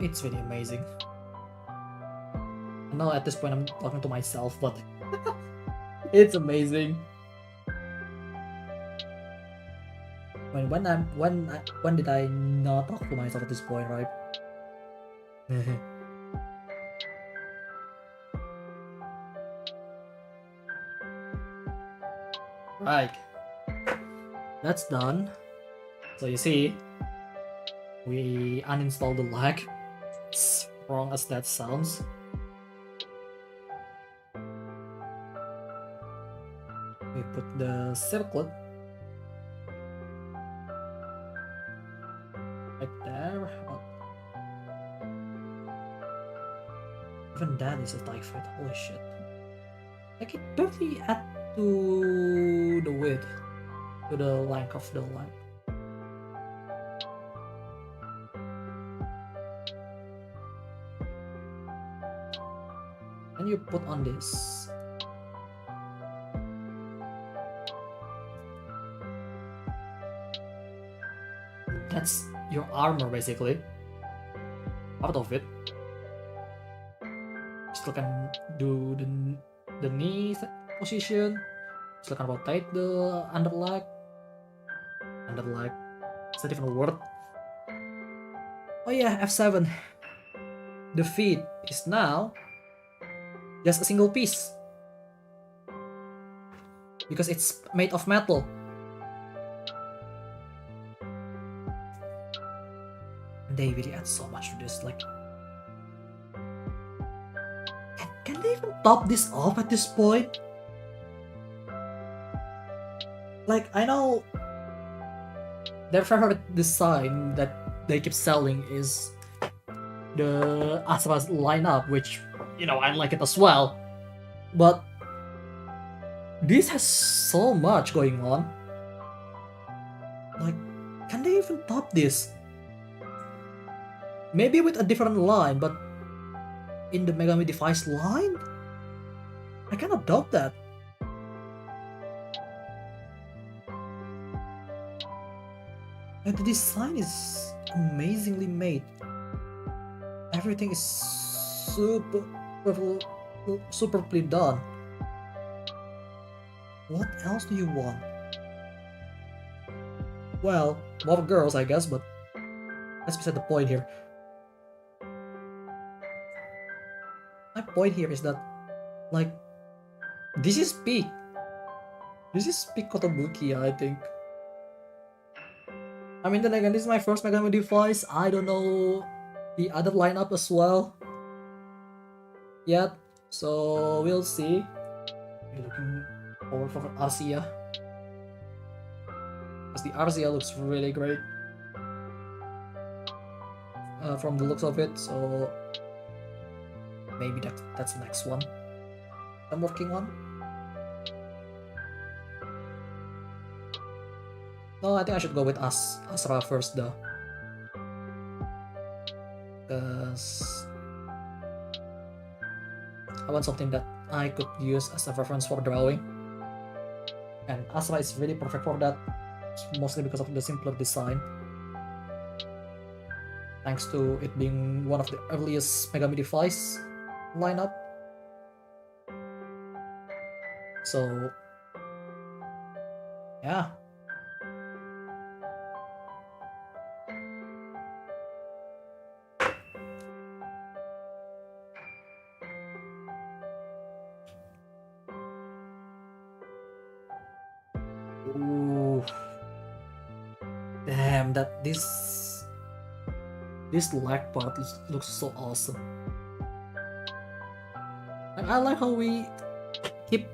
It's really amazing. Now at this point I'm talking to myself, but it's amazing. When did I not talk to myself at this point, right? Right. That's done. So you see, we uninstalled the lag. As wrong as that sounds. We put the circlet right there. Even that is a tight fit. Holy shit! Like, it barely add to the width, to the length of the line. And you put on this. That's your armor, basically. Part of it. Still can do the knee position. Still can rotate the underleg. Is that even a word? Oh yeah, F7. The feet is now just a single piece. Because it's made of metal. They really add so much to this, like... Can they even top this off at this point? Like, I know their favorite design that they keep selling is the Asura's lineup, which, you know, I like it as well. But this has so much going on. Like, can they even top this? Maybe with a different line, but in the Megami Device line? I cannot doubt that. And the design is amazingly made. Everything is superbly done. What else do you want? Well, more girls, I guess, but that's beside the point here. My point here is that, like, this is peak. This is peak Kotobuki, I think. I mean, then again, this is my first Megami Device. I don't know the other lineup as well yet, so we'll see. I'm looking forward for Arcia, because the Arcia looks really great from the looks of it. So maybe that's the next one I'm working on. No, I think I should go with Asra first though, because I want something that I could use as a reference for drawing. And Asra is really perfect for that, mostly because of the simpler design. Thanks to it being one of the earliest Megami device lineup. So, yeah. Ooh. Damn, this lag part looks so awesome. And I like how we keep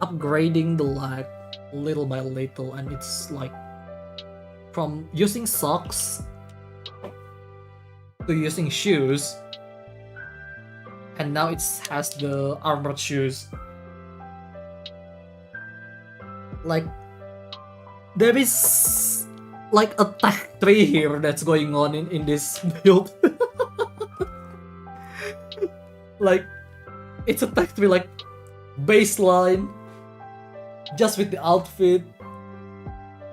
upgrading the lag little by little, and it's like from using socks to using shoes, and now it has the armored shoes. Like, there is like a tech tree here that's going on in this build. Like, it's a tech tree, like baseline, just with the outfit,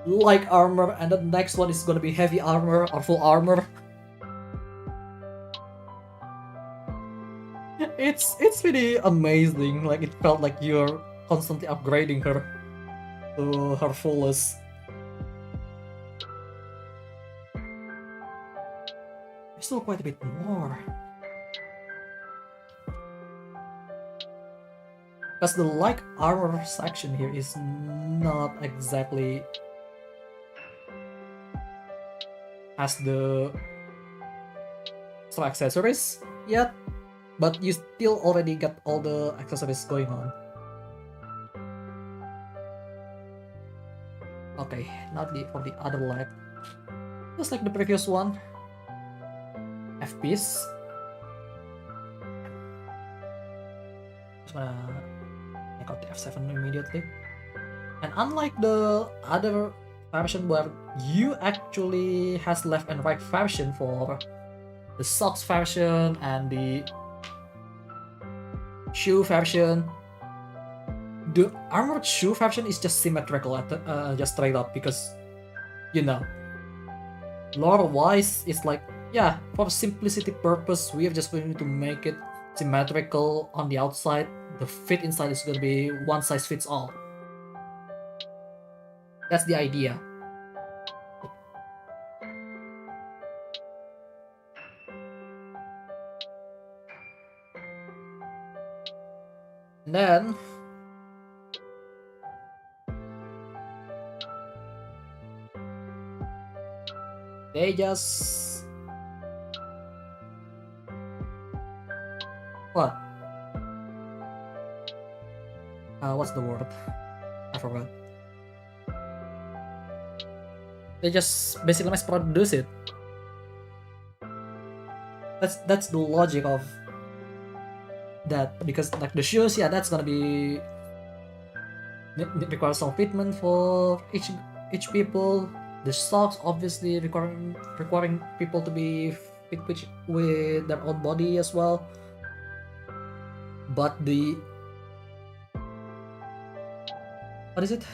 like armor, and the next one is gonna be heavy armor or full armor. It's really amazing. Like, it felt like you're constantly upgrading her to her fullest. There's still quite a bit more. Because the like armor section here is not exactly has the extra accessories yet, but you still already got all the accessories going on. Okay, not for the other leg. Just like the previous one. F-piece. Just gonna take out the F7 immediately. And unlike the other version where you actually has left and right version for the socks version and the shoe version, the armored shoe version is just symmetrical, just straight up, because, you know, lore wise, it's like, yeah, for simplicity purpose, we are just going to make it symmetrical on the outside. The fit inside is going to be one size fits all. That's the idea. And then they just what? What's the word? I forgot. They just basically mass produce it. That's the logic of that, because like the shoes, yeah, that's gonna be require some fitment for each people. The socks obviously requiring people to be fit with their own body as well. But the what is it?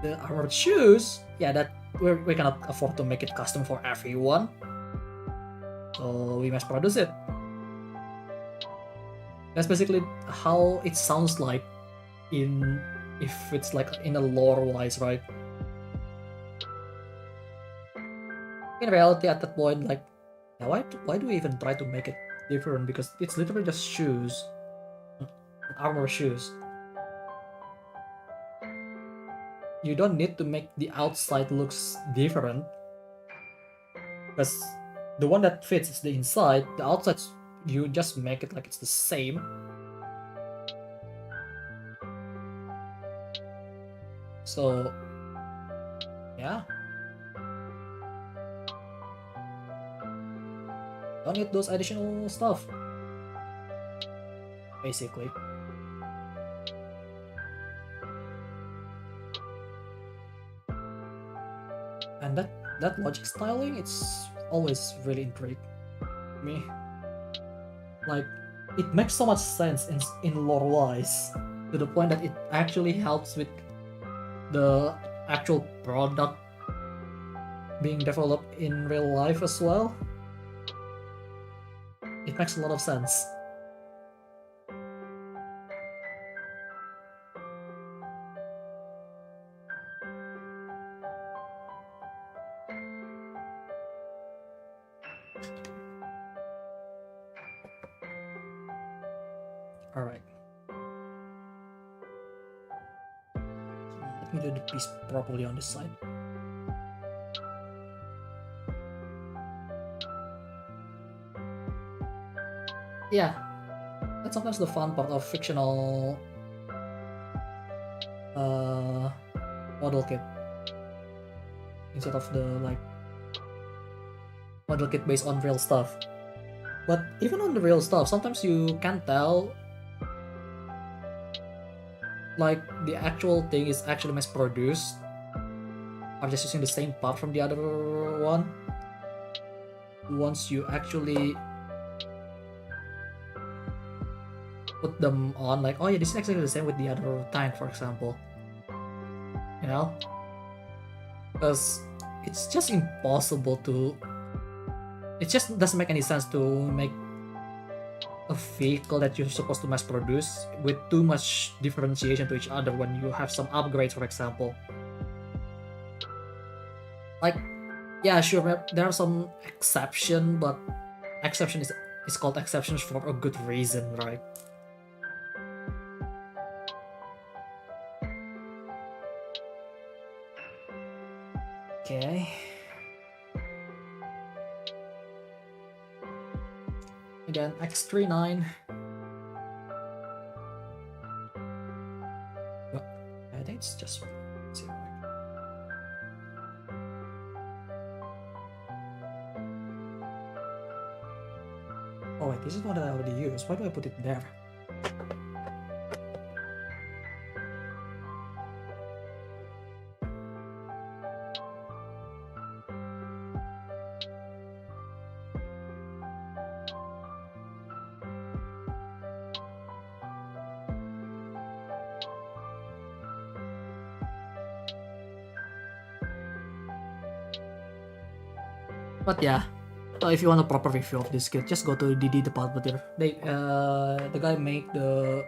The armored shoes, yeah, that we cannot afford to make it custom for everyone, so we mass produce it. That's basically how it sounds like if it's like in a lore wise, right? In reality, at that point, like, why do we even try to make it different? Because it's literally just shoes, armor shoes. You don't need to make the outside looks different, because the one that fits is the inside. The outside, you just make it like it's the same. So, yeah. Don't need those additional stuff, basically. And that logic styling, it's always really intrigued me. Like, it makes so much sense in lore wise, to the point that it actually helps with the actual product being developed in real life as well. It makes a lot of sense. Alright. Let me do the piece properly on this side. Yeah, that's sometimes the fun part of fictional model kit, instead of the like model kit based on real stuff. But even on the real stuff, sometimes you can't tell like the actual thing is actually mass produced or just using the same part from the other one. Once you actually put them on, like, oh yeah, this is exactly the same with the other tank, for example. You know? Because it's just impossible to... It just doesn't make any sense to make a vehicle that you're supposed to mass produce with too much differentiation to each other when you have some upgrades, for example. Like, yeah, sure, there are some exceptions, but exception is called exceptions for a good reason, right? Okay. Again, X39. Well, I think it's just 0. Oh wait, this is what I already used. Why do I put it there? But yeah, if you want a proper review of this kit, just go to DD department here. The guy made the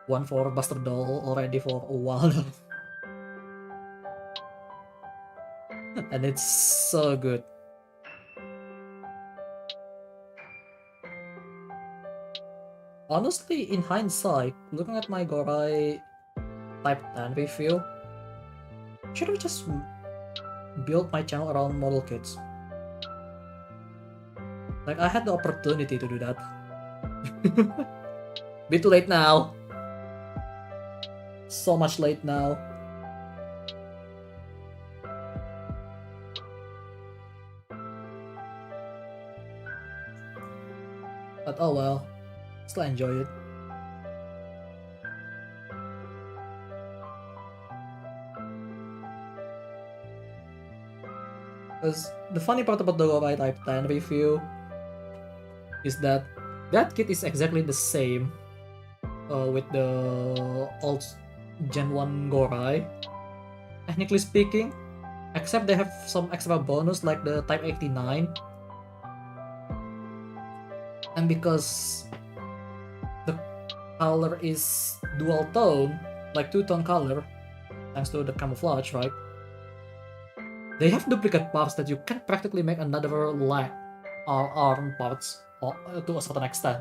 one for Buster Doll already for a while now. And it's so good. Honestly, in hindsight, looking at my Gorai Type 10 review, should have just built my channel around model kits. Like, I had the opportunity to do that. Bit too late now. So much late now. But oh well. Still enjoy it. Because the funny part about the Gorai Type 10 review is that that kit is exactly the same with the old Gen 1 Gorai, technically speaking, except they have some extra bonus like the Type 89. And because the color is dual tone, like two-tone color, thanks to the camouflage, right? They have duplicate parts that you can practically make another leg or arm parts to a certain extent.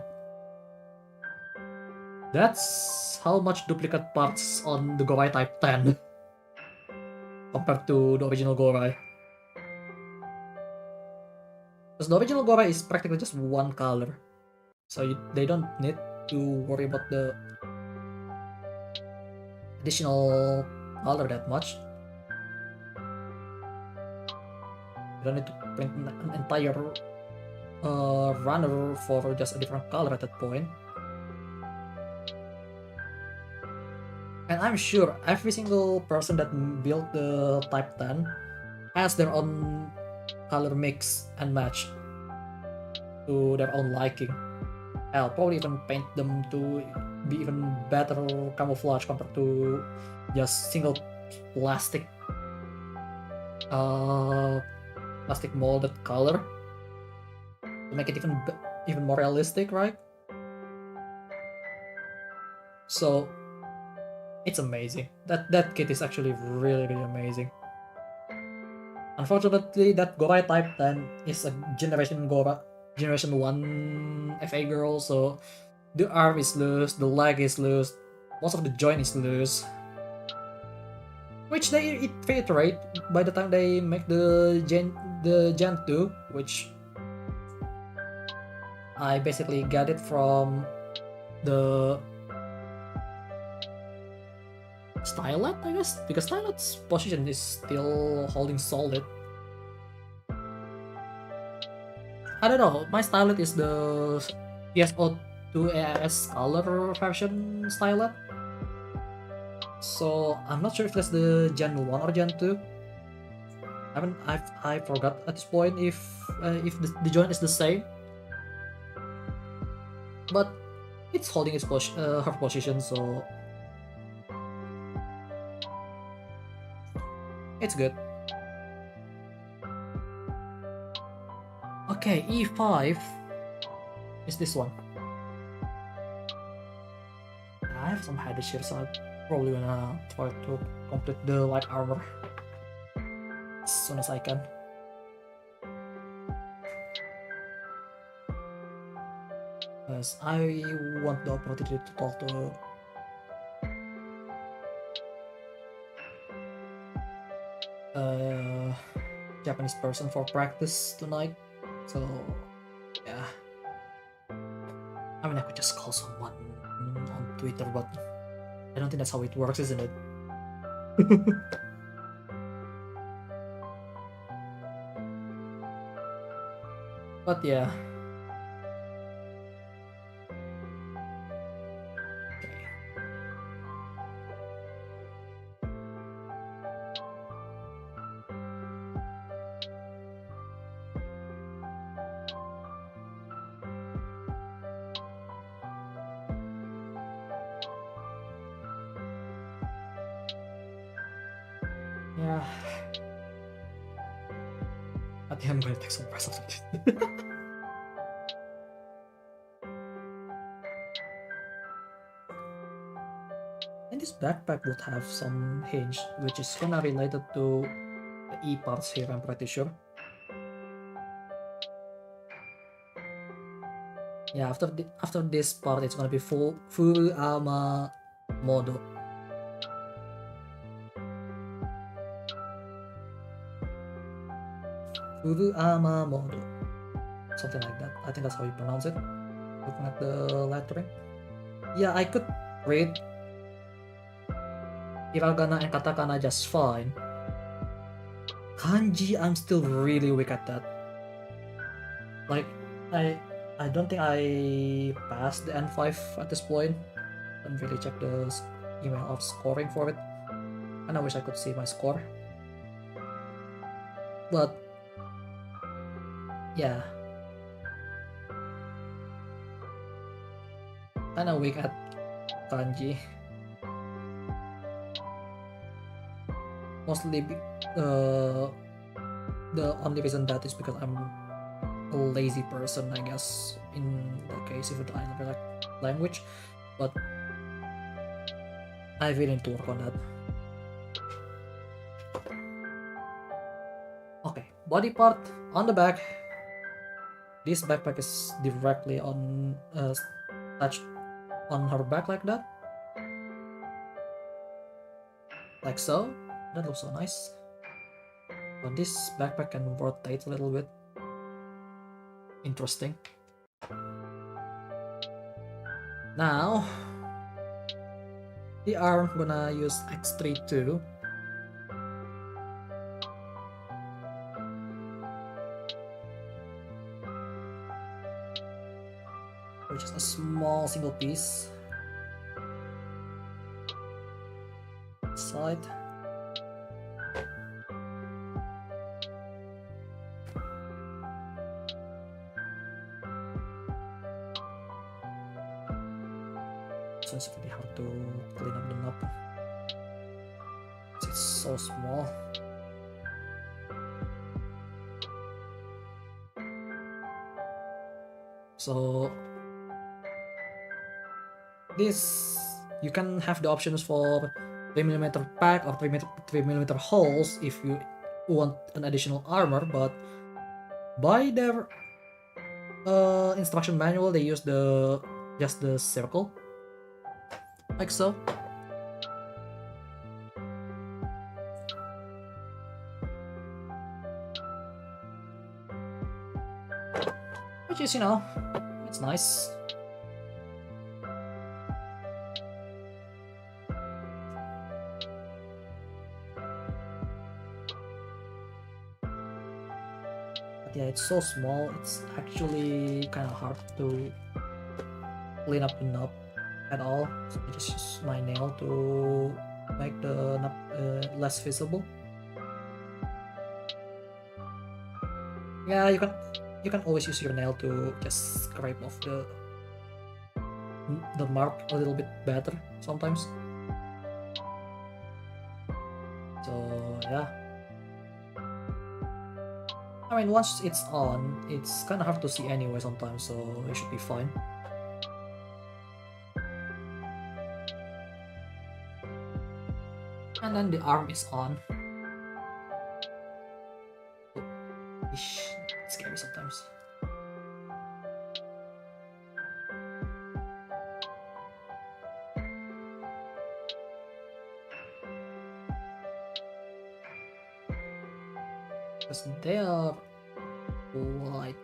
That's how much duplicate parts on the Gorai Type 10 compared to the original Gorai. Because the original Gorai is practically just one color, so they don't need to worry about the additional color that much. You don't need to print an entire runner for just a different color at that point. And I'm sure every single person that built the Type 10 has their own color mix and match to their own liking. I'll probably even paint them to be even better camouflage compared to just single plastic plastic molded color to make it even more realistic, right? So it's amazing. That kit is actually really amazing. Unfortunately, that Gorai type then is a Generation 1 FA girl, so the arm is loose, the leg is loose, most of the joint is loose. Which they reiterate by the time they make the Gen 2, which I basically got it from the Stylet, I guess, because Stylet's position is still holding solid. I don't know, my Stylet is the PSO2 AIS color version Stylet, so I'm not sure if that's the Gen 1 or Gen 2. I forgot at this point if the joint is the same, but it's holding its her position, so it's good. Okay, E5 is this one. I have some headed here, so I'm probably gonna try to complete the light armor as soon as I can. Because I want the opportunity to talk to a Japanese person for practice tonight. So yeah, I mean I could just call someone on Twitter, but I don't think that's how it works, isn't it? But yeah. Okay. Yeah. I think I'm gonna take some rest after this. And this backpack would have some hinge, which is kinda related to the E parts here, I'm pretty sure. Yeah, after this part, it's gonna be full Ama Modo. Ama Modo. Something like that. I think that's how you pronounce it. Looking at the lettering. Yeah, I could read hiragana and katakana just fine. Kanji, I'm still really weak at that. Like, I don't think I passed the N5 at this point. I haven't really checked the email of scoring for it. And I wish I could see my score. But yeah, kinda weak at kanji. Mostly the only reason that is because I'm a lazy person, I guess, in the case of the another language. But I really need to work on that. Okay, body part on the back. This backpack is directly on touched on her back like that. Like so. That looks so nice. But this backpack can rotate a little bit. Interesting. Now, the arm, I'm gonna use X3 too. Which is a small single piece. Side. so it's really hard to clean up the knob. It's so small. So this, you can have the options for 3mm pack or 3mm holes if you want an additional armor, but by their instruction manual they use just the circle, like so. Which is, it's nice. But yeah, it's so small, it's actually kind of hard to clean up the knob at all. So I just use my nail to make the knob less visible. Yeah, you can always use your nail to just scrape off the mark a little bit better sometimes. So yeah, I mean, once it's on, it's kind of hard to see anyway sometimes, so it should be fine. And then the arm is on. Ish, it's scary sometimes. Because they are light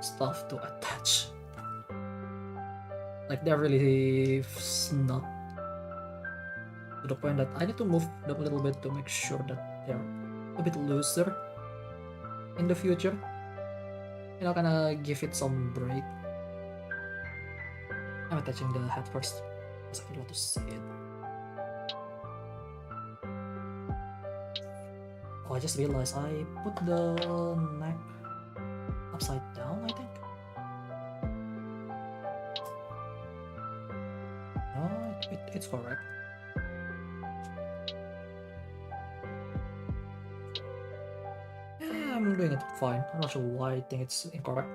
stuff to attach. Like they're really not to the point that I need to move them a little bit to make sure that they're a bit looser in the future. Kinda give it some break. I'm attaching the head first because I don't want to see it. Oh, I just realized I put the neck upside down, I think. No, it's correct. Yeah, I'm doing it fine. I'm not sure why I think it's incorrect.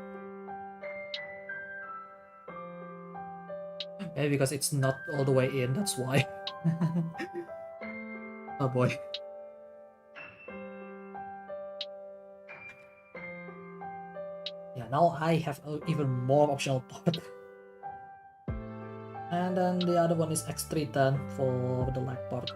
Maybe because it's not all the way in, that's why. Oh boy. Yeah, now I have even more optional part. And then the other one is X310 for the leg part.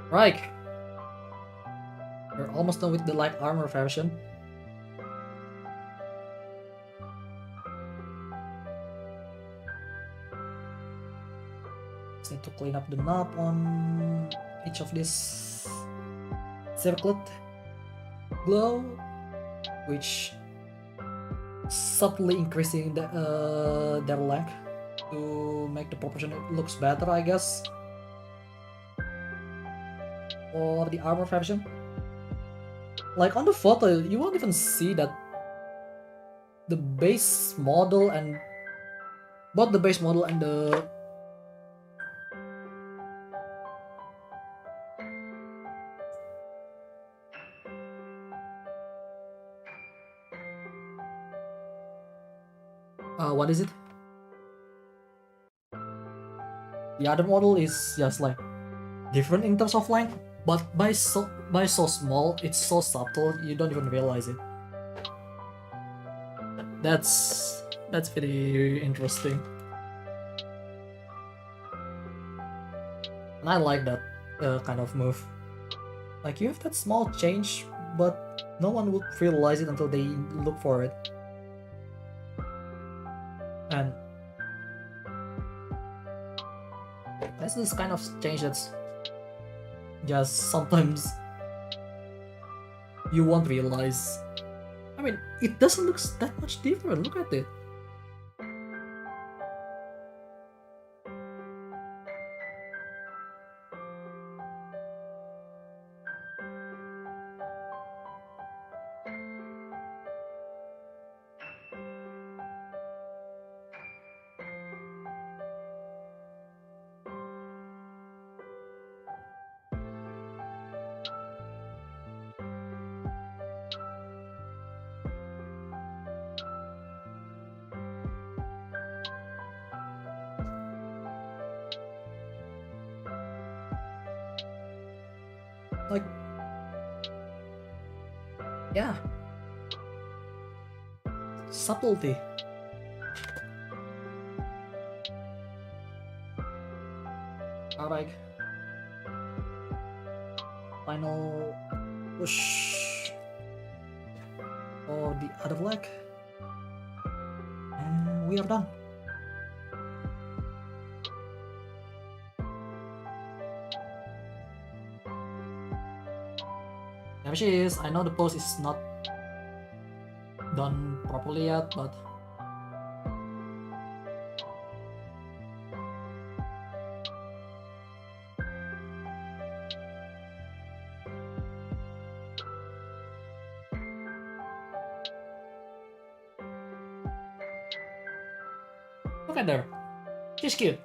Right, we're almost done with the light armor version. Just need to clean up the knob on each of these circlet glow, which subtly increasing their length to make the proportion looks better, I guess. For the armor version, like on the photo, you won't even see that the base model and both the base model and the what is it? The other model is just like different in terms of length, but by so small, it's so subtle you don't even realize it. That's pretty interesting, and I like that kind of move. Like you have that small change, but no one would realize it until they look for it. And this is kind of change that's Just sometimes you won't realize. I mean, it doesn't look that much different. Look at it. Like, yeah. Subtlety. Alright. Final push for the other leg. And we are done. There she is. I know the pose is not done properly yet, but look at her. She's cute.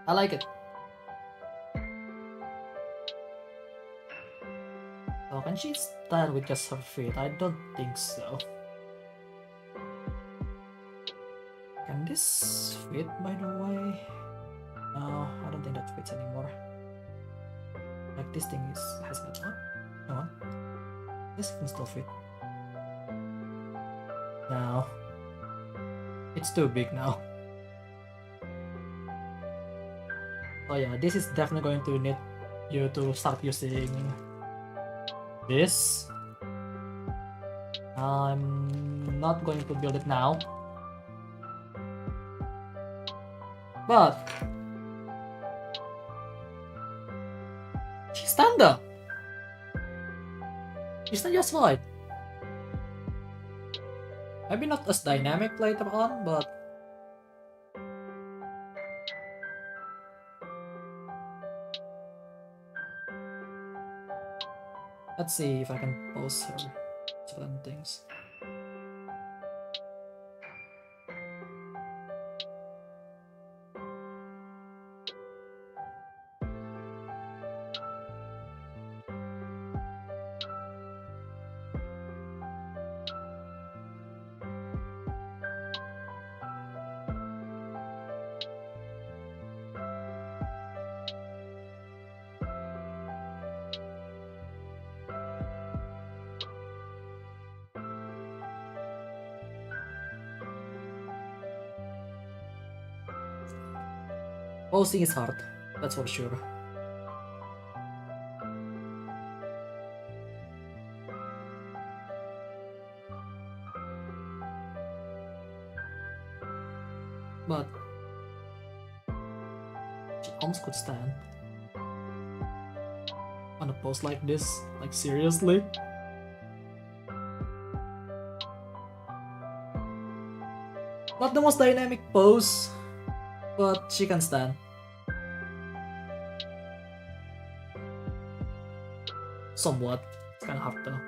I like it. So can she stand with just her feet? I don't think so. Can this fit, by the way? No, I don't think that fits anymore. Like this thing has got one. No one. This can still fit. No. It's too big now. Oh yeah, this is definitely going to need you to start using this. I'm not going to build it now. But she stand up. She's not just fine. Maybe not as dynamic later on, but let's see if I can pose her certain things. Posing is hard, that's for sure. But she almost could stand on a pose like this, like seriously. Not the most dynamic pose, but she can stand. Somewhat. It's kinda hard though.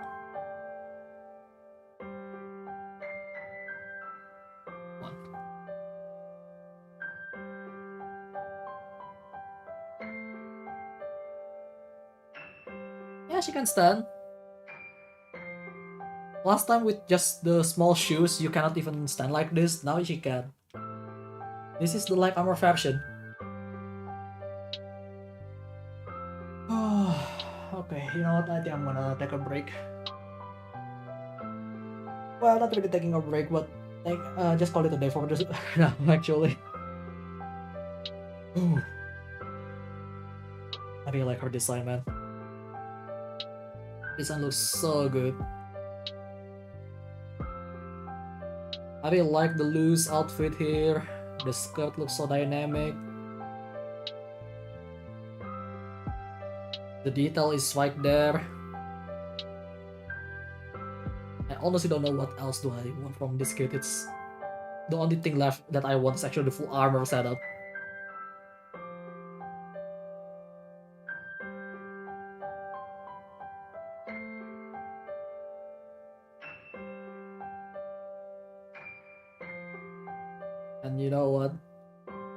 One. Yeah, she can stand. Last time with just the small shoes, you cannot even stand like this. Now she can. This is the light armor version. Okay, you know what? I think I'm gonna take a break. Well, not really taking a break, but like just call it a day for this now, actually. Ooh. I really like her design, man. Design looks so good. I really like the loose outfit here. The skirt looks so dynamic. The detail is right there. I honestly don't know what else do I want from this kit. It's the only thing left that I want is actually the full armor setup. And you know what?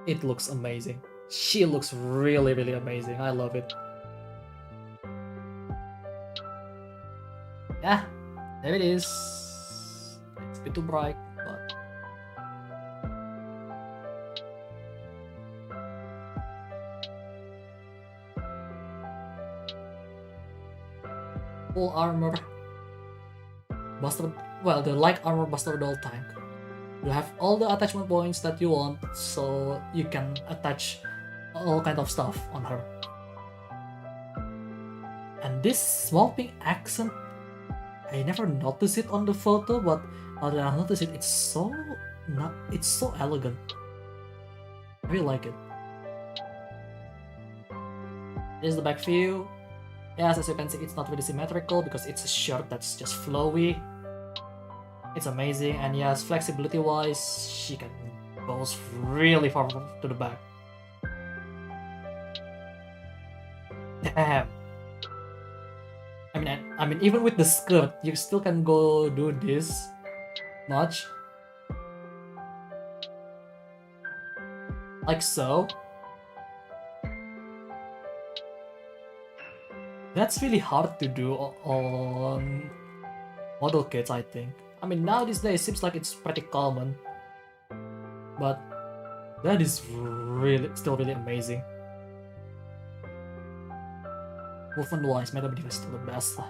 It looks amazing. She looks really, really amazing. I love it. Yeah, there it is. It's a bit too bright, but full armor buster. Well, the light armor buster doll tank. You have all the attachment points that you want, so you can attach all kind of stuff on her. And this small pink accent, I never noticed it on the photo, but now that I noticed it, it's so elegant. I really like it. This is the back view. Yes, as you can see, it's not really symmetrical because it's a shirt that's just flowy. It's amazing, and yes, flexibility-wise, she can goes really far to the back. Damn. I mean, even with the skirt, you still can go do this much. Like so. That's really hard to do on model kits, I think. I mean, now these days, it seems like it's pretty common. But that is still really amazing. Movement-wise, Mega Diva is still the best. Come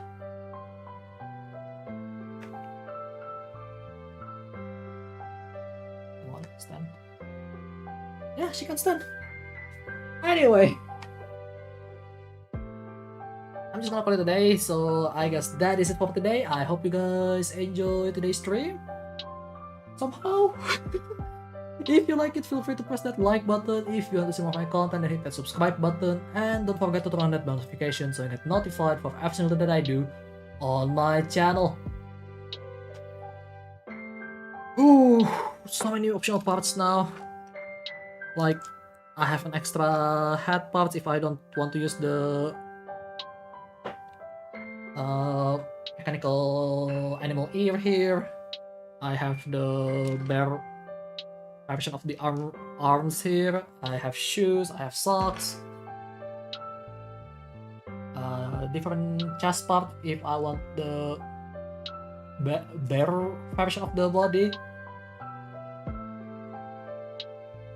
on, stand. Yeah, she can stand. Anyway, I'm just gonna call it a day, so I guess that is it for today. I hope you guys enjoy today's stream. Somehow. If you like it, feel free to press that like button. If you want to see more of my content, then hit that subscribe button. And don't forget to turn on that notification so you get notified for every single thing that I do on my channel. Ooh, so many optional parts now. Like, I have an extra head part if I don't want to use the mechanical animal ear here. I have the bear version of the arms here. I have shoes, I have socks. Different chest part if I want the bear version of the body.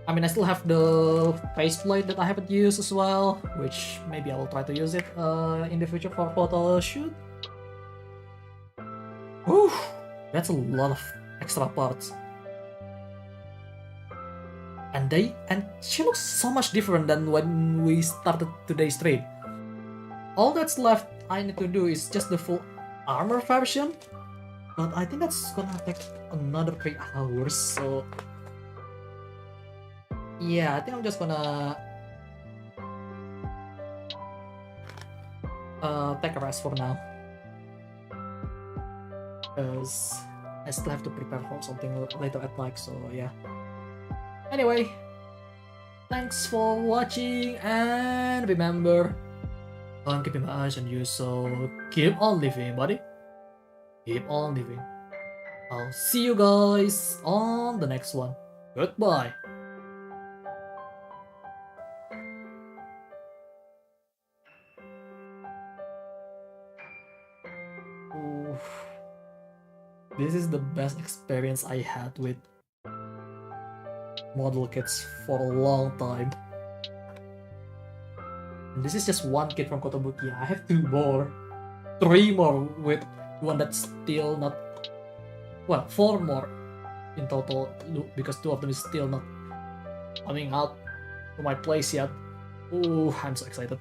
I mean, I still have the faceplate that I haven't used as well, which maybe I will try to use it in the future for photo shoot. Whew, that's a lot of extra parts. And she looks so much different than when we started today's stream. All that's left I need to do is just the full armor version, but I think that's gonna take another 3 hours, so yeah, I think I'm just gonna take a rest for now, because I still have to prepare for something later at night, so yeah. Anyway, thanks for watching, and remember, I'm keeping my eyes on you, so keep on living, buddy. Keep on living. I'll see you guys on the next one. Goodbye. Oof. This is the best experience I had with model kits for a long time. And this is just one kit from Kotobukiya. I have 3 more with one that's still not, well, 4 more in total, because 2 of them is still not coming out to my place yet. Ooh, I'm so excited.